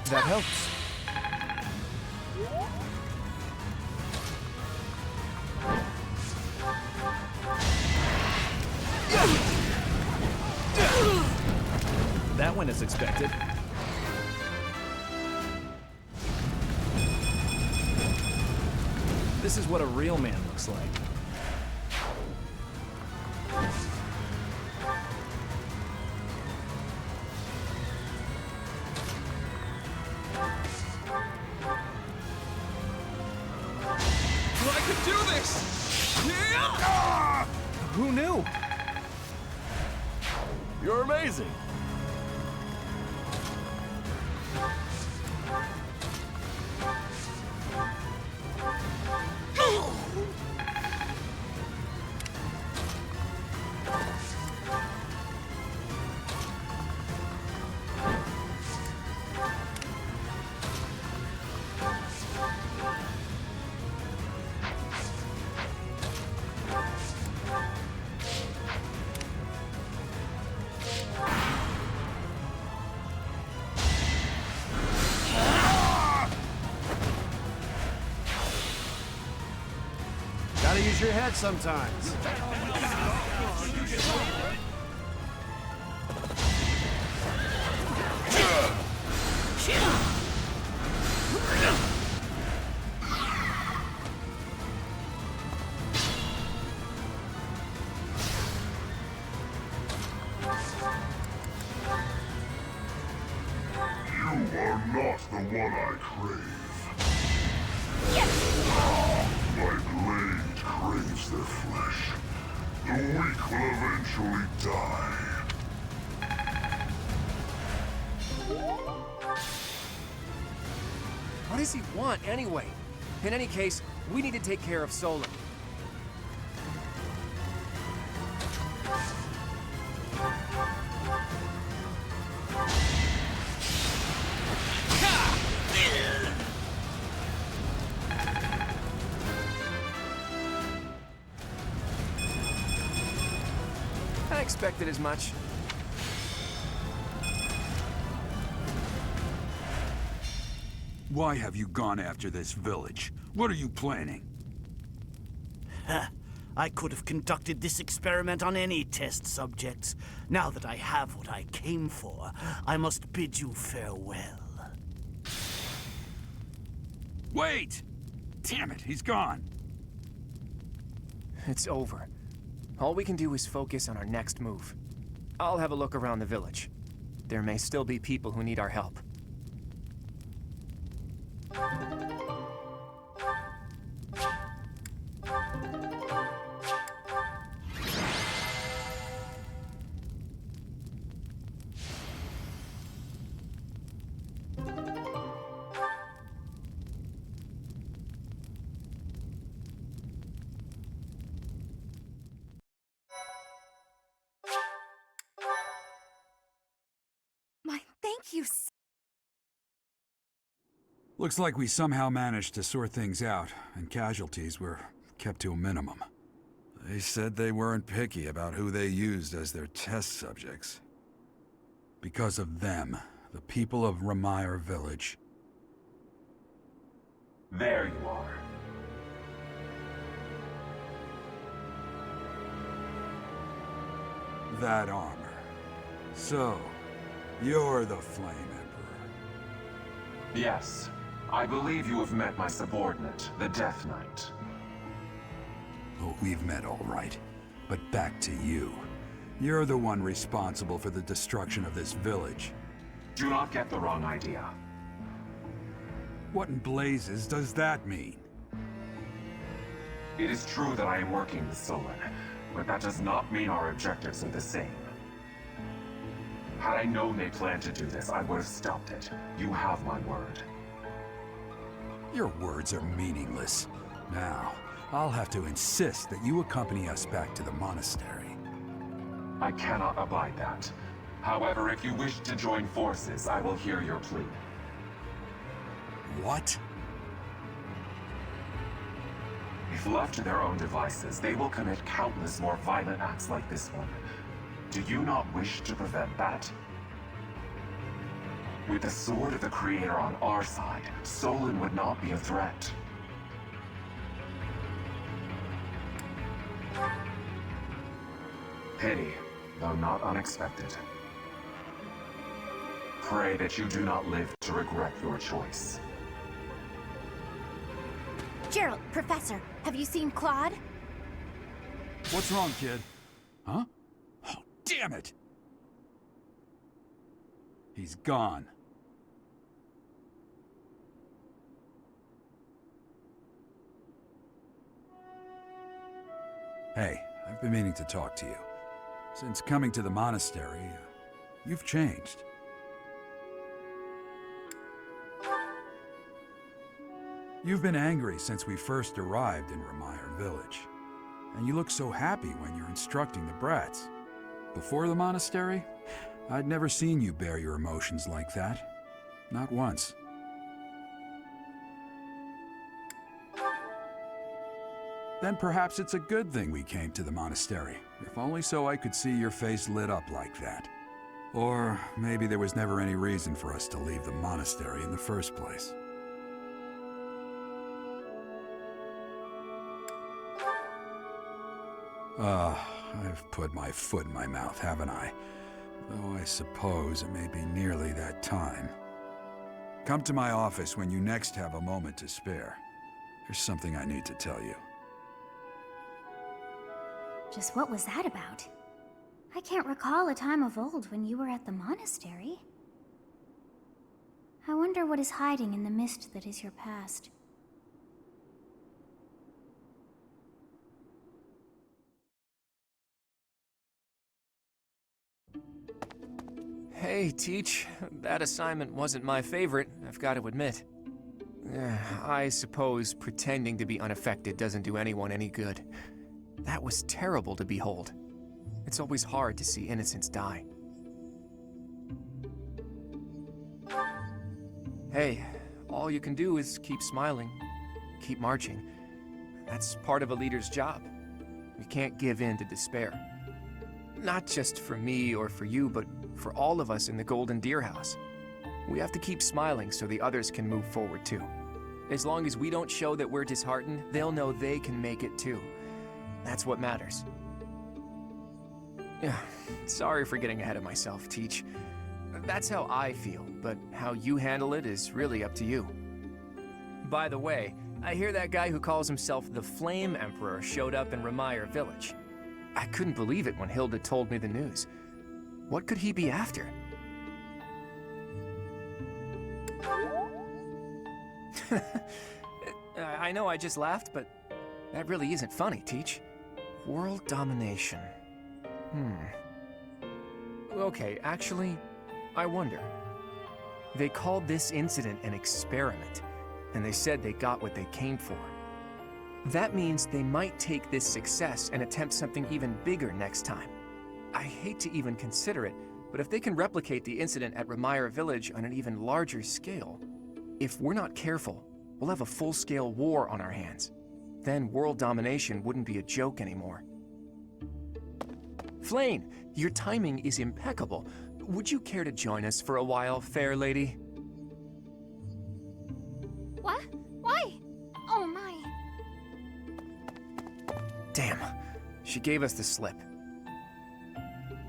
That helps. That went as expected. This is what a real man looks like. I could do this! Yeah! Who knew? You're amazing. Gotta use your head sometimes. You are not the one I crave. My blade craves their flesh. The weak will eventually die. What does he want, anyway? In any case, we need to take care of Solon. I expected as much. Why have you gone after this village? What are you planning? I could have conducted this experiment on any test subjects. Now that I have what I came for, I must bid you farewell. Wait! Damn it, he's gone. It's over. All we can do is focus on our next move. I'll have a look around the village. There may still be people who need our help. Thank you so Looks like we somehow managed to sort things out, and casualties were kept to a minimum. They said they weren't picky about who they used as their test subjects. Because of them, the people of Remire Village. There you are. That armor. So, you're the Flame Emperor. Yes. I believe you have met my subordinate, the Death Knight. Oh, we've met all right. But back to you. You're the one responsible for the destruction of this village. Do not get the wrong idea. What in blazes does that mean? It is true that I am working with Solon, but that does not mean our objectives are the same. Had I known they planned to do this, I would have stopped it. You have my word. Your words are meaningless. Now, I'll have to insist that you accompany us back to the monastery. I cannot abide that. However, if you wish to join forces, I will hear your plea. What? If left to their own devices, they will commit countless more violent acts like this one. Do you not wish to prevent that? With the sword of the Creator on our side, Solon would not be a threat. Pity, though not unexpected. Pray that you do not live to regret your choice. Gerald, Professor, have you seen Claude? What's wrong, kid? Huh? Oh, damn it! He's gone. Hey, I've been meaning to talk to you. Since coming to the monastery, you've changed. You've been angry since we first arrived in Remire Village. And you look so happy when you're instructing the brats. Before the monastery, I'd never seen you bear your emotions like that. Not once. Then perhaps it's a good thing we came to the monastery, if only so I could see your face lit up like that. Or maybe there was never any reason for us to leave the monastery in the first place. I've put my foot in my mouth, haven't I? Though I suppose it may be nearly that time. Come to my office when you next have a moment to spare. There's something I need to tell you. Just what was that about? I can't recall a time of old when you were at the monastery. I wonder what is hiding in the mist that is your past. Hey, Teach. That assignment wasn't my favorite, I've got to admit. I suppose pretending to be unaffected doesn't do anyone any good. That was terrible to behold. It's always hard to see innocents die. Hey, all you can do is keep smiling, keep marching. That's part of a leader's job. We can't give in to despair. Not just for me or for you, but for all of us in the Golden Deer House. We have to keep smiling so the others can move forward too. As long as we don't show that we're disheartened, they'll know they can make it too. That's what matters. Sorry for getting ahead of myself, Teach. That's how I feel, but how you handle it is really up to you. By the way, I hear that guy who calls himself the Flame Emperor showed up in Remire Village. I couldn't believe it when Hilda told me the news. What could he be after? I know I just laughed, but that really isn't funny, Teach. World domination. Okay, actually, I wonder. They called this incident an experiment, and they said they got what they came for. That means they might take this success and attempt something even bigger next time. I hate to even consider it, But if they can replicate the incident at Remire Village on an even larger scale, if we're not careful, we'll have a full-scale war on our hands. Then world domination wouldn't be a joke anymore. Flayn, your timing is impeccable. Would you care to join us for a while, fair lady? What? Why? Oh my. Damn, she gave us the slip.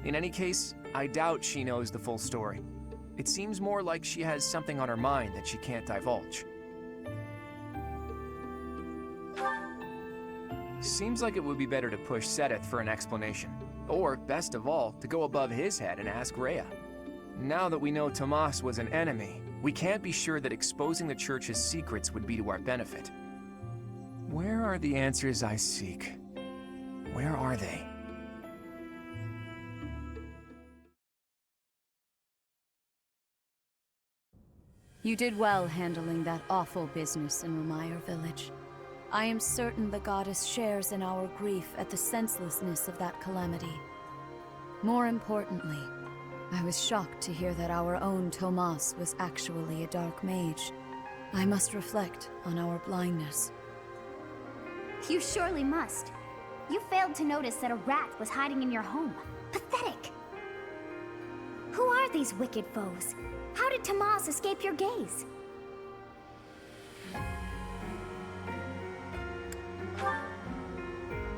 In any case, I doubt she knows the full story. It seems more like she has something on her mind that she can't divulge. Seems like it would be better to push Seteth for an explanation. Or, best of all, to go above his head and ask Rhea. Now that we know Tomas was an enemy, we can't be sure that exposing the Church's secrets would be to our benefit. Where are the answers I seek? Where are they? You did well handling that awful business in Remire Village. I am certain the goddess shares in our grief at the senselessness of that calamity. More importantly, I was shocked to hear that our own Tomas was actually a dark mage. I must reflect on our blindness. You surely must. You failed to notice that a rat was hiding in your home. Pathetic! Who are these wicked foes? How did Tomas escape your gaze?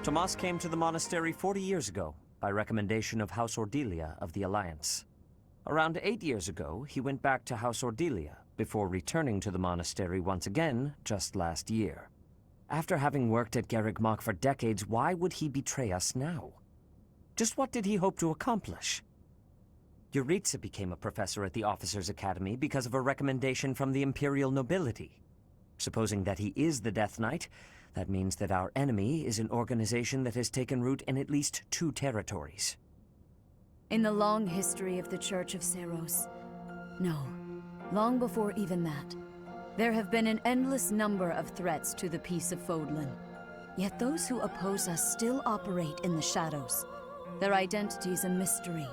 Tomas came to the monastery 40 years ago, by recommendation of House Ordelia of the Alliance. Around 8 years ago, he went back to House Ordelia, before returning to the monastery once again just last year. After having worked at Garreg Mach for decades, why would he betray us now? Just what did he hope to accomplish? Yuritsa became a professor at the Officers' Academy because of a recommendation from the Imperial nobility. Supposing that he is the Death Knight, that means that our enemy is an organization that has taken root in at least 2 territories. In the long history of the Church of Seros, no, long before even that, there have been an endless number of threats to the peace of Fodlan. Yet those who oppose us still operate in the shadows. Their identity's a mystery.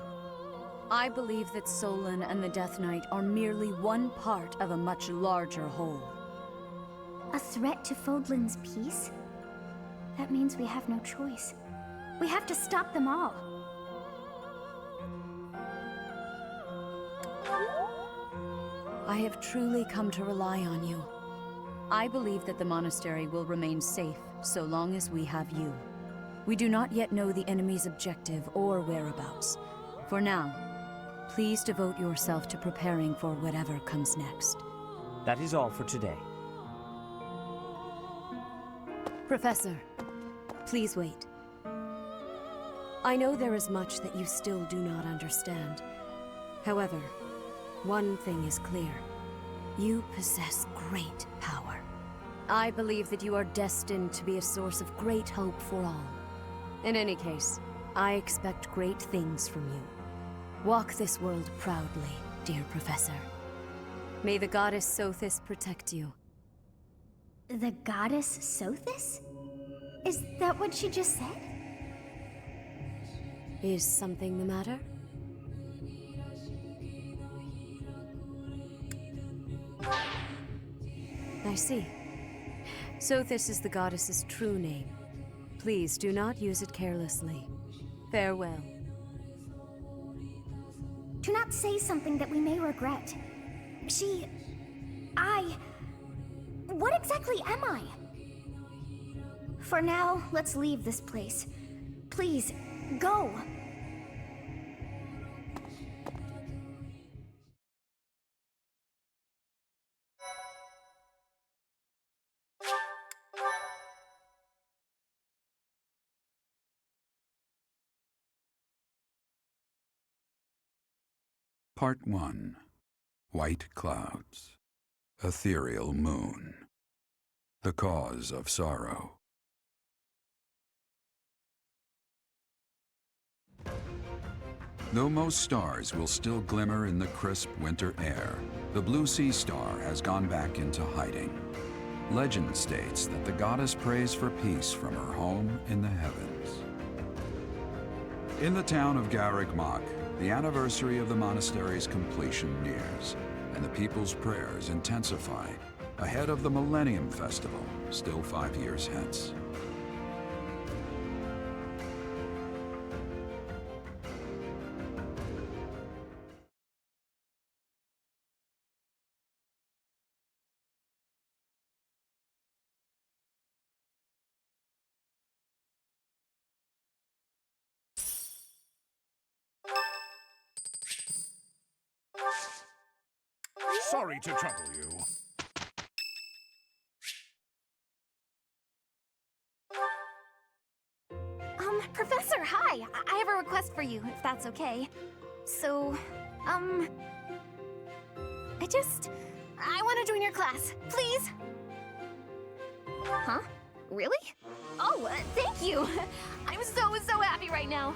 I believe that Solon and the Death Knight are merely one part of a much larger whole. A threat to Fodlan's peace? That means we have no choice. We have to stop them all. I have truly come to rely on you. I believe that the monastery will remain safe so long as we have you. We do not yet know the enemy's objective or whereabouts. For now, please devote yourself to preparing for whatever comes next. That is all for today. Professor, please wait. I know there is much that you still do not understand. However, one thing is clear. You possess great power. I believe that you are destined to be a source of great hope for all. In any case, I expect great things from you. Walk this world proudly, dear Professor. May the goddess Sothis protect you. The goddess Sothis? Is that what she just said? Is something the matter? I see. Sothis is the goddess's true name. Please do not use it carelessly. Farewell. Do not say something that we may regret. What exactly am I? For now, let's leave this place. Please, go! Part 1. White Clouds. Ethereal Moon. The Cause of Sorrow. Though most stars will still glimmer in the crisp winter air, the blue sea star has gone back into hiding. Legend states that the goddess prays for peace from her home in the heavens. In the town of Garreg Mach, The anniversary of the monastery's completion nears, and the people's prayers intensify ahead of the Millennium Festival, still 5 years hence. Sorry to trouble you. Professor, hi! I have a request for you, if that's okay. So, I want to join your class, please! Huh? Really? Oh, thank you! I'm so happy right now!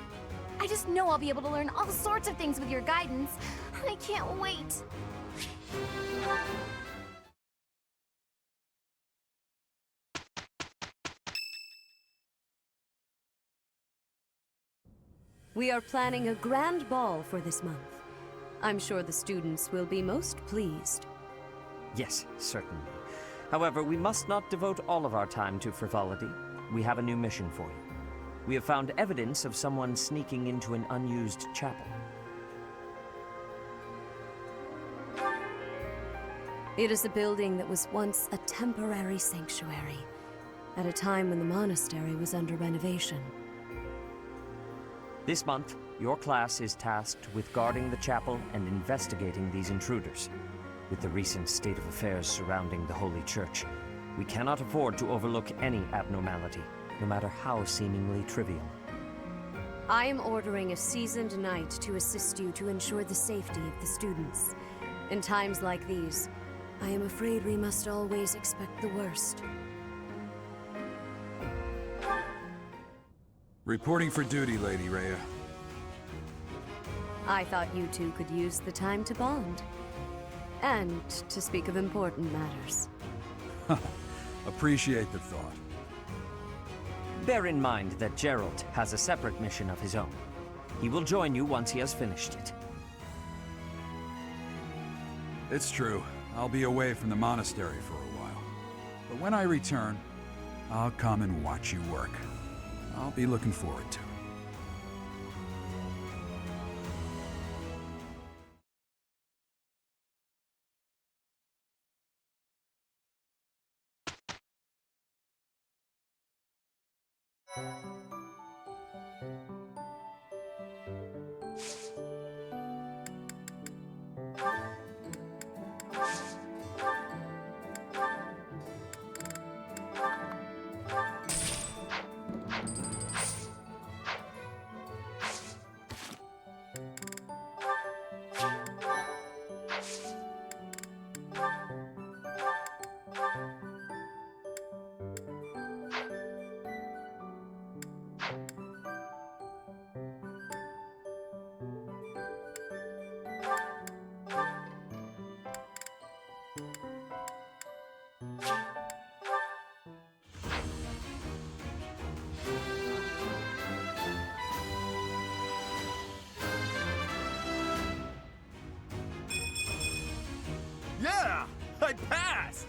I just know I'll be able to learn all sorts of things with your guidance. I can't wait! We are planning a grand ball for this month. I'm sure the students will be most pleased. Yes, certainly. However, we must not devote all of our time to frivolity. We have a new mission for you. We have found evidence of someone sneaking into an unused chapel. It is a building that was once a temporary sanctuary, at a time when the monastery was under renovation. This month, your class is tasked with guarding the chapel and investigating these intruders. With the recent state of affairs surrounding the Holy Church, we cannot afford to overlook any abnormality, no matter how seemingly trivial. I am ordering a seasoned knight to assist you to ensure the safety of the students. In times like these, I am afraid we must always expect the worst. Reporting for duty, Lady Rhea. I thought you two could use the time to bond. And to speak of important matters. Appreciate the thought. Bear in mind that Gerald has a separate mission of his own. He will join you once he has finished it. It's true. I'll be away from the monastery for a while. But when I return, I'll come and watch you work. I'll be looking forward to it. Yeah! I passed!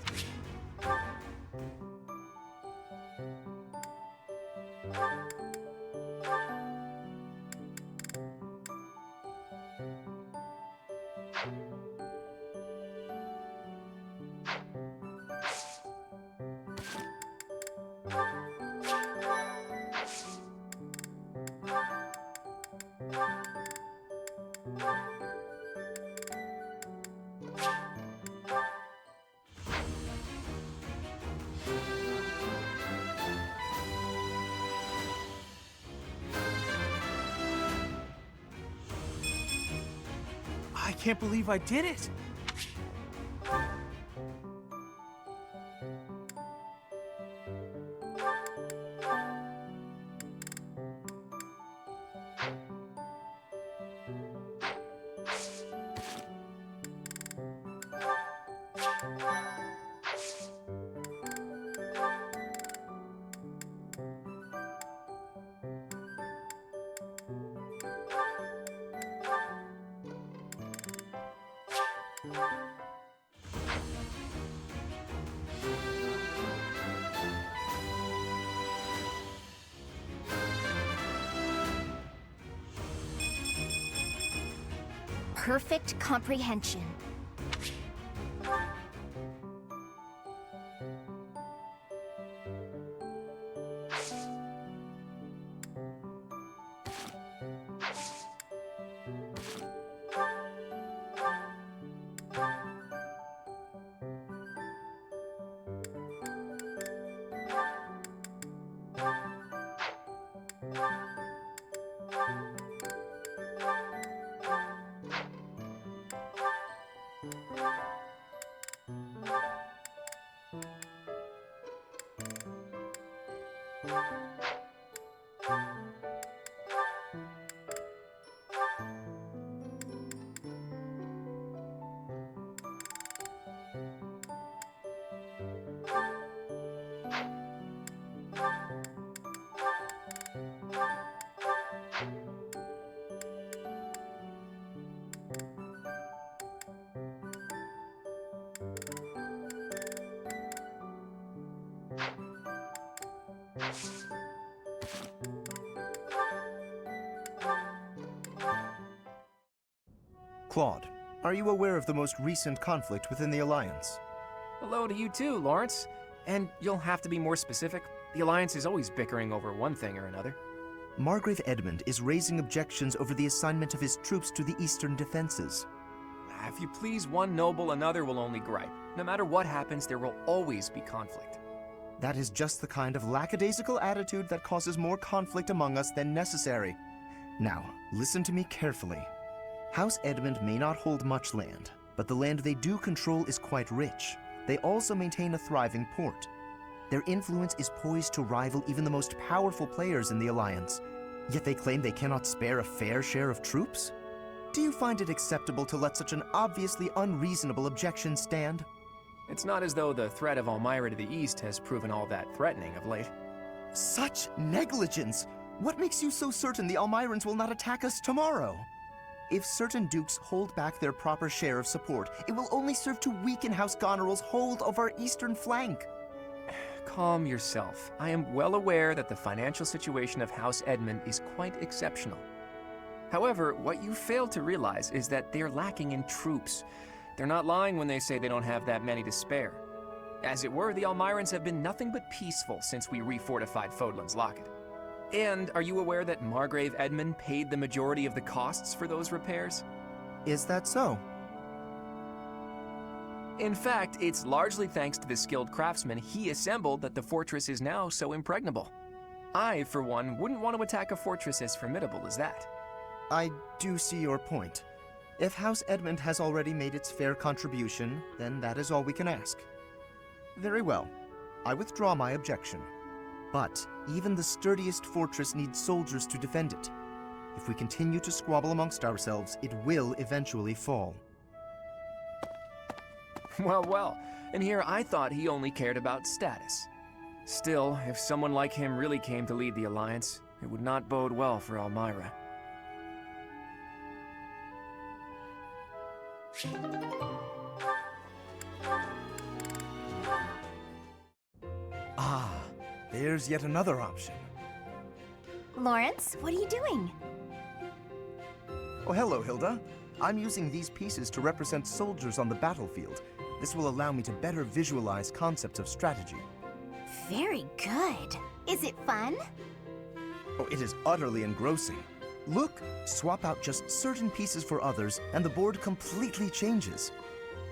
I can't believe I did it! Perfect comprehension. Claude, are you aware of the most recent conflict within the Alliance? Hello to you too, Lawrence. And you'll have to be more specific. The Alliance is always bickering over one thing or another. Margrave Edmund is raising objections over the assignment of his troops to the Eastern defenses. If you please one noble, another will only gripe. No matter what happens, there will always be conflict. That is just the kind of lackadaisical attitude that causes more conflict among us than necessary. Now, listen to me carefully. House Edmund may not hold much land, but the land they do control is quite rich. They also maintain a thriving port. Their influence is poised to rival even the most powerful players in the Alliance, yet they claim they cannot spare a fair share of troops? Do you find it acceptable to let such an obviously unreasonable objection stand? It's not as though the threat of Elmira to the east has proven all that threatening of late. Such negligence! What makes you so certain the Elmirans will not attack us tomorrow? If certain dukes hold back their proper share of support, it will only serve to weaken House Goneril's hold of our eastern flank. Calm yourself. I am well aware that the financial situation of House Edmund is quite exceptional. However, what you fail to realize is that they're lacking in troops. They're not lying when they say they don't have that many to spare. As it were, the Elmirans have been nothing but peaceful since we refortified Fodlan's Locket. And are you aware that Margrave Edmund paid the majority of the costs for those repairs? Is that so? In fact, it's largely thanks to the skilled craftsmen he assembled that the fortress is now so impregnable. I, for one, wouldn't want to attack a fortress as formidable as that. I do see your point. If House Edmund has already made its fair contribution, then that is all we can ask. Very well. I withdraw my objection. But even the sturdiest fortress needs soldiers to defend it. If we continue to squabble amongst ourselves, it will eventually fall. Well, and here I thought he only cared about status. Still, if someone like him really came to lead the Alliance, it would not bode well for Elmira. Ah, there's yet another option. Lawrence, what are you doing? Oh, hello, Hilda. I'm using these pieces to represent soldiers on the battlefield. This will allow me to better visualize concepts of strategy. Very good. Is it fun? Oh, it is utterly engrossing. Look, swap out just certain pieces for others, and the board completely changes.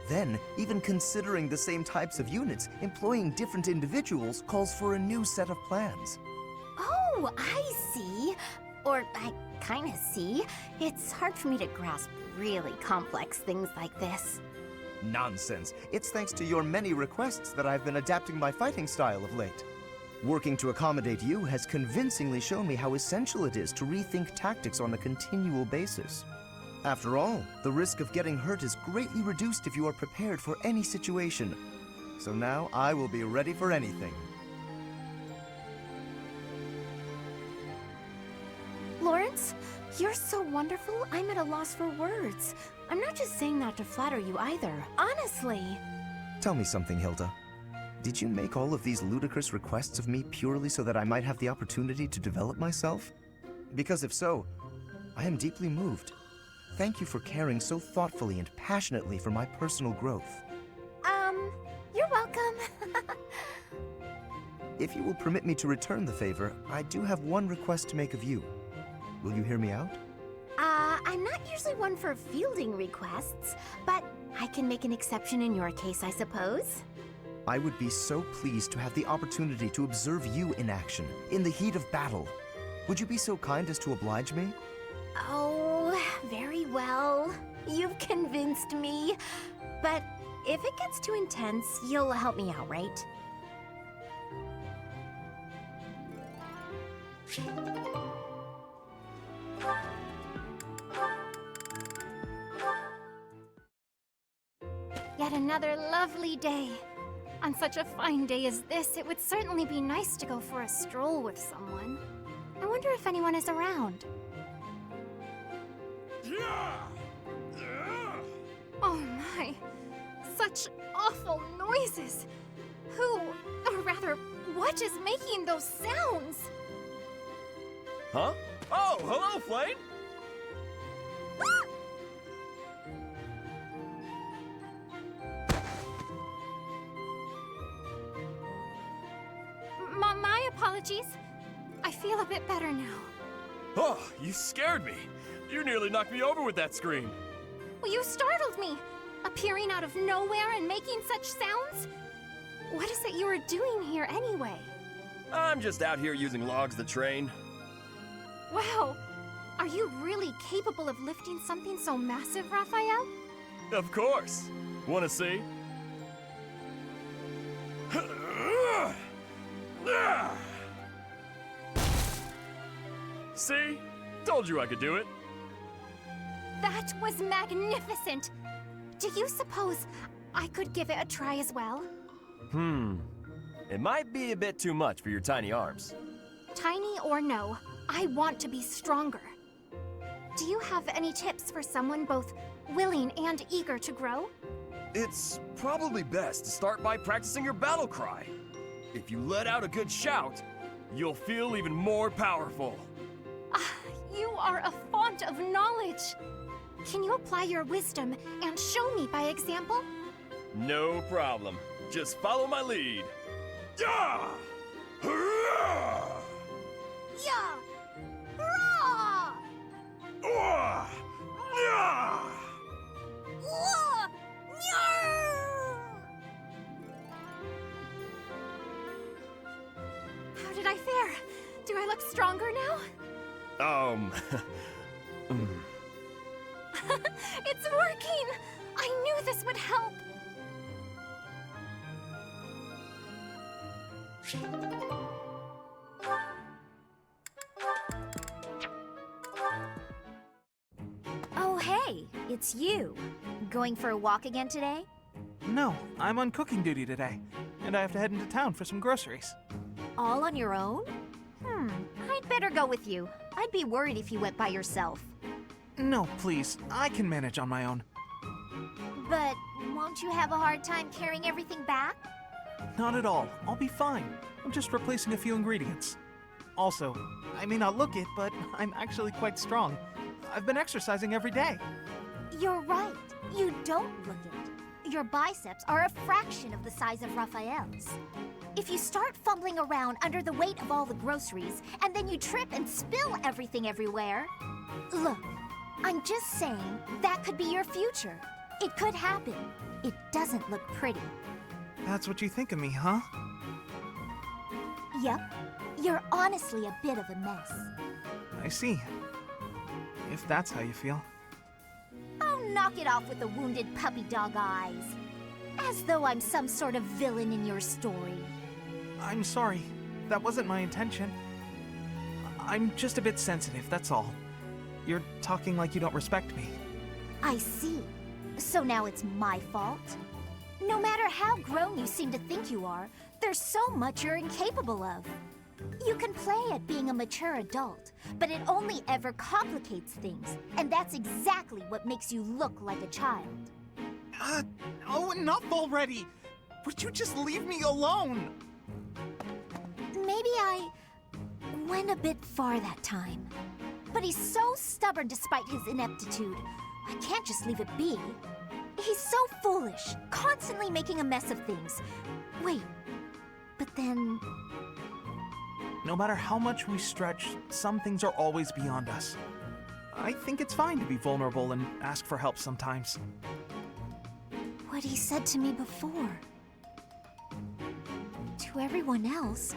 Then, even considering the same types of units, employing different individuals calls for a new set of plans. Oh, I see. Or I kinda see. It's hard for me to grasp really complex things like this. Nonsense. It's thanks to your many requests that I've been adapting my fighting style of late. Working to accommodate you has convincingly shown me how essential it is to rethink tactics on a continual basis. After all, the risk of getting hurt is greatly reduced if you are prepared for any situation. So now I will be ready for anything. Lawrence, You're so wonderful, I'm at a loss for words. I'm not just saying that to flatter you either. Honestly. Tell me something, Hilda. Did you make all of these ludicrous requests of me purely so that I might have the opportunity to develop myself? Because if so, I am deeply moved. Thank you for caring so thoughtfully and passionately for my personal growth. You're welcome. If you will permit me to return the favor, I do have one request to make of you. Will you hear me out? I'm not usually one for fielding requests, but I can make an exception in your case, I suppose. I would be so pleased to have the opportunity to observe you in action, in the heat of battle. Would you be so kind as to oblige me? Oh, very well. You've convinced me. But if it gets too intense, you'll help me out, right? Yet another lovely day. On such a fine day as this, it would certainly be nice to go for a stroll with someone. I wonder if anyone is around. Oh my, such awful noises. Who, or rather, what is making those sounds? Huh? Oh, hello, Flame! My apologies. I feel a bit better now. Oh, you scared me. You nearly knocked me over with that scream. Well, you startled me, appearing out of nowhere and making such sounds. What is it you are doing here anyway? I'm just out here using logs to train. Wow, are you really capable of lifting something so massive, Raphael? Of course. Wanna see? See? Told you I could do it. That was magnificent. Do you suppose I could give it a try as well? It might be a bit too much for your tiny arms. Tiny or no, I want to be stronger. Do you have any tips for someone both willing and eager to grow? It's probably best to start by practicing your battle cry. If you let out a good shout, you'll feel even more powerful. You are a font of knowledge. Can you apply your wisdom and show me by example? No problem. Just follow my lead. Yeah! Hurrah! Yeah! Hurrah! Wah! Yeah! Whoa! How did I fare? Do I look stronger now? It's working! I knew this would help! Oh, hey, it's you. Going for a walk again today? No, I'm on cooking duty today, and I have to head into town for some groceries. All on your own? I'd better go with you. I'd be worried if you went by yourself. No, please, I can manage on my own. But won't you have a hard time carrying everything back? Not at all. I'll be fine. I'm just replacing a few ingredients. Also, I may not look it, but I'm actually quite strong. I've been exercising every day. You're right. You don't look it. Your biceps are a fraction of the size of Raphael's. If you start fumbling around under the weight of all the groceries, and then you trip and spill everything everywhere... Look, I'm just saying that could be your future. It could happen. It doesn't look pretty. That's what you think of me, huh? Yep. You're honestly a bit of a mess. I see. If that's how you feel. Oh, knock it off with the wounded puppy dog eyes. As though I'm some sort of villain in your story. I'm sorry. That wasn't my intention. I'm just a bit sensitive, that's all. You're talking like you don't respect me. I see. So now it's my fault? No matter how grown you seem to think you are, there's so much you're incapable of. You can play at being a mature adult, but it only ever complicates things, and that's exactly what makes you look like a child. Oh, enough already! Would you just leave me alone? Maybe I went a bit far that time. But he's so stubborn despite his ineptitude. I can't just leave it be. He's so foolish, constantly making a mess of things. Wait, but then... No matter how much we stretch, some things are always beyond us. I think it's fine to be vulnerable and ask for help sometimes. What he said to me before. To everyone else,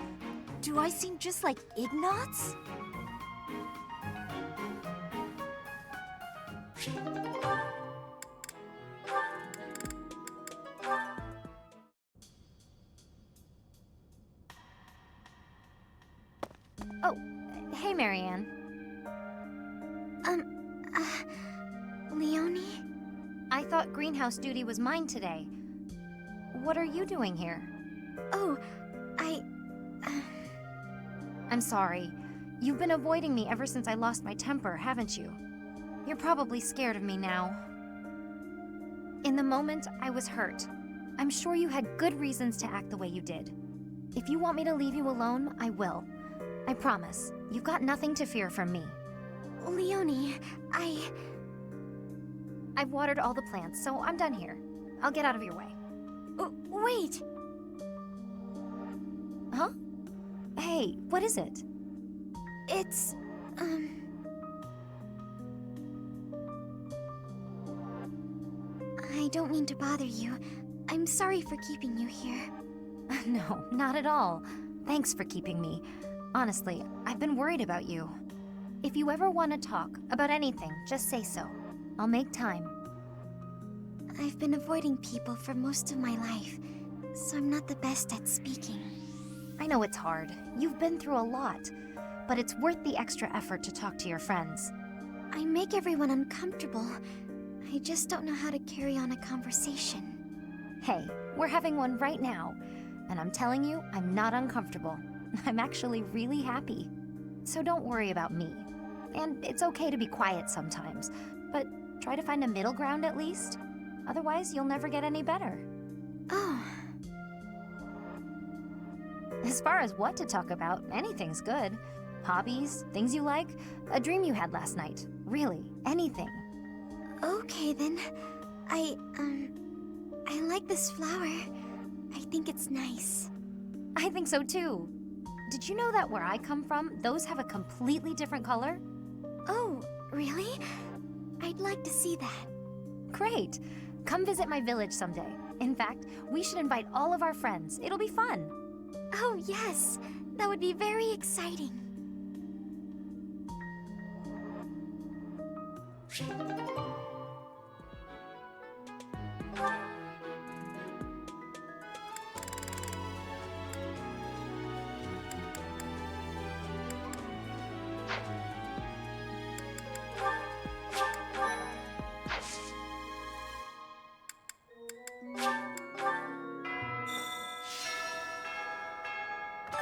do I seem just like Ignatz? Oh, hey, Marianne. Leonie? I thought greenhouse duty was mine today. What are you doing here? Oh, I'm sorry. You've been avoiding me ever since I lost my temper, haven't you? You're probably scared of me now. In the moment, I was hurt. I'm sure you had good reasons to act the way you did. If you want me to leave you alone, I will. I promise. You've got nothing to fear from me. Leonie, I've watered all the plants, so I'm done here. I'll get out of your way. Wait! Huh? Hey, what is it? It's, I don't mean to bother you. I'm sorry for keeping you here. No, not at all. Thanks for keeping me. Honestly, I've been worried about you. If you ever want to talk about anything, just say so. I'll make time. I've been avoiding people for most of my life, so I'm not the best at speaking. I know it's hard. You've been through a lot. But it's worth the extra effort to talk to your friends. I make everyone uncomfortable. I just don't know how to carry on a conversation. Hey, we're having one right now. And I'm telling you, I'm not uncomfortable. I'm actually really happy. So don't worry about me. And it's okay to be quiet sometimes, but try to find a middle ground at least. Otherwise, you'll never get any better. Oh. As far as what to talk about, anything's good. Hobbies, things you like, a dream you had last night. Really, anything. Okay then. I like this flower. I think it's nice. I think so too. Did you know that where I come from, those have a completely different color? Oh, really? I'd like to see that. Great. Come visit my village someday. In fact, we should invite all of our friends. It'll be fun. Oh, yes. That would be very exciting.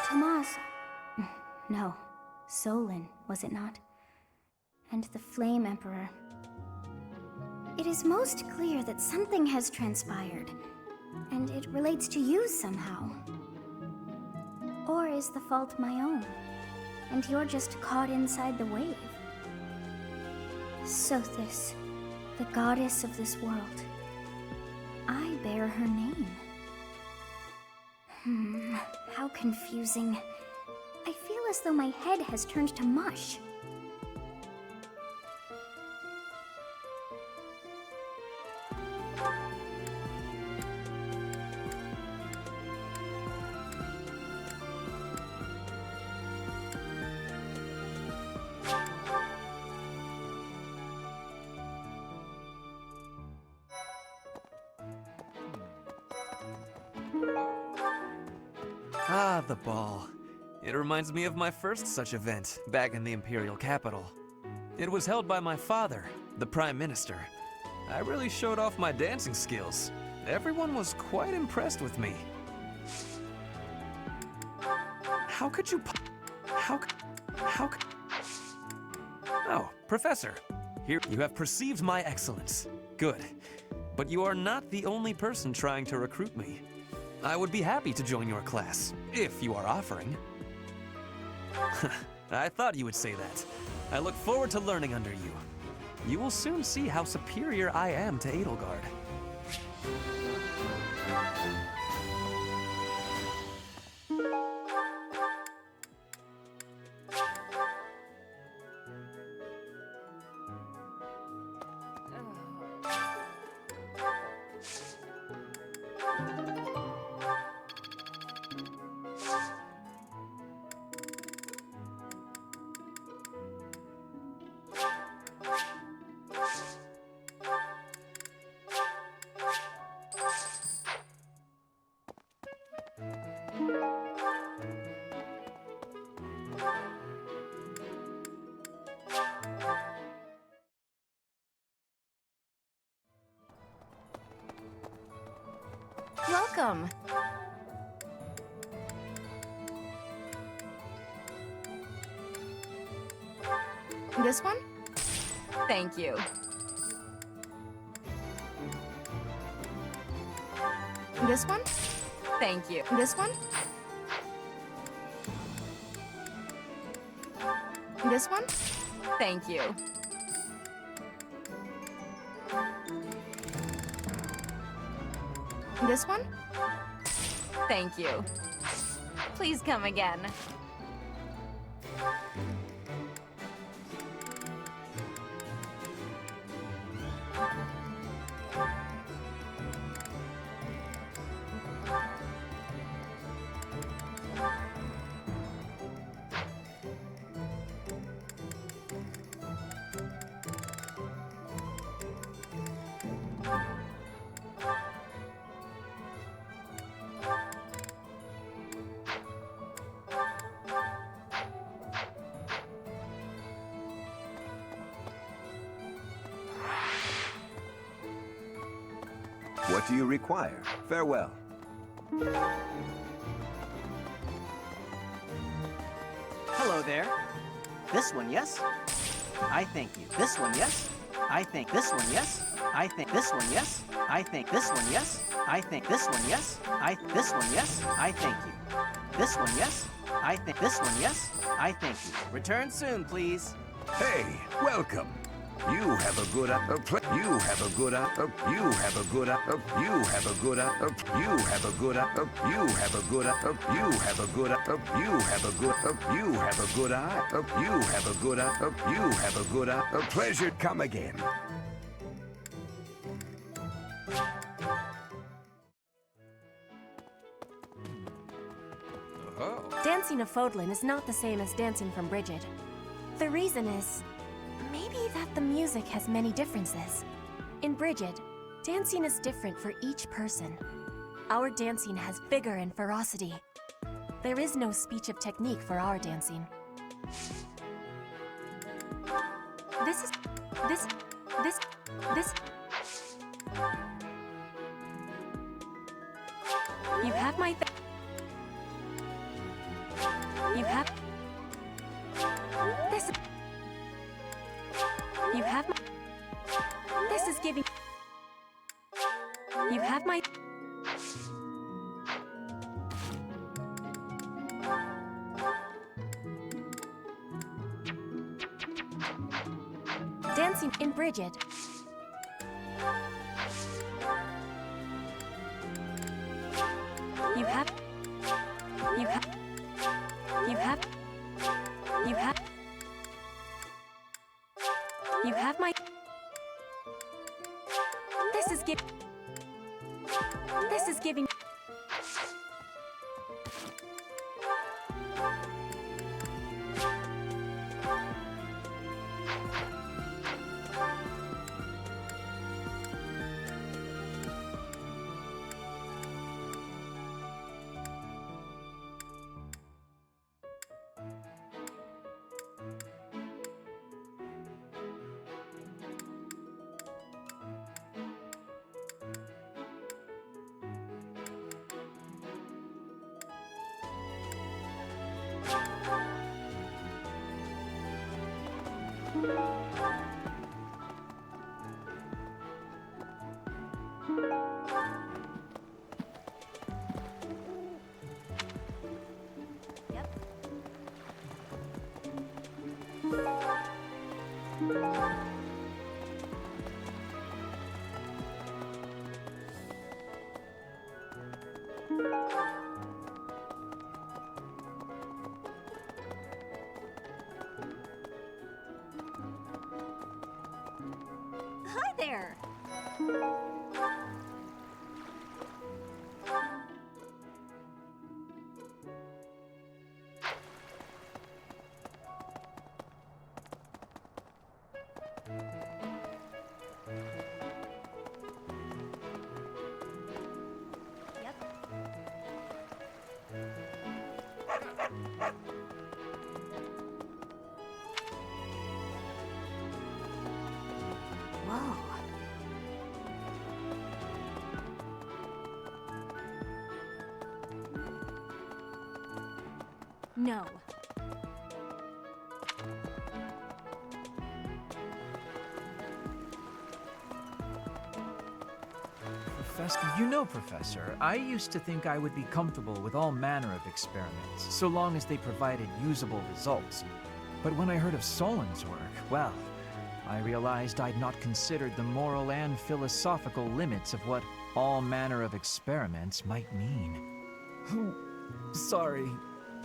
Tomas. No. Solon, was it not? And the Flame Emperor. It is most clear that something has transpired, and it relates to you somehow. Or is the fault my own, and you're just caught inside the wave? Sothis, the goddess of this world. I bear her name. How confusing. I feel as though my head has turned to mush. Ah, the ball. It reminds me of my first such event, back in the Imperial capital. It was held by my father, the Prime Minister. I really showed off my dancing skills. Everyone was quite impressed with me. How could you Oh, Professor. Here, you have perceived my excellence. Good. But you are not the only person trying to recruit me. I would be happy to join your class, if you are offering. I thought you would say that. I look forward to learning under you. You will soon see how superior I am to Edelgard. Welcome. This one? Thank you. This one? Thank you. This one? This one? Thank you. This one? Thank you. Please come again. What do you require? Farewell. Hello there. This one, yes? I thank you. This one, yes? I think this one, yes? I think this one, yes? I think this one, yes? I think this one, yes? This one, yes? I thank you. This one, yes? I think this one, yes? I thank you. Return soon, please. Hey, welcome. You have a good you have a good you have a good you have a good you have a good you have a good you have a good you have a good you have a good you have a good you have a good you have a good pleasure. Come again. Dancing of Fodlan is not the same as dancing from Bridget. The reason is, maybe that the music has many differences. In Bridget, dancing is different for each person. Our dancing has vigor and ferocity. There is no speech of technique for our dancing. This. You have my You have... This... You have my... This is giving... You have my... Dancing in Bridget. You have... You have... You have... You have... You have my... This is giving... This is giving... Hi there! Whoa. No. Professor, I used to think I would be comfortable with all manner of experiments, so long as they provided usable results. But when I heard of Solon's work, well, I realized I'd not considered the moral and philosophical limits of what all manner of experiments might mean. Sorry,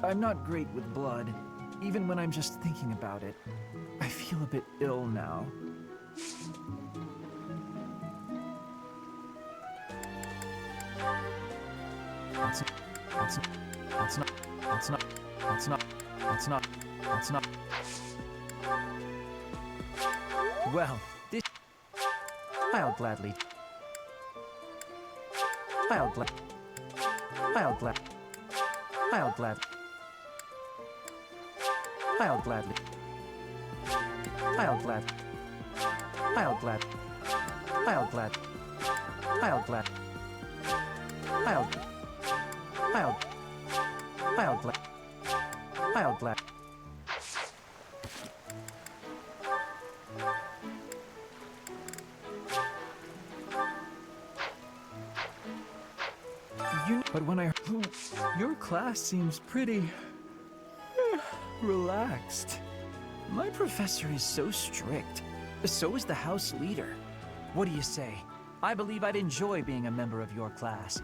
I'm not great with blood. Even when I'm just thinking about it, I feel a bit ill now. That's not. Well, this... I'll gladly... I'll glad... I'll glad... I'll glad... I'll gladly... I'll glad... I'll glad... I'll glad... I'll glad... I'll glad... I'll glad... But when I... Your class seems pretty... relaxed. My professor is so strict. So is the house leader. What do you say? I believe I'd enjoy being a member of your class.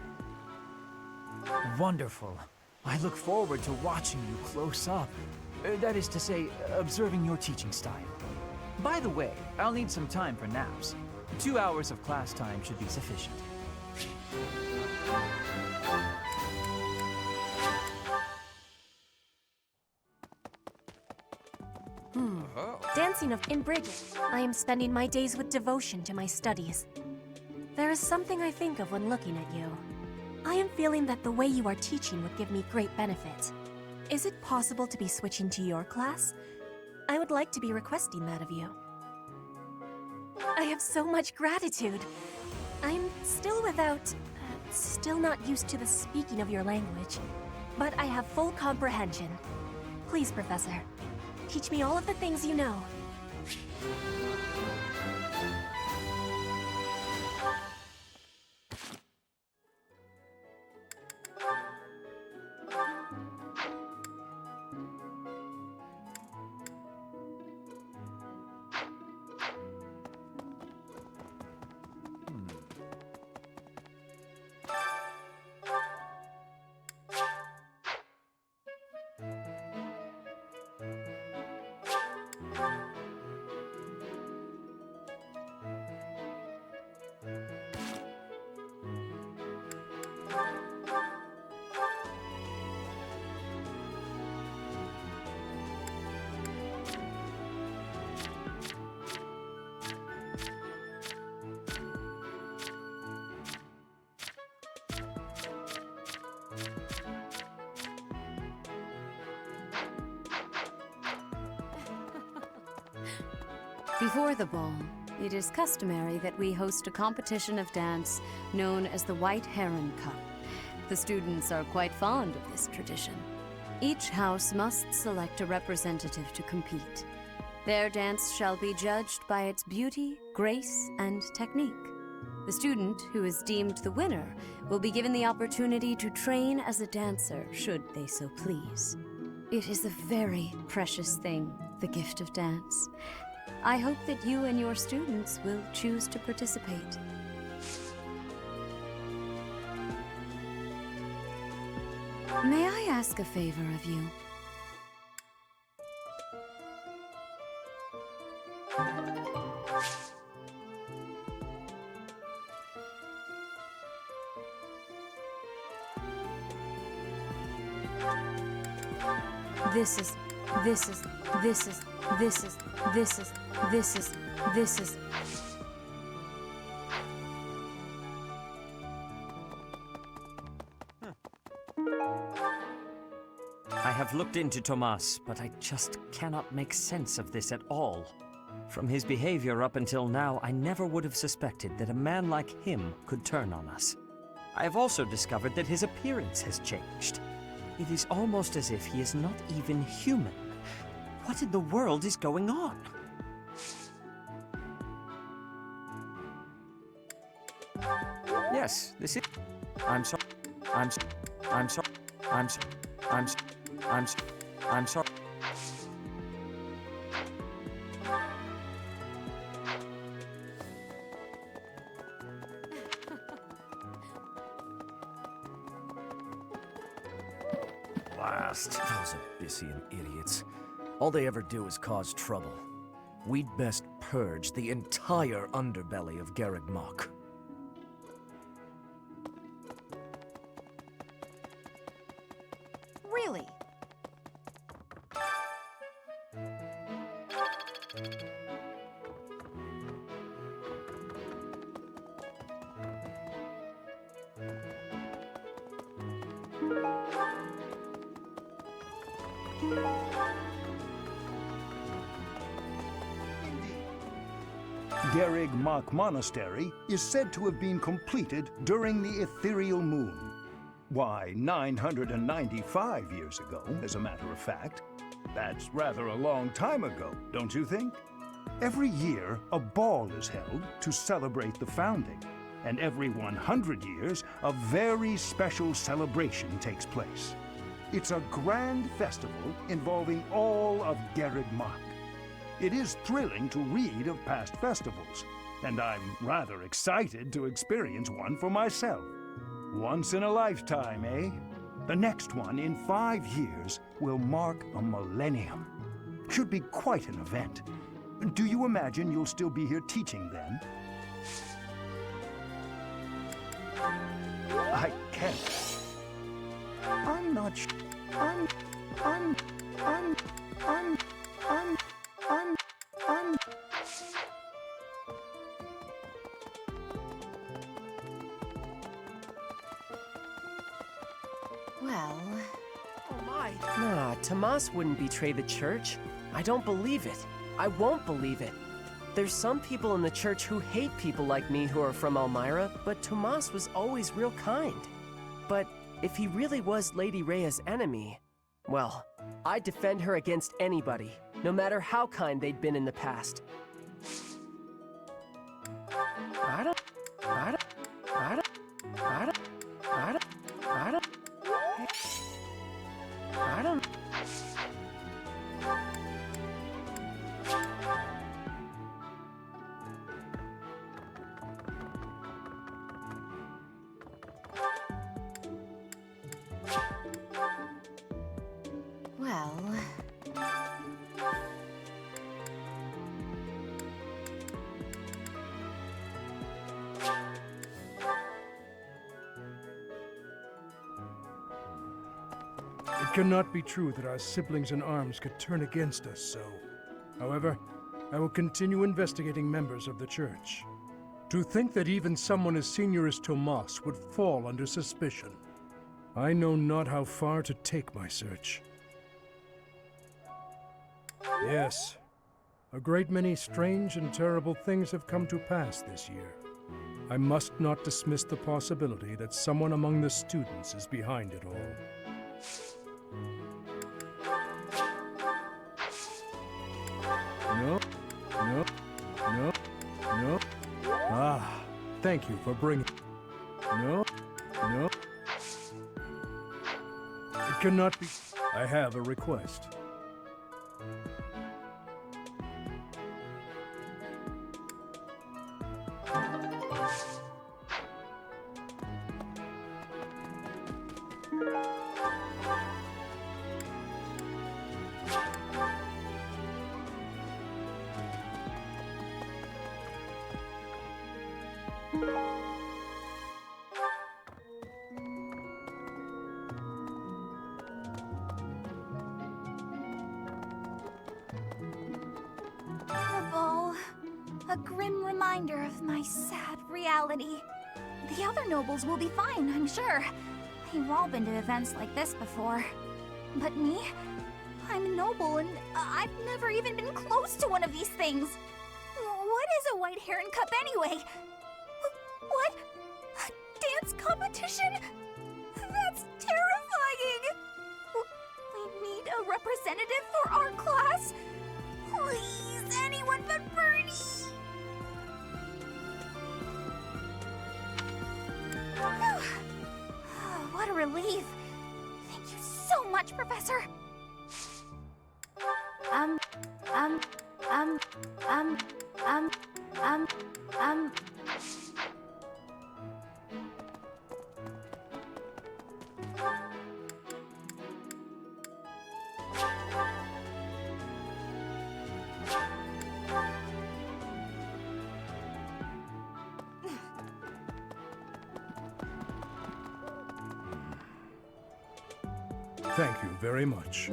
Wonderful. I look forward to watching you close up. That is to say, observing your teaching style. By the way, I'll need some time for naps. 2 hours of class time should be sufficient. Dancing in Brigid, I am spending my days with devotion to my studies. There is something I think of when looking at you. I am feeling that the way you are teaching would give me great benefit. Is it possible to be switching to your class? I would like to be requesting that of you. I have so much gratitude. I'm still still not used to the speaking of your language, but I have full comprehension. Please, Professor, teach me all of the things you know. Before the ball, it is customary that we host a competition of dance known as the White Heron Cup. The students are quite fond of this tradition. Each house must select a representative to compete. Their dance shall be judged by its beauty, grace, and technique. The student who is deemed the winner will be given the opportunity to train as a dancer, should they so please. It is a very precious thing, the gift of dance. I hope that you and your students will choose to participate. May I ask a favor of you? This is. I have looked into Tomas, but I just cannot make sense of this at all. From his behavior up until now, I never would have suspected that a man like him could turn on us. I have also discovered that his appearance has changed. It is almost as if he is not even human. What in the world is going on? Yes, this is... I'm sorry. I'm sorry. I'm sorry. I'm sorry. I'm sorry. I'm sorry. Blast. Those Abyssian idiots. All they ever do is cause trouble. We'd best purge the entire underbelly of Garreg Mach. Really? Garreg Mach Monastery is said to have been completed during the ethereal moon. Why, 995 years ago, as a matter of fact. That's rather a long time ago, don't you think? Every year, a ball is held to celebrate the founding, and every 100 years, a very special celebration takes place. It's a grand festival involving all of Garreg Mach. It is thrilling to read of past festivals, and I'm rather excited to experience one for myself. Once in a lifetime, eh? The next one in 5 years will mark a millennium. Should be quite an event. Do you imagine you'll still be here teaching then? I can't. I'm not sure. Well... Oh my. Nah, Tomas wouldn't betray the church. I don't believe it. I won't believe it. There's some people in the church who hate people like me who are from Elmira, but Tomas was always real kind. But if he really was Lady Rhea's enemy, well, I'd defend her against anybody, no matter how kind they'd been in the past. I don't... Well... It cannot be true that our siblings in arms could turn against us so. However, I will continue investigating members of the church. To think that even someone as senior as Tomas would fall under suspicion. I know not how far to take my search. Yes, a great many strange and terrible things have come to pass this year. I must not dismiss the possibility that someone among the students is behind it all. No. No. No. No. Ah, thank you for bringing... No. No. It cannot be... I have a request. The ball. A grim reminder of my sad reality. The other nobles will be fine, I'm sure. They've all been to events like this before. But me? I'm noble and I've never even been close to one of these things. What is a white heron cup anyway? What? A dance competition? That's terrifying! We need a representative for our class? Please, anyone but Bernie! What a relief. Thank you so much, Professor. Thank you very much.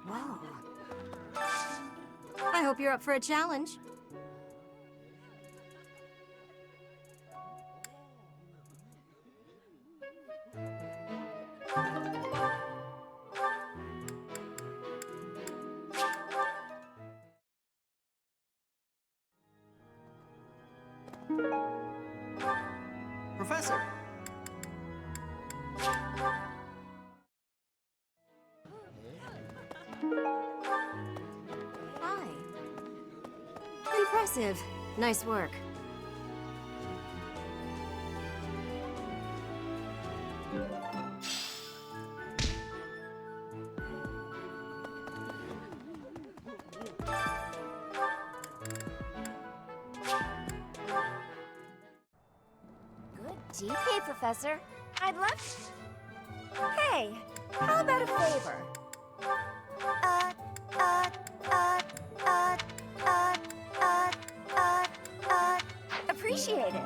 Wow. I hope you're up for a challenge. Professor! Hi. Impressive. Nice work. Good GK, Professor. I'd love... Hey, how about a favor? Appreciate it.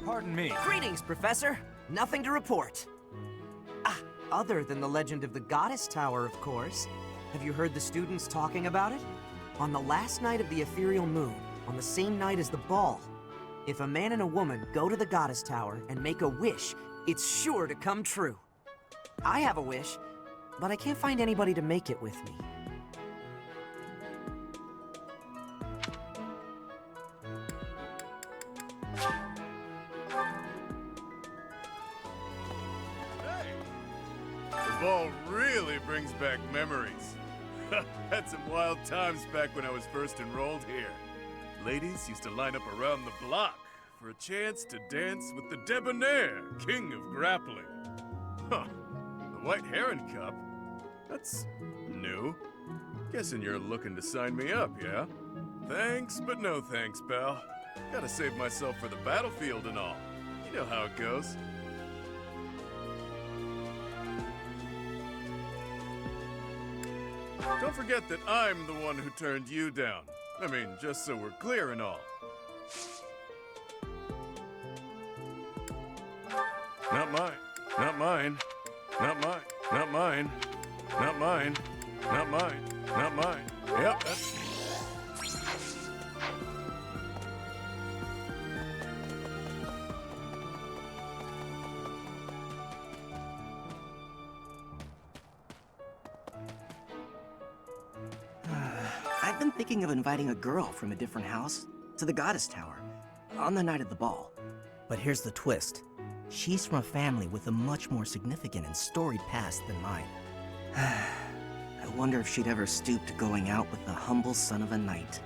Pardon me. Greetings, Professor. Nothing to report. Other than the legend of the Goddess Tower, of course. Have you heard the students talking about it? On the last night of the ethereal moon, on the same night as the ball, if a man and a woman go to the Goddess Tower and make a wish, it's sure to come true. I have a wish, but I can't find anybody to make it with me. The ball really brings back memories. Had some wild times back when I was first enrolled here. Ladies used to line up around the block for a chance to dance with the debonair king of grappling. Huh, the White Heron Cup? That's new. Guessing you're looking to sign me up, yeah? Thanks, but no thanks, pal. Gotta save myself for the battlefield and all. You know how it goes. Don't forget that I'm the one who turned you down. I mean, just so we're clear and all. Not mine. Not mine. Not mine. Not mine. Not mine. Not mine. Not mine. Yep, that's... I've been thinking of inviting a girl from a different house to the Goddess Tower on the night of the ball. But here's the twist. She's from a family with a much more significant and storied past than mine. I wonder if she'd ever stoop to going out with the humble son of a knight.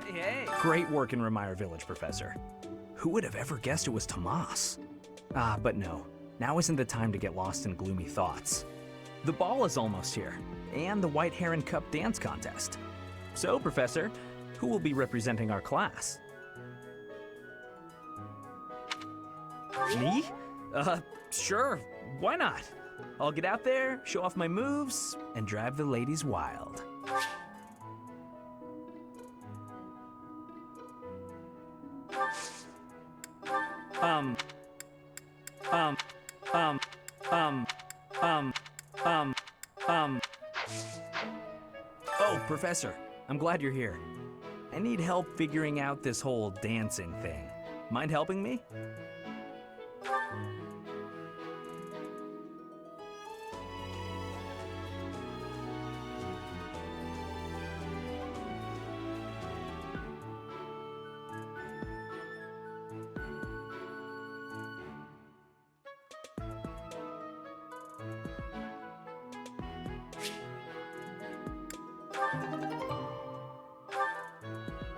Hey! Great work in Remire Village, Professor. Who would have ever guessed it was Tomas? Ah, but no. Now isn't the time to get lost in gloomy thoughts. The ball is almost here, and the White Heron Cup dance contest. So, Professor, who will be representing our class? Me? Sure. Why not? I'll get out there, show off my moves, and drive the ladies wild. Oh, Professor, I'm glad you're here. I need help figuring out this whole dancing thing. Mind helping me?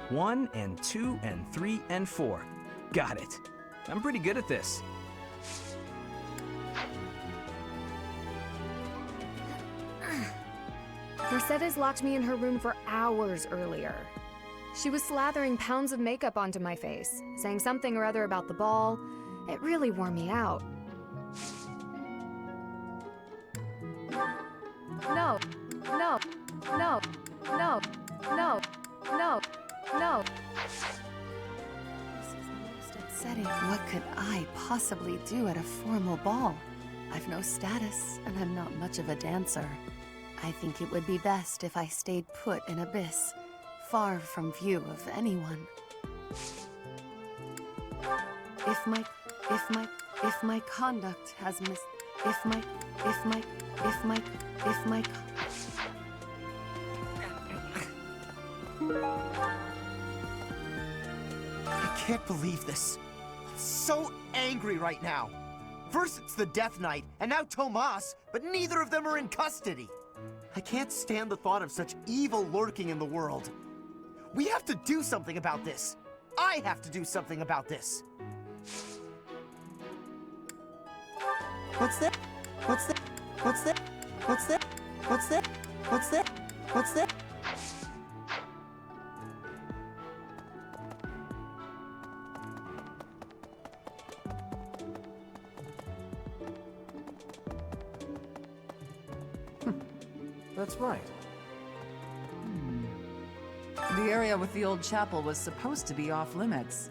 One and two and three and four. Got it. I'm pretty good at this. Mercedes locked me in her room for hours earlier. She was slathering pounds of makeup onto my face, saying something or other about the ball. It really wore me out. No, no, no, no, no, no, no. This is the most upsetting. What could I possibly do at a formal ball? I've no status, and I'm not much of a dancer. I think it would be best if I stayed put in Abyss, far from view of anyone. If my conduct has if my I can't believe this. I'm so angry right now. First it's the Death Knight, and now Tomas, but neither of them are in custody. I can't stand the thought of such evil lurking in the world. We have to do something about this. I have to do something about this. What's that? What's that? What's that? What's that? What's that? What's that? What's that? That's right. The area with the old chapel was supposed to be off limits.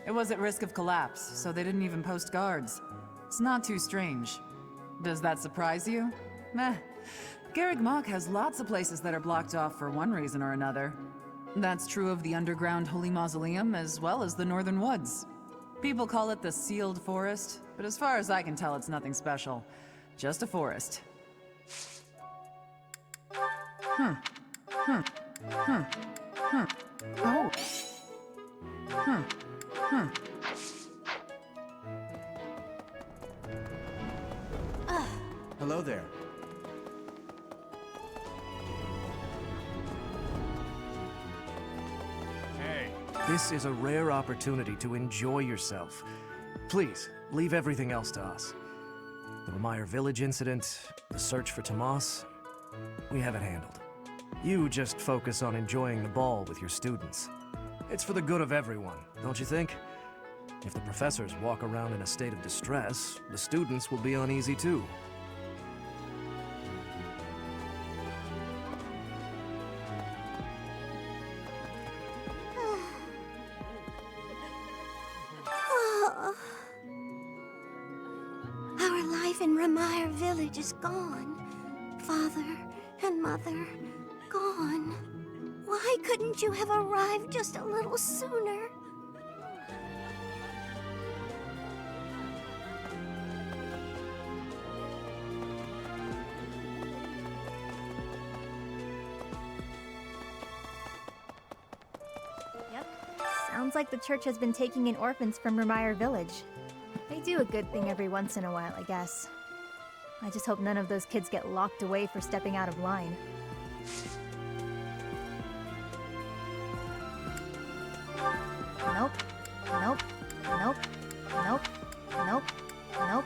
It was at risk of collapse, so they didn't even post guards. It's not too strange. Does that surprise you? Meh. Garreg Mach has lots of places that are blocked off for one reason or another. That's true of the underground Holy Mausoleum as well as the Northern Woods. People call it the Sealed Forest, but as far as I can tell, it's nothing special. Just a forest. Oh. Hello there. Hey. This is a rare opportunity to enjoy yourself. Please, leave everything else to us. The Remire Village incident, the search for Tomas, we have it handled. You just focus on enjoying the ball with your students. It's for the good of everyone, don't you think? If the professors walk around in a state of distress, the students will be uneasy too. Our life in Remire Village is gone. Father and Mother, gone. Why couldn't you have arrived just a little sooner? Yep. Sounds like the church has been taking in orphans from Remire Village. They do a good thing every once in a while, I guess. I just hope none of those kids get locked away for stepping out of line. Nope. Nope. Nope. Nope. Nope. Nope.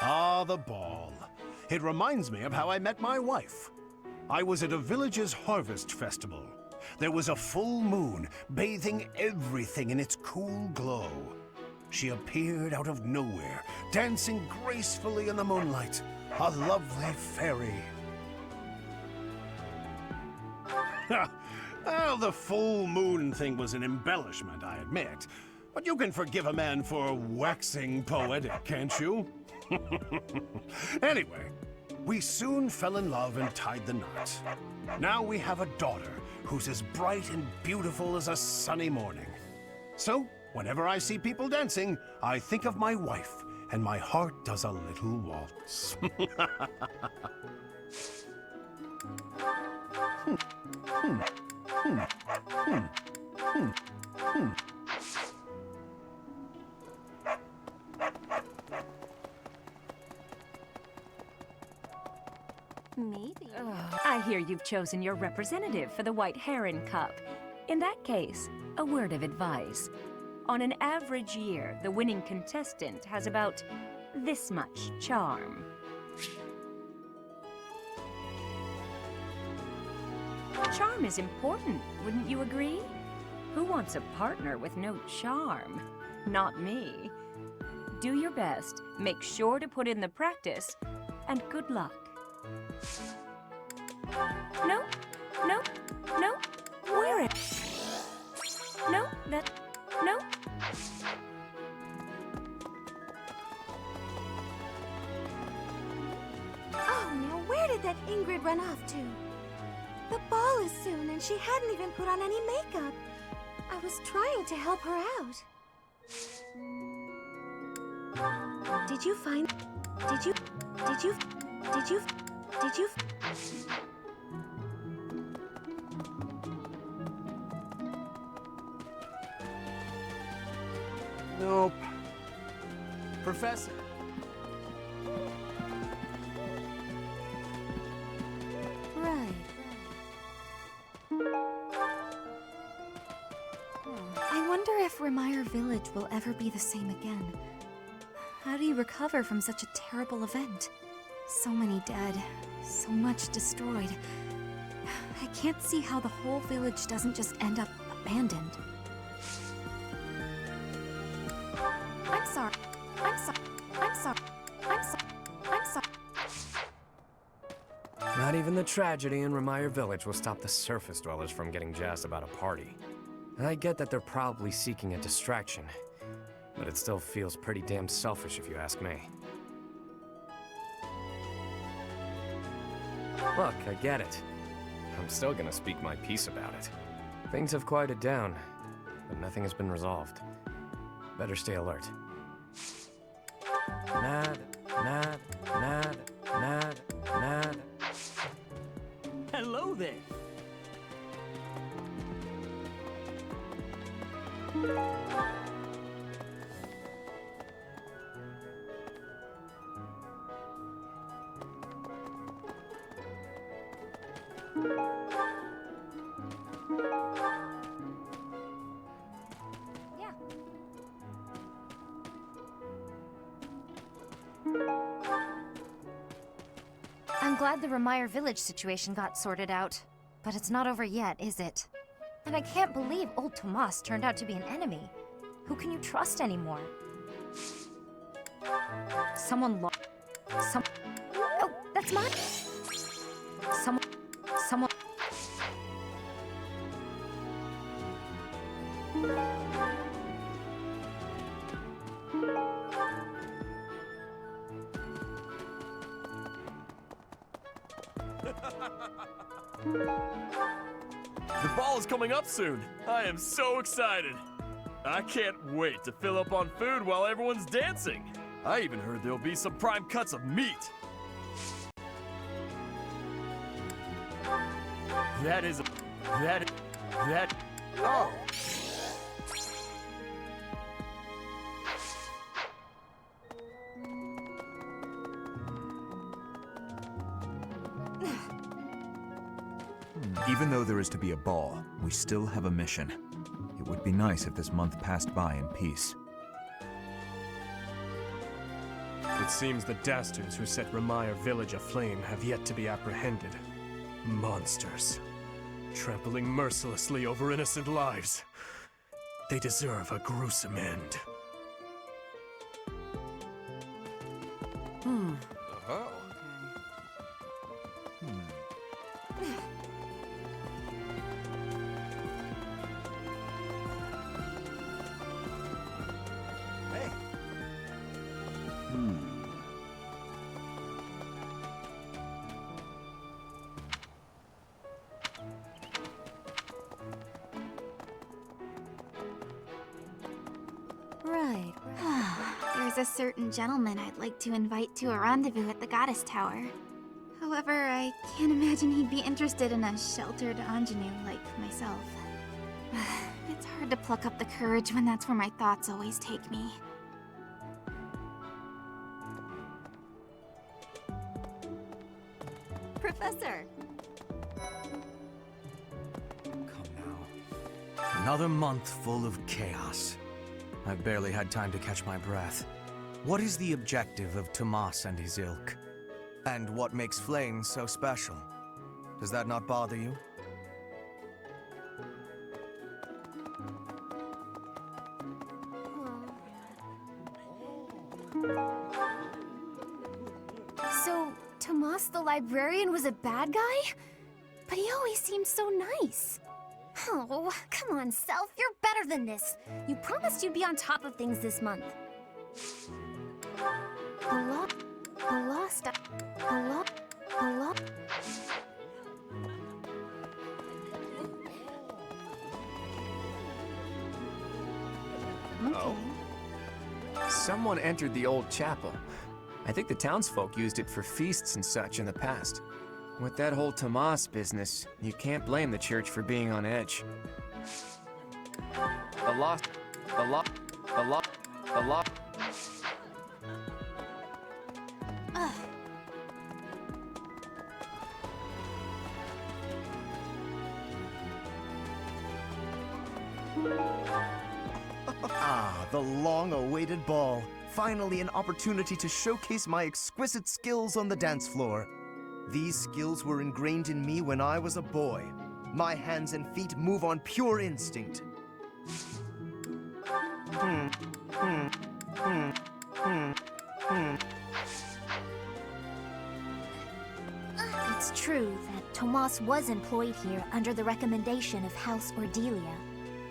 Ah, the ball. It reminds me of how I met my wife. I was at a village's harvest festival. There was a full moon, bathing everything in its cool glow. She appeared out of nowhere, dancing gracefully in the moonlight. A lovely fairy. Well, the full moon thing was an embellishment, I admit. But you can forgive a man for waxing poetic, can't you? Anyway, we soon fell in love and tied the knot. Now we have a daughter who's as bright and beautiful as a sunny morning. So, whenever I see people dancing, I think of my wife, and my heart does a little waltz. Maybe. I hear you've chosen your representative for the White Heron Cup. In that case, a word of advice. On an average year, the winning contestant has about this much charm. Charm is important, wouldn't you agree? Who wants a partner with no charm? Not me. Do your best, make sure to put in the practice, and good luck. No, no, no, wear it. No, that, no. Oh, now where did that Ingrid run off to? The ball is soon, and she hadn't even put on any makeup. I was trying to help her out. Did you find... Did you... Nope. Professor. Right. I wonder if Remire Village will ever be the same again. How do you recover from such a terrible event? So many dead, so much destroyed. I can't see how the whole village doesn't just end up abandoned. I'm sorry. I'm sorry. I'm sorry. I'm sorry. I'm sorry. Not even the tragedy in Remire Village will stop the surface dwellers from getting jazzed about a party. I get that they're probably seeking a distraction, but it still feels pretty damn selfish if you ask me. Look, I get it. I'm still gonna speak my piece about it. Things have quieted down, but nothing has been resolved. Better stay alert. Nad. Hello there. Yeah. I'm glad the Remire Village situation got sorted out. But it's not over yet, is it? And I can't believe old Tomas turned out to be an enemy. Who can you trust anymore? Someone Oh, that's mine! Someone... The ball is coming up soon. I am so excited. I can't wait to fill up on food while everyone's dancing. I even heard there'll be some prime cuts of meat. Oh! Even though there is to be a ball, we still have a mission. It would be nice if this month passed by in peace. It seems the dastards who set Remire Village aflame have yet to be apprehended. Monsters. Trampling mercilessly over innocent lives. They deserve a gruesome end. Oh. Right. There's a certain gentleman I'd like to invite to a rendezvous at the Goddess Tower. However, I can't imagine he'd be interested in a sheltered ingenue like myself. It's hard to pluck up the courage when that's where my thoughts always take me. Professor! Another month full of chaos. I've barely had time to catch my breath. What is the objective of Tomas and his ilk? And what makes Flame so special? Does that not bother you? So, Tomas the librarian was a bad guy? But he always seemed so nice. Oh, come on, Self. You're better than this. You promised you'd be on top of things this month. Oh. Someone entered the old chapel. I think the townsfolk used it for feasts and such in the past. With that whole Tomas business, you can't blame the church for being on edge. A lot. Ah, the long-awaited ball. Finally an opportunity to showcase my exquisite skills on the dance floor. These skills were ingrained in me when I was a boy. My hands and feet move on pure instinct. It's true that Tomas was employed here under the recommendation of House Ordelia,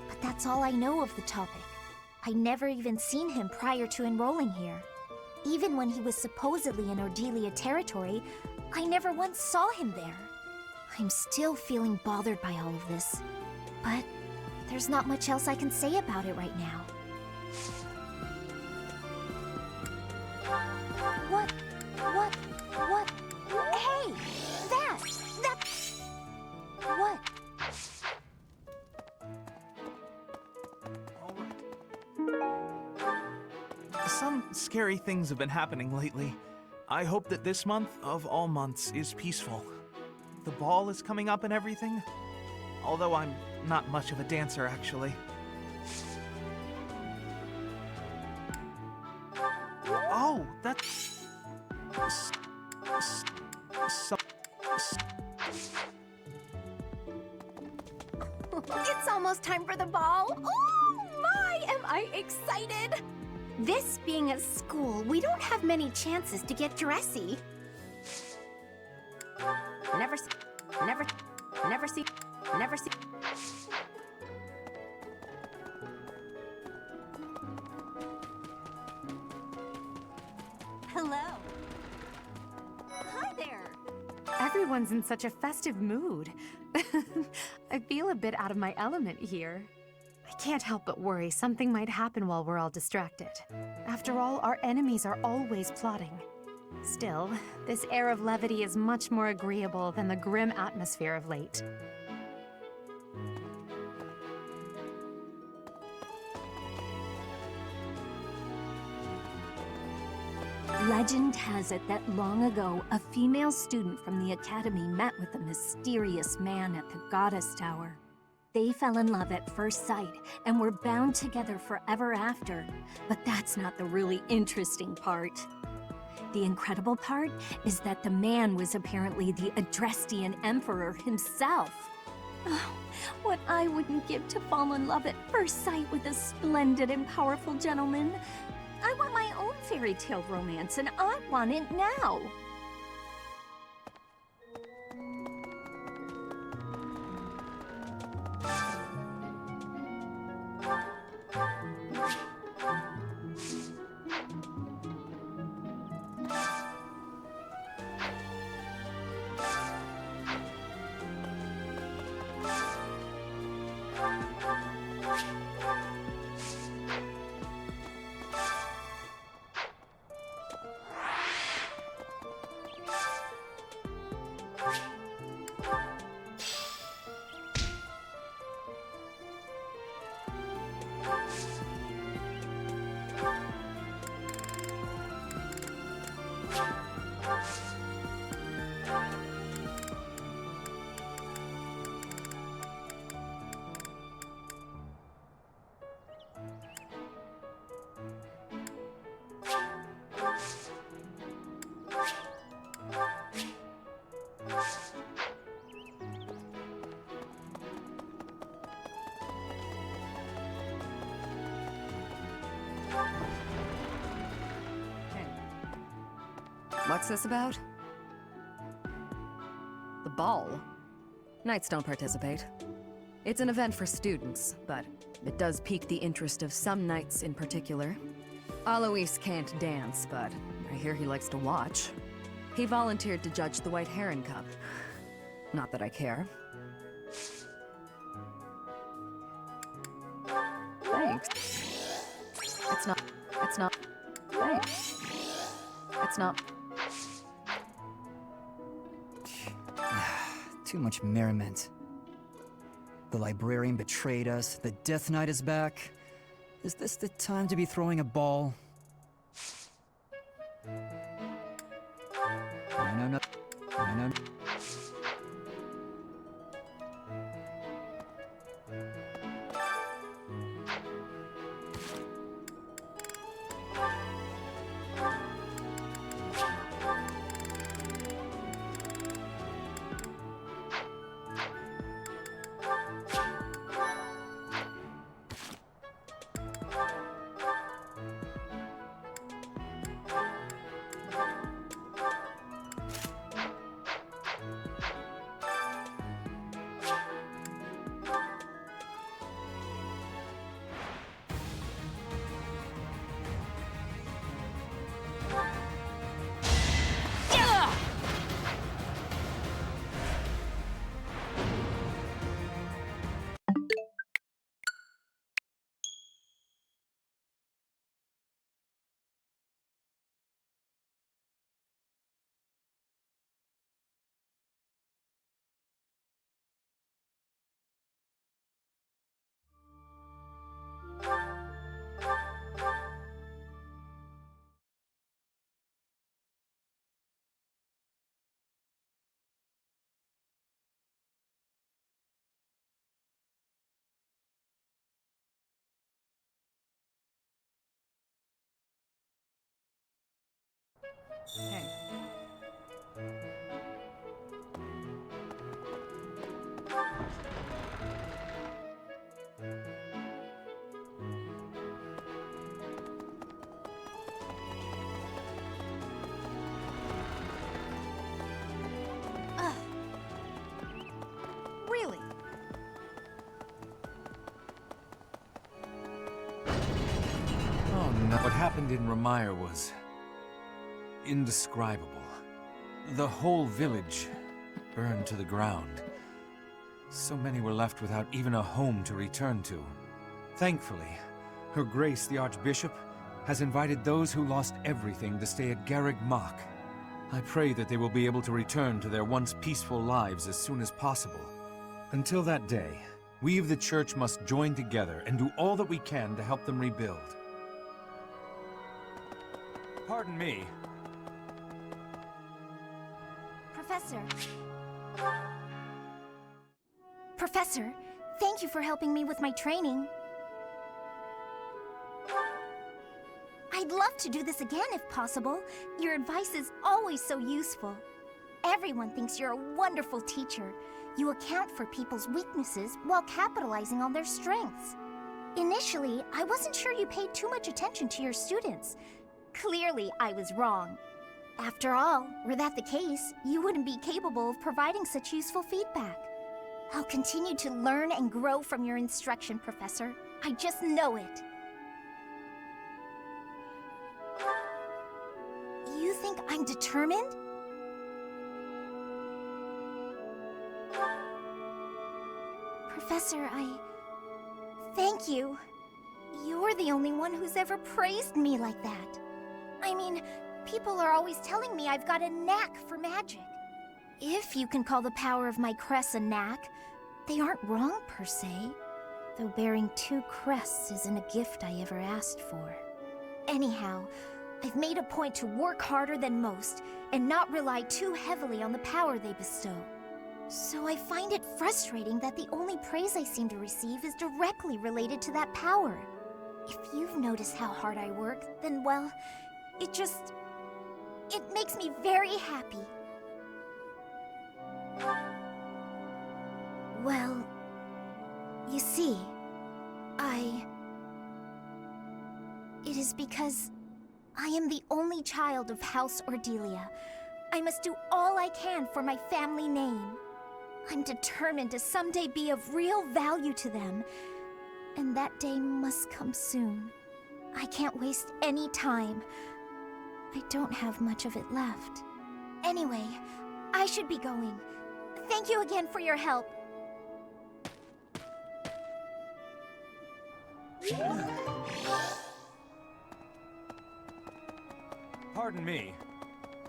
but that's all I know of the topic. I never even seen him prior to enrolling here. Even when he was supposedly in Ordelia territory, I never once saw him there. I'm still feeling bothered by all of this, but there's not much else I can say about it right now. What? Hey! That! What? Some scary things have been happening lately. I hope that this month, of all months, is peaceful. The ball is coming up and everything. Although I'm not much of a dancer, actually. Oh, that's... It's almost time for the ball. Oh my, am I excited! This being a school, we don't have many chances to get dressy. Never see. Hello. Hi there. Everyone's in such a festive mood. I feel a bit out of my element here. I can't help but worry something might happen while we're all distracted. After all, our enemies are always plotting. Still, this air of levity is much more agreeable than the grim atmosphere of late. Legend has it that long ago, a female student from the academy met with a mysterious man at the Goddess Tower. They fell in love at first sight and were bound together forever after. But that's not the really interesting part. The incredible part is that the man was apparently the Adrestian Emperor himself. Oh, what I wouldn't give to fall in love at first sight with a splendid and powerful gentleman. I want my own fairy tale romance, and I want it now. What's this about? The ball? Knights don't participate. It's an event for students, but it does pique the interest of some knights in particular. Alois can't dance, but I hear he likes to watch. He volunteered to judge the White Heron Cup. Not that I care. Thanks. It's not. Thanks. It's not. Too much merriment. The librarian betrayed us, the Death Knight is back. Is this the time to be throwing a ball? No. Hey. Really? Oh no. What happened in Ramire was indescribable. The whole village burned to the ground. So many were left without even a home to return to. Thankfully, Her Grace the Archbishop has invited those who lost everything to stay at Garreg Mach. I pray that they will be able to return to their once peaceful lives as soon as possible. Until that day, we of the Church must join together and do all that we can to help them rebuild. Pardon me. Professor. Professor, thank you for helping me with my training. I'd love to do this again if possible. Your advice is always so useful. Everyone thinks you're a wonderful teacher. You account for people's weaknesses while capitalizing on their strengths. Initially, I wasn't sure you paid too much attention to your students. Clearly, I was wrong. After all, were that the case, you wouldn't be capable of providing such useful feedback. I'll continue to learn and grow from your instruction, Professor. I just know it. You think I'm determined? Professor, thank you. You're the only one who's ever praised me like that. I mean, people are always telling me I've got a knack for magic. If you can call the power of my crests a knack, they aren't wrong per se. Though bearing 2 crests isn't a gift I ever asked for. Anyhow, I've made a point to work harder than most and not rely too heavily on the power they bestow. So I find it frustrating that the only praise I seem to receive is directly related to that power. If you've noticed how hard I work, then well, it makes me very happy. Well, you see, it is because I am the only child of House Ordelia. I must do all I can for my family name. I'm determined to someday be of real value to them, and that day must come soon. I can't waste any time. I don't have much of it left. Anyway, I should be going. Thank you again for your help. Pardon me.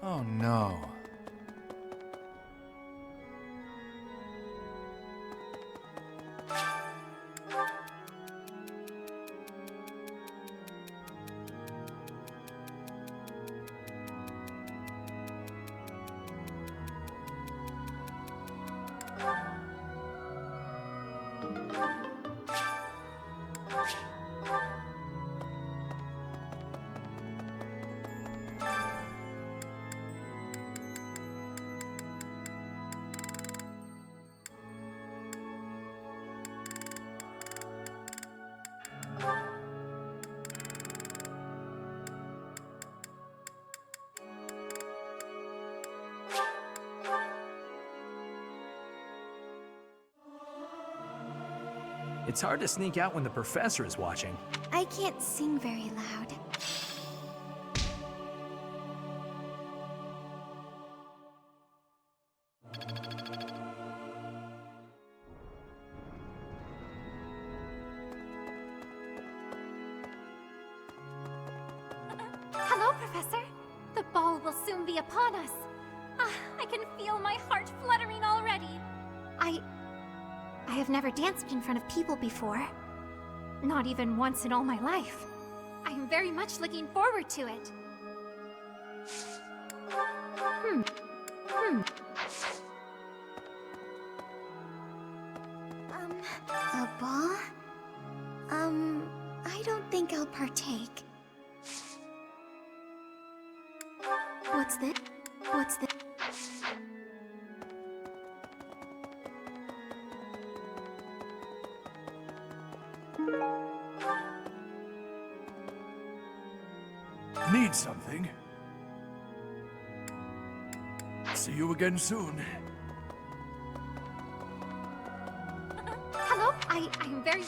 Oh no. It's hard to sneak out when the professor is watching. I can't sing very loud. Hello, Professor. The ball will soon be upon us. I can feel my heart fluttering already. I have never danced in front of people before. Not even once in all my life. I am very much looking forward to it. A ball? I don't think I'll partake. What's this? What's this? Need something? See you again soon. Hello? I'm very...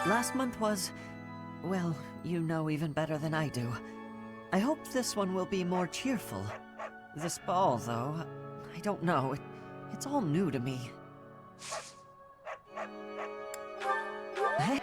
Last month was... well, you know even better than I do. I hope this one will be more cheerful. This ball, though, I don't know. It's all new to me. Hey.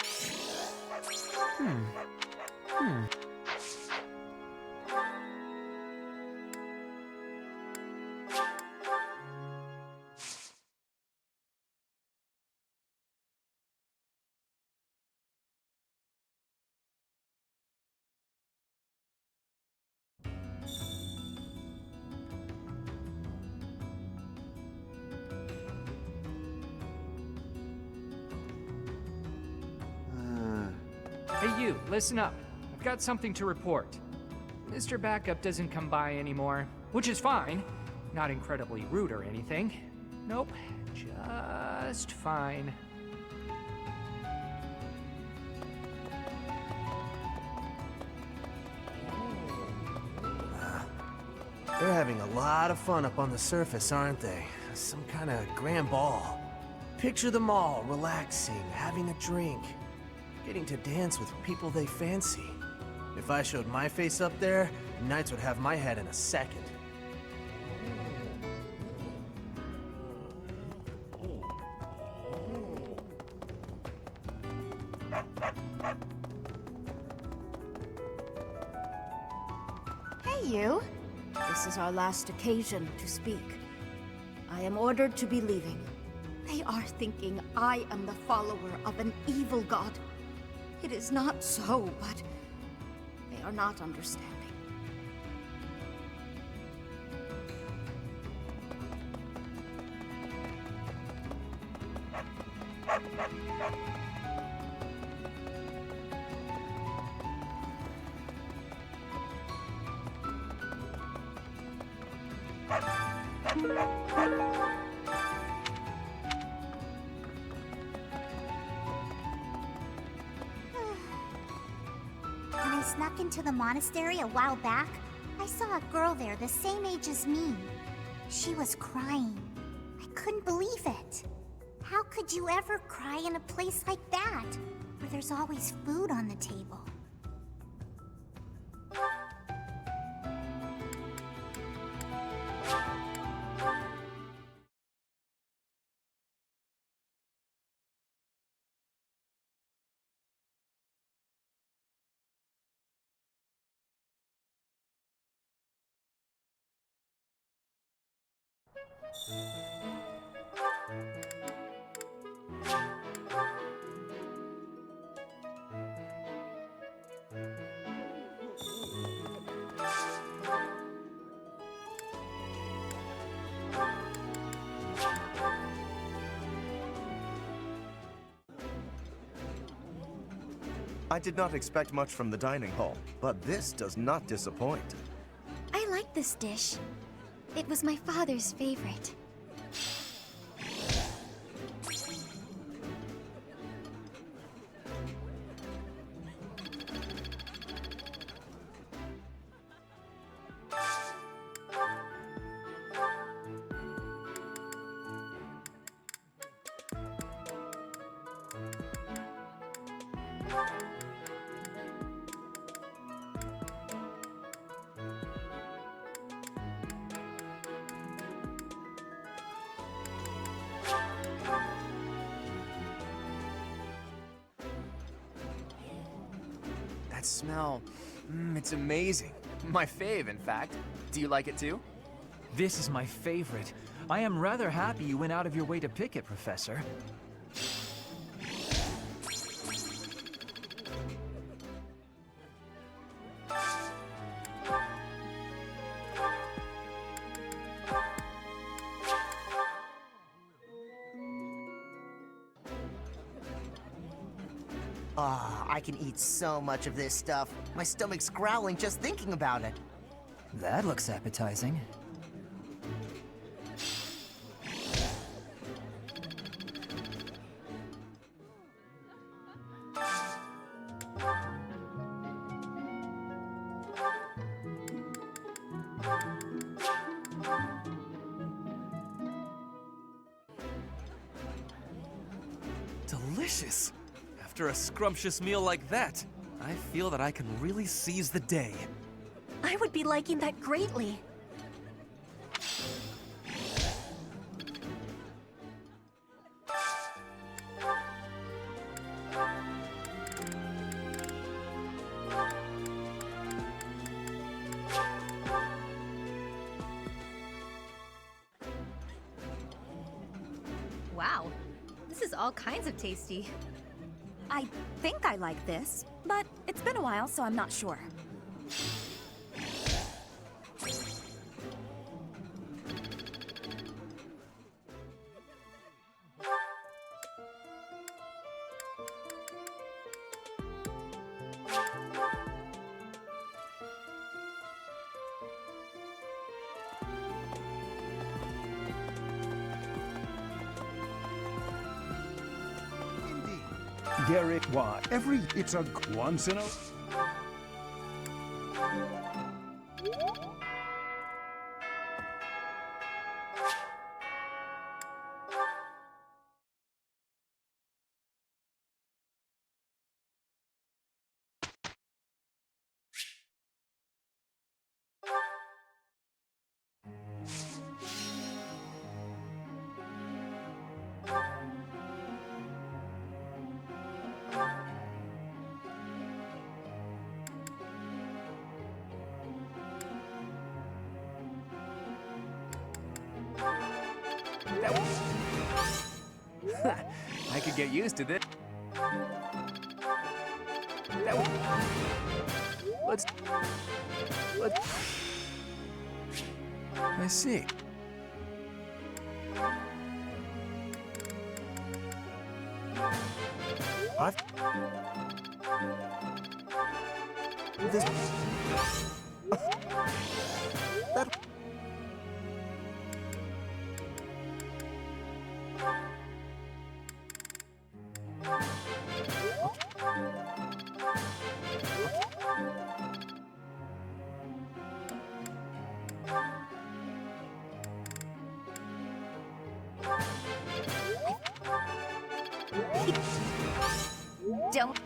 Hey you, listen up. I've got something to report. Mr. Backup doesn't come by anymore, which is fine. Not incredibly rude or anything. Nope, just fine. They're having a lot of fun up on the surface, aren't they? Some kind of grand ball. Picture them all relaxing, having a drink, getting to dance with people they fancy. If I showed my face up there, the Knights would have my head in a second. Hey, you. This is our last occasion to speak. I am ordered to be leaving. They are thinking I am the follower of an evil god. It is not so, but they are not understanding. When I snuck into the monastery a while back, I saw a girl there the same age as me. She was crying. I couldn't believe it. How could you ever cry in a place like that, where there's always food on the table? I did not expect much from the dining hall, but this does not disappoint. I like this dish. It was my father's favorite. That smell, it's amazing. My fave, in fact. Do you like it too? This is my favorite. I am rather happy you went out of your way to pick it, Professor. I can eat so much of this stuff. My stomach's growling just thinking about it. That looks appetizing. Delicious! After a scrumptious meal like that, I feel that I can really seize the day. I would be liking that greatly. Wow, this is all kinds of tasty. I think I like this, but it's been a while, so I'm not sure. Garrett, why? It's a once in a... I could get used to this. Let's... I see. This... that... Don't.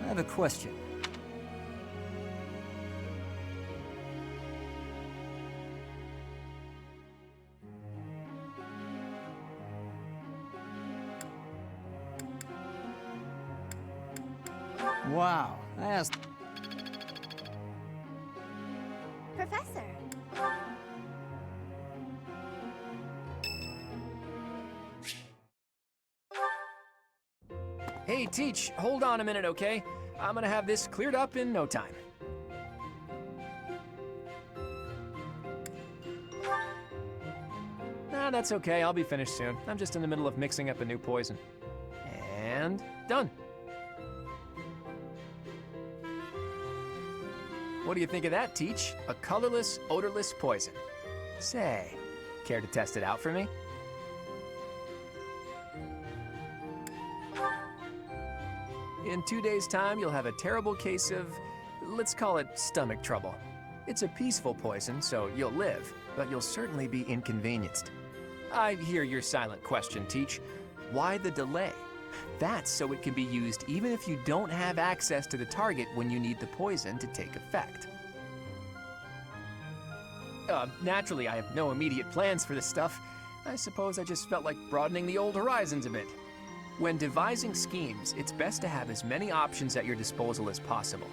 I have a question. Wow, I asked... Professor. Hey, Teach, hold on a minute, okay? I'm gonna have this cleared up in no time. Nah, that's okay. I'll be finished soon. I'm just in the middle of mixing up a new poison. And done. What do you think of that, Teach? A colorless, odorless poison. Say, care to test it out for me? In 2 days' time, you'll have a terrible case of, let's call it stomach trouble. It's a peaceful poison, so you'll live, but you'll certainly be inconvenienced. I hear your silent question, Teach. Why the delay? That's so it can be used even if you don't have access to the target when you need the poison to take effect. Naturally, I have no immediate plans for this stuff. I suppose I just felt like broadening the old horizons a bit. When devising schemes, it's best to have as many options at your disposal as possible.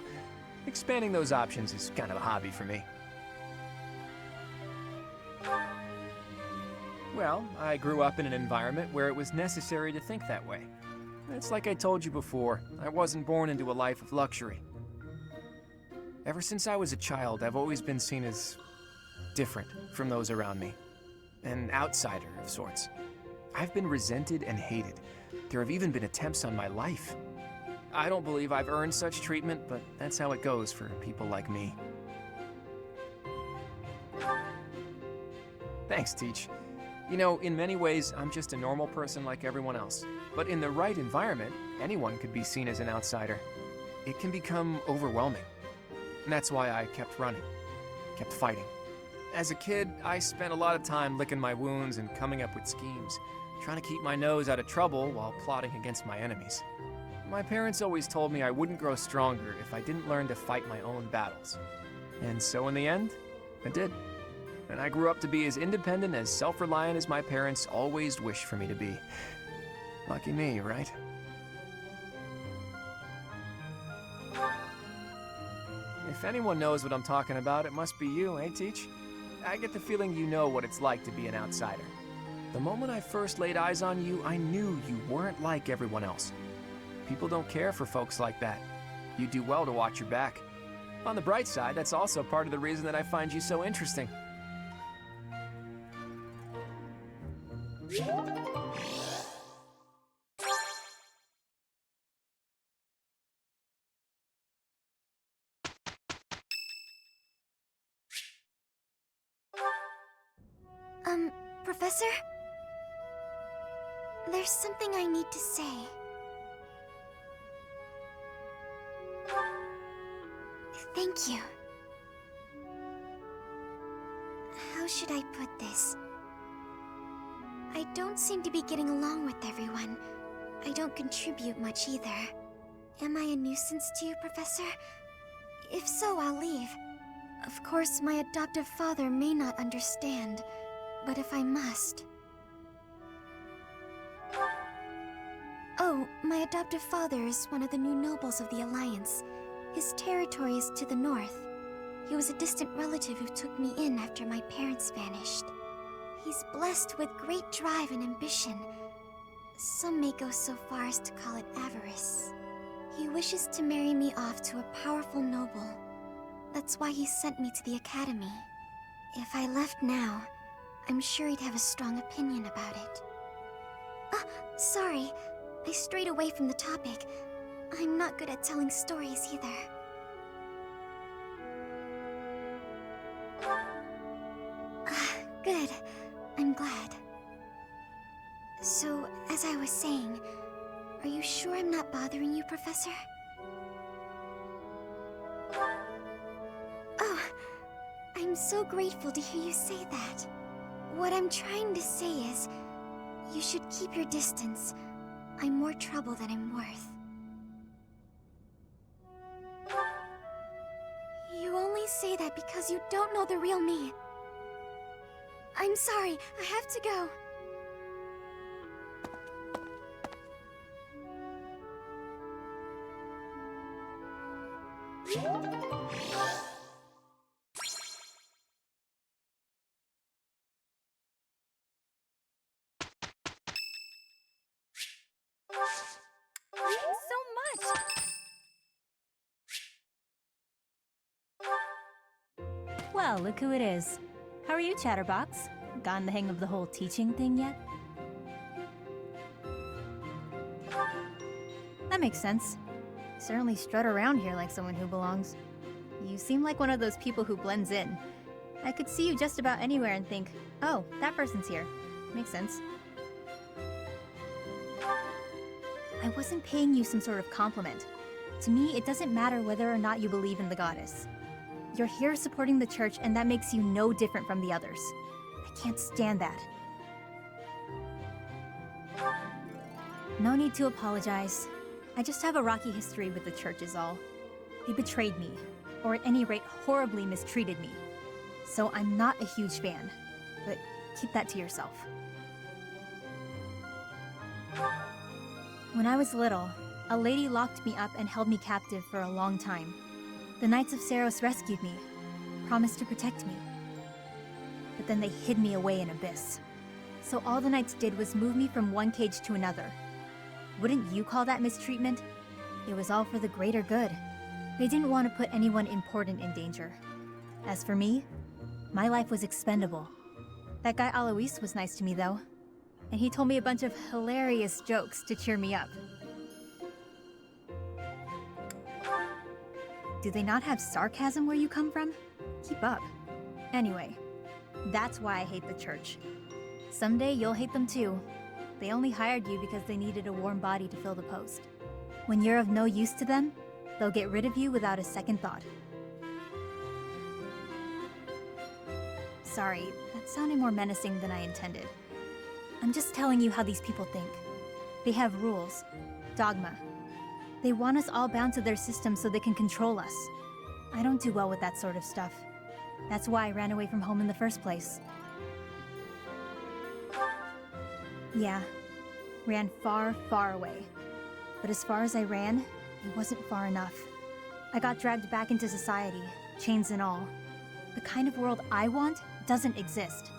Expanding those options is kind of a hobby for me. Well, I grew up in an environment where it was necessary to think that way. It's like I told you before, I wasn't born into a life of luxury. Ever since I was a child, I've always been seen as different from those around me. An outsider of sorts. I've been resented and hated. There have even been attempts on my life. I don't believe I've earned such treatment, but that's how it goes for people like me. Thanks, Teach. You know, in many ways, I'm just a normal person like everyone else. But in the right environment, anyone could be seen as an outsider. It can become overwhelming. And that's why I kept running, kept fighting. As a kid, I spent a lot of time licking my wounds and coming up with schemes, trying to keep my nose out of trouble while plotting against my enemies. My parents always told me I wouldn't grow stronger if I didn't learn to fight my own battles. And so in the end, I did. And I grew up to be as independent, as self-reliant as my parents always wished for me to be. Lucky me, right? If anyone knows what I'm talking about, it must be you, eh, Teach? I get the feeling you know what it's like to be an outsider. The moment I first laid eyes on you, I knew you weren't like everyone else. People don't care for folks like that. You do well to watch your back. On the bright side, that's also part of the reason that I find you so interesting. Professor? There's something I need to say. Thank you. How should I put this? I don't seem to be getting along with everyone. I don't contribute much either. Am I a nuisance to you, Professor? If so, I'll leave. Of course, my adoptive father may not understand, but if I must... Oh, my adoptive father is one of the new nobles of the Alliance. His territory is to the north. He was a distant relative who took me in after my parents vanished. He's blessed with great drive and ambition. Some may go so far as to call it avarice. He wishes to marry me off to a powerful noble. That's why he sent me to the academy. If I left now, I'm sure he'd have a strong opinion about it. Ah, sorry. I strayed away from the topic. I'm not good at telling stories either. Good. I'm glad. So, as I was saying, are you sure I'm not bothering you, Professor? Oh, I'm so grateful to hear you say that. What I'm trying to say is, you should keep your distance. I'm more trouble than I'm worth. You only say that because you don't know the real me. I'm sorry, I have to go. So much! Well, look who it is. How are you, Chatterbox? Gotten the hang of the whole teaching thing yet? That makes sense. You certainly strut around here like someone who belongs. You seem like one of those people who blends in. I could see you just about anywhere and think, oh, that person's here. Makes sense. I wasn't paying you some sort of compliment. To me, it doesn't matter whether or not you believe in the goddess. You're here supporting the church, and that makes you no different from the others. I can't stand that. No need to apologize. I just have a rocky history with the church is all. They betrayed me, or at any rate horribly mistreated me. So I'm not a huge fan, but keep that to yourself. When I was little, a lady locked me up and held me captive for a long time. The Knights of Saros rescued me, promised to protect me. But then they hid me away in Abyss. So all the Knights did was move me from one cage to another. Wouldn't you call that mistreatment? It was all for the greater good. They didn't want to put anyone important in danger. As for me, my life was expendable. That guy Alois was nice to me though. And he told me a bunch of hilarious jokes to cheer me up. Do they not have sarcasm where you come from? Keep up. Anyway, that's why I hate the church. Someday you'll hate them too. They only hired you because they needed a warm body to fill the post. When you're of no use to them, they'll get rid of you without a second thought. Sorry, that sounded more menacing than I intended. I'm just telling you how these people think. They have rules, dogma. They want us all bound to their system so they can control us. I don't do well with that sort of stuff. That's why I ran away from home in the first place. Yeah, ran far, far away. But as far as I ran, it wasn't far enough. I got dragged back into society, chains and all. The kind of world I want doesn't exist.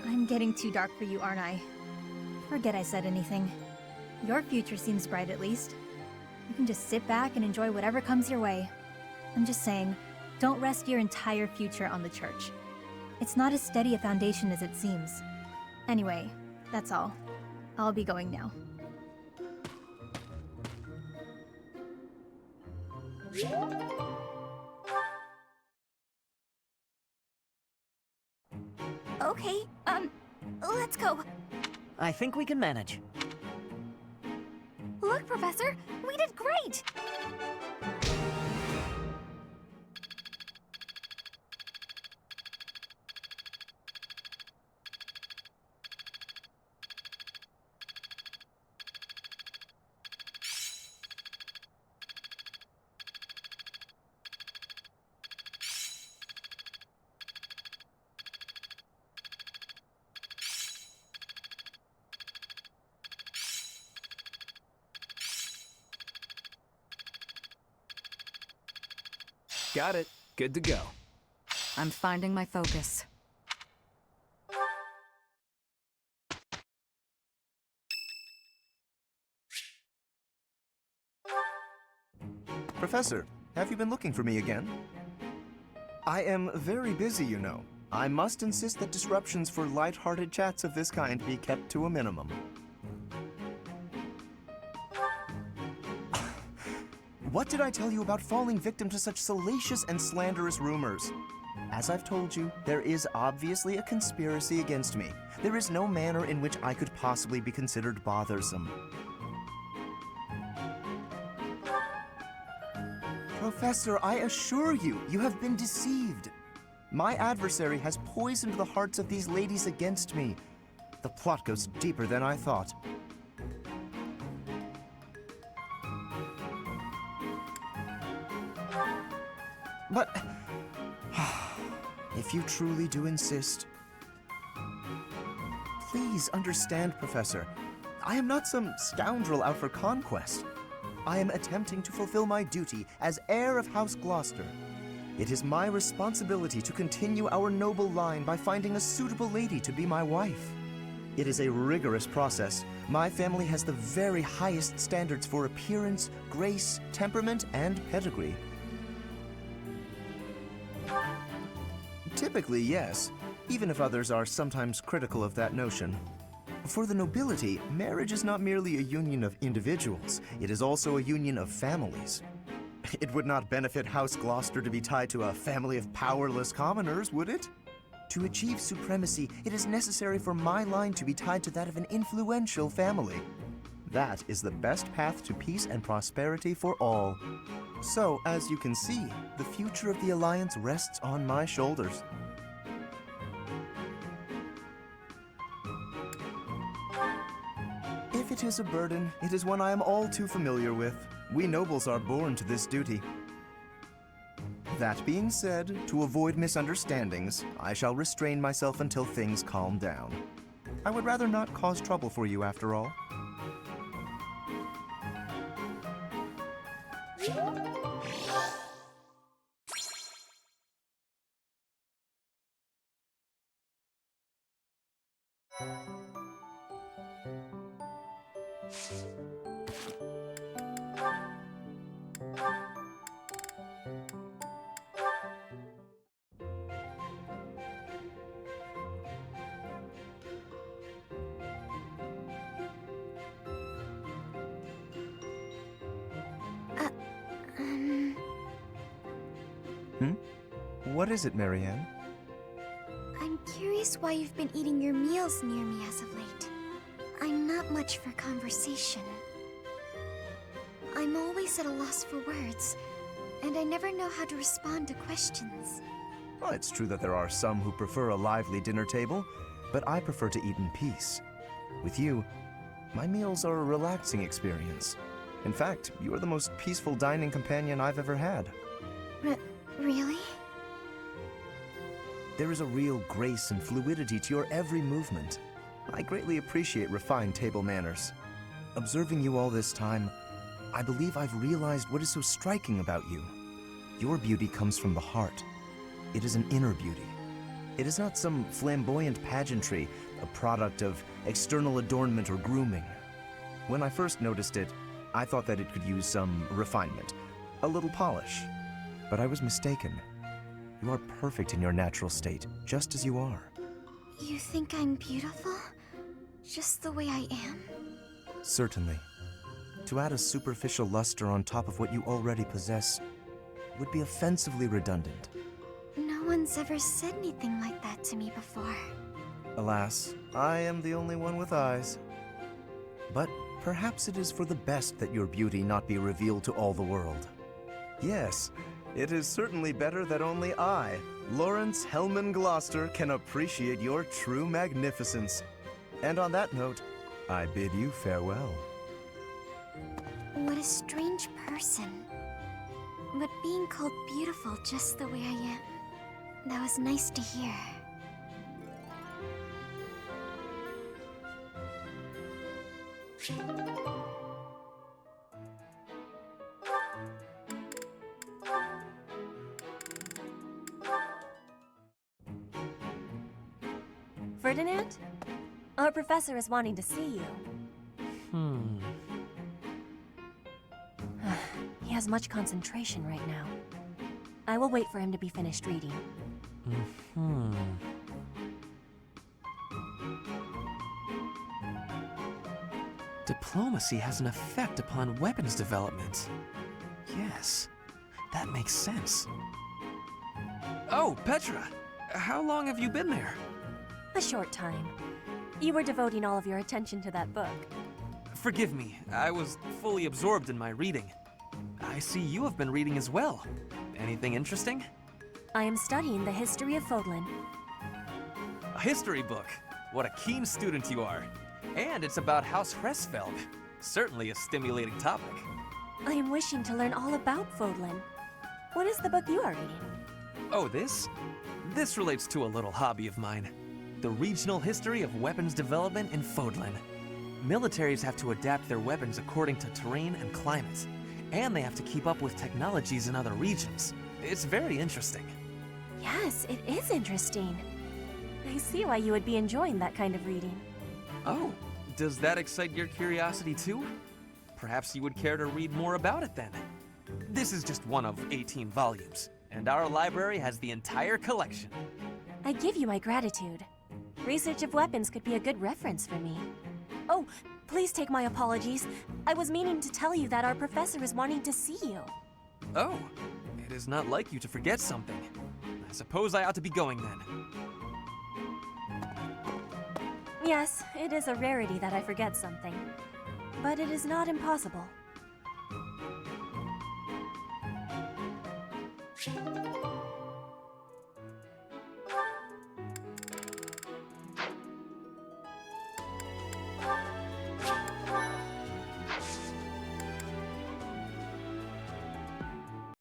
I'm getting too dark for you, aren't I? Forget I said anything. Your future seems bright at least. You can just sit back and enjoy whatever comes your way. I'm just saying, don't rest your entire future on the church. It's not as steady a foundation as it seems. Anyway, that's all. I'll be going now. Okay, let's go. I think we can manage. Look, Professor, we did great! Got it. Good to go. I'm finding my focus. Professor, have you been looking for me again? I am very busy, you know. I must insist that disruptions for light-hearted chats of this kind be kept to a minimum. What did I tell you about falling victim to such salacious and slanderous rumors? As I've told you, there is obviously a conspiracy against me. There is no manner in which I could possibly be considered bothersome. Professor, I assure you, you have been deceived. My adversary has poisoned the hearts of these ladies against me. The plot goes deeper than I thought. But if you truly do insist, please understand, Professor. I am not some scoundrel out for conquest. I am attempting to fulfill my duty as heir of House Gloucester. It is my responsibility to continue our noble line by finding a suitable lady to be my wife. It is a rigorous process. My family has the very highest standards for appearance, grace, temperament, and pedigree. Typically, yes, even if others are sometimes critical of that notion. For the nobility, marriage is not merely a union of individuals, it is also a union of families. It would not benefit House Gloucester to be tied to a family of powerless commoners, would it? To achieve supremacy, it is necessary for my line to be tied to that of an influential family. That is the best path to peace and prosperity for all. So, as you can see, the future of the Alliance rests on my shoulders. If it is a burden, it is one I am all too familiar with. We nobles are born to this duty. That being said, to avoid misunderstandings, I shall restrain myself until things calm down. I would rather not cause trouble for you after all. What is it, Marianne? I'm curious why you've been eating your meals near me as of late. I'm not much for conversation. I'm always at a loss for words, and I never know how to respond to questions. Well, it's true that there are some who prefer a lively dinner table, but I prefer to eat in peace. With you, my meals are a relaxing experience. In fact, you are the most peaceful dining companion I've ever had. Really? There is a real grace and fluidity to your every movement. I greatly appreciate refined table manners. Observing you all this time, I believe I've realized what is so striking about you. Your beauty comes from the heart. It is an inner beauty. It is not some flamboyant pageantry, a product of external adornment or grooming. When I first noticed it, I thought that it could use some refinement, a little polish. But I was mistaken. You are perfect in your natural state, just as you are. You think I'm beautiful? Just the way I am? Certainly. To add a superficial luster on top of what you already possess would be offensively redundant. No one's ever said anything like that to me before. Alas, I am the only one with eyes. But perhaps it is for the best that your beauty not be revealed to all the world. Yes, it is certainly better that only I, Lawrence Hellman Gloucester, can appreciate your true magnificence. And on that note, I bid you farewell. What a strange person. But being called beautiful just the way I am, that was nice to hear. Ferdinand? Our professor is wanting to see you. He has much concentration right now. I will wait for him to be finished reading. Diplomacy has an effect upon weapons development. Yes, that makes sense. Oh, Petra! How long have you been there? A short time. You were devoting all of your attention to that book. Forgive me, I was fully absorbed in my reading. I see you have been reading as well. Anything interesting? I am studying the history of Fodlan. A history book? What a keen student you are. And it's about House Hresfelg. Certainly a stimulating topic. I am wishing to learn all about Fodlan. What is the book you are reading? Oh, this? This relates to a little hobby of mine. The regional history of weapons development in Fodlan. Militaries have to adapt their weapons according to terrain and climate. And they have to keep up with technologies in other regions. It's very interesting. Yes, it is interesting. I see why you would be enjoying that kind of reading. Oh, does that excite your curiosity too? Perhaps you would care to read more about it then. This is just one of 18 volumes, and our library has the entire collection. I give you my gratitude. Research of weapons could be a good reference for me. Oh, please take my apologies. I was meaning to tell you that our professor is wanting to see you. Oh, it is not like you to forget something. I suppose I ought to be going then. Yes, it is a rarity that I forget something. But it is not impossible.